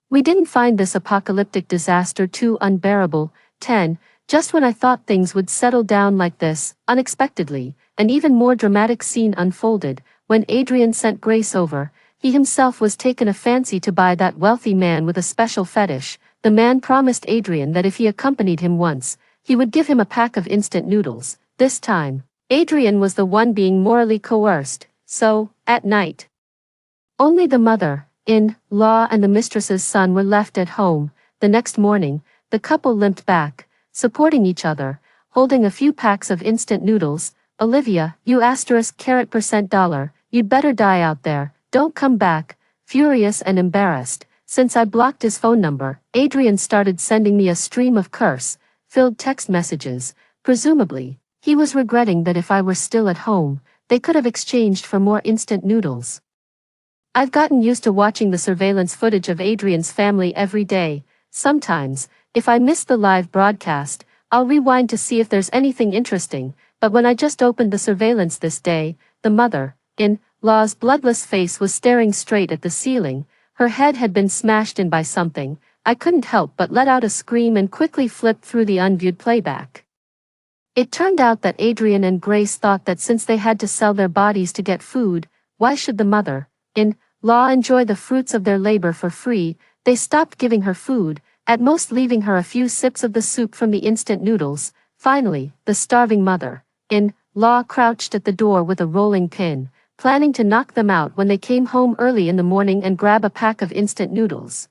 Speaker 1: we didn't find this apocalyptic disaster too unbearable. 10. Just when I thought things would settle down like this, unexpectedly, an even more dramatic scene unfolded. When Adrian sent Grace over, he himself was taken a fancy to by that wealthy man with a special fetish. The man promised Adrian that if he accompanied him once, he would give him a pack of instant noodles. This time, Adrian was the one being morally coerced, so, at night, only the mother-in-law and the mistress's son were left at home. The next morning, the couple limped back, supporting each other, holding a few packs of instant noodles. "Olivia, you $%, you'd better die out there, don't come back." Furious and embarrassed, since I blocked his phone number, Adrian started sending me a stream of curse-filled text messages. Presumably, he was regretting that if I were still at home, they could have exchanged for more instant noodles. I've gotten used to watching the surveillance footage of Adrian's family every day. Sometimes, if I miss the live broadcast, I'll rewind to see if there's anything interesting, but when I just opened the surveillance this day, the mother-in-law's bloodless face was staring straight at the ceiling. Her head had been smashed in by something. I couldn't help but let out a scream and quickly flipped through the unviewed playback. It turned out that Adrian and Grace thought that since they had to sell their bodies to get food, why should the mother-in-law enjoy the fruits of their labor for free? They stopped giving her food, at most leaving her a few sips of the soup from the instant noodles. Finally, the starving mother-in-law crouched at the door with a rolling pin, planning to knock them out when they came home early in the morning and grab a pack of instant noodles.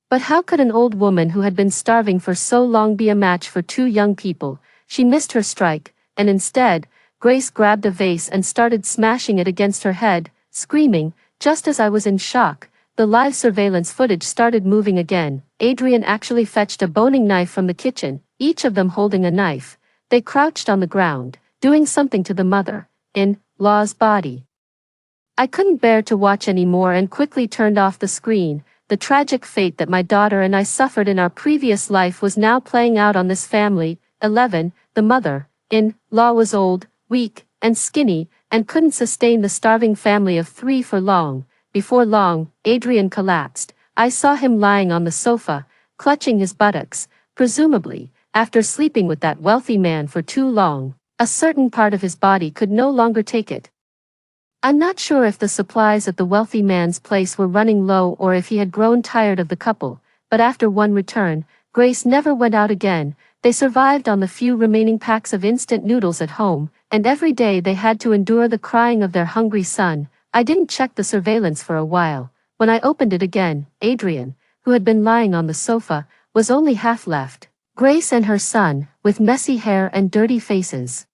Speaker 1: But how could an old woman who had been starving for so long be a match for 2 young people? She missed her strike, and instead, Grace grabbed a vase and started smashing it against her head, screaming. Just as I was in shock, the live surveillance footage started moving again. Adrian actually fetched a boning knife from the kitchen, each of them holding a knife. They crouched on the ground, doing something to the mother-in-law's body. I couldn't bear to watch anymore and quickly turned off the screen. The tragic fate that my daughter and I suffered in our previous life was now playing out on this family. 11. The mother-in-law was old, weak, and skinny, and couldn't sustain the starving family of 3 for long. Before long, Adrian collapsed. I saw him lying on the sofa, clutching his buttocks, presumably, after sleeping with that wealthy man for too long. A certain part of his body could no longer take it. I'm not sure if the supplies at the wealthy man's place were running low or if he had grown tired of the couple, but after one return, Grace never went out again. They survived on the few remaining packs of instant noodles at home, and every day they had to endure the crying of their hungry son. I didn't check the surveillance for a while. When I opened it again, Adrian, who had been lying on the sofa, was only half left. Grace and her son, with messy hair and dirty faces,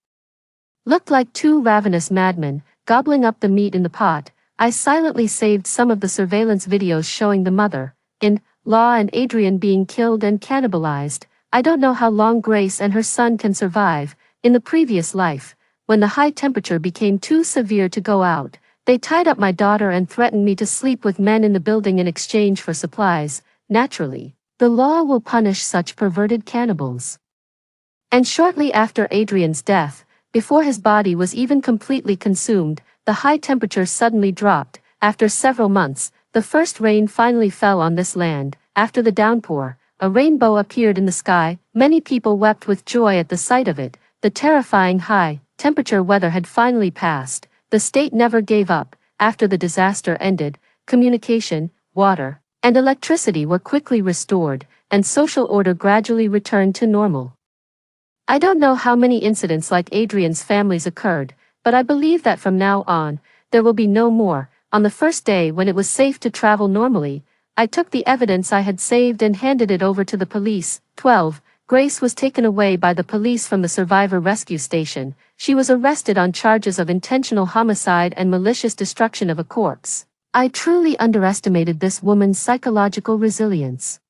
Speaker 1: looked like two ravenous madmen, gobbling up the meat in the pot. I silently saved some of the surveillance videos showing the mother-in-law and Adrian being killed and cannibalized. I don't know how long Grace and her son can survive. In the previous life, when the high temperature became too severe to go out, they tied up my daughter and threatened me to sleep with men in the building in exchange for supplies. Naturally, the law will punish such perverted cannibals. And shortly after Adrian's death, before his body was even completely consumed, the high temperature suddenly dropped. After several months, the first rain finally fell on this land. After the downpour, a rainbow appeared in the sky. Many people wept with joy at the sight of it. The terrifying high-temperature weather had finally passed. The state never gave up. After the disaster ended, communication, water, and electricity were quickly restored, and social order gradually returned to normal. I don't know how many incidents like Adrian's family's occurred, but I believe that from now on, there will be no more. On the first day when it was safe to travel normally, I took the evidence I had saved and handed it over to the police. 12. Grace was taken away by the police from the survivor rescue station. She was arrested on charges of intentional homicide and malicious destruction of a corpse. I truly underestimated this woman's psychological resilience.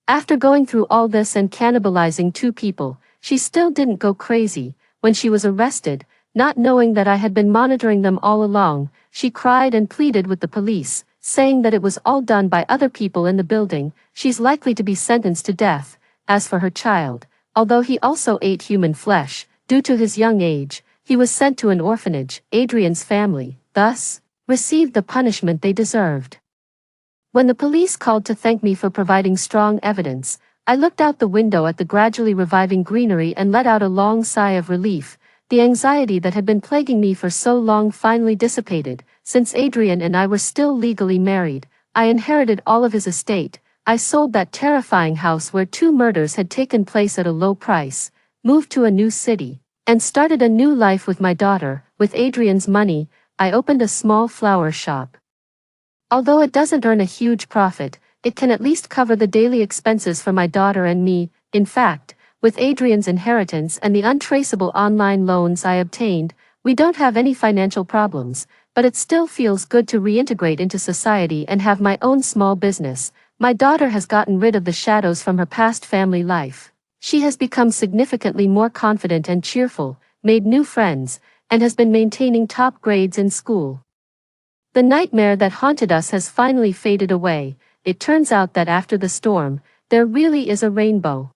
Speaker 1: After going through all this and cannibalizing two people, she still didn't go crazy. When she was arrested, not knowing that I had been monitoring them all along, she cried and pleaded with the police, saying that it was all done by other people in the building. She's likely to be sentenced to death. As for her child, although he also ate human flesh, due to his young age, he was sent to an orphanage. Adrian's family, thus, received the punishment they deserved. When the police called to thank me for providing strong evidence, I looked out the window at the gradually reviving greenery and let out a long sigh of relief. The anxiety that had been plaguing me for so long finally dissipated. Since Adrian and I were still legally married, I inherited all of his estate. I sold that terrifying house where 2 murders had taken place at a low price, moved to a new city, and started a new life with my daughter. With Adrian's money, I opened a small flower shop. Although it doesn't earn a huge profit, it can at least cover the daily expenses for my daughter and me. In fact, with Adrian's inheritance and the untraceable online loans I obtained, we don't have any financial problems, but it still feels good to reintegrate into society and have my own small business. My daughter has gotten rid of the shadows from her past family life. She has become significantly more confident and cheerful, made new friends, and has been maintaining top grades in school. The nightmare that haunted us has finally faded away. It turns out that after the storm, there really is a rainbow.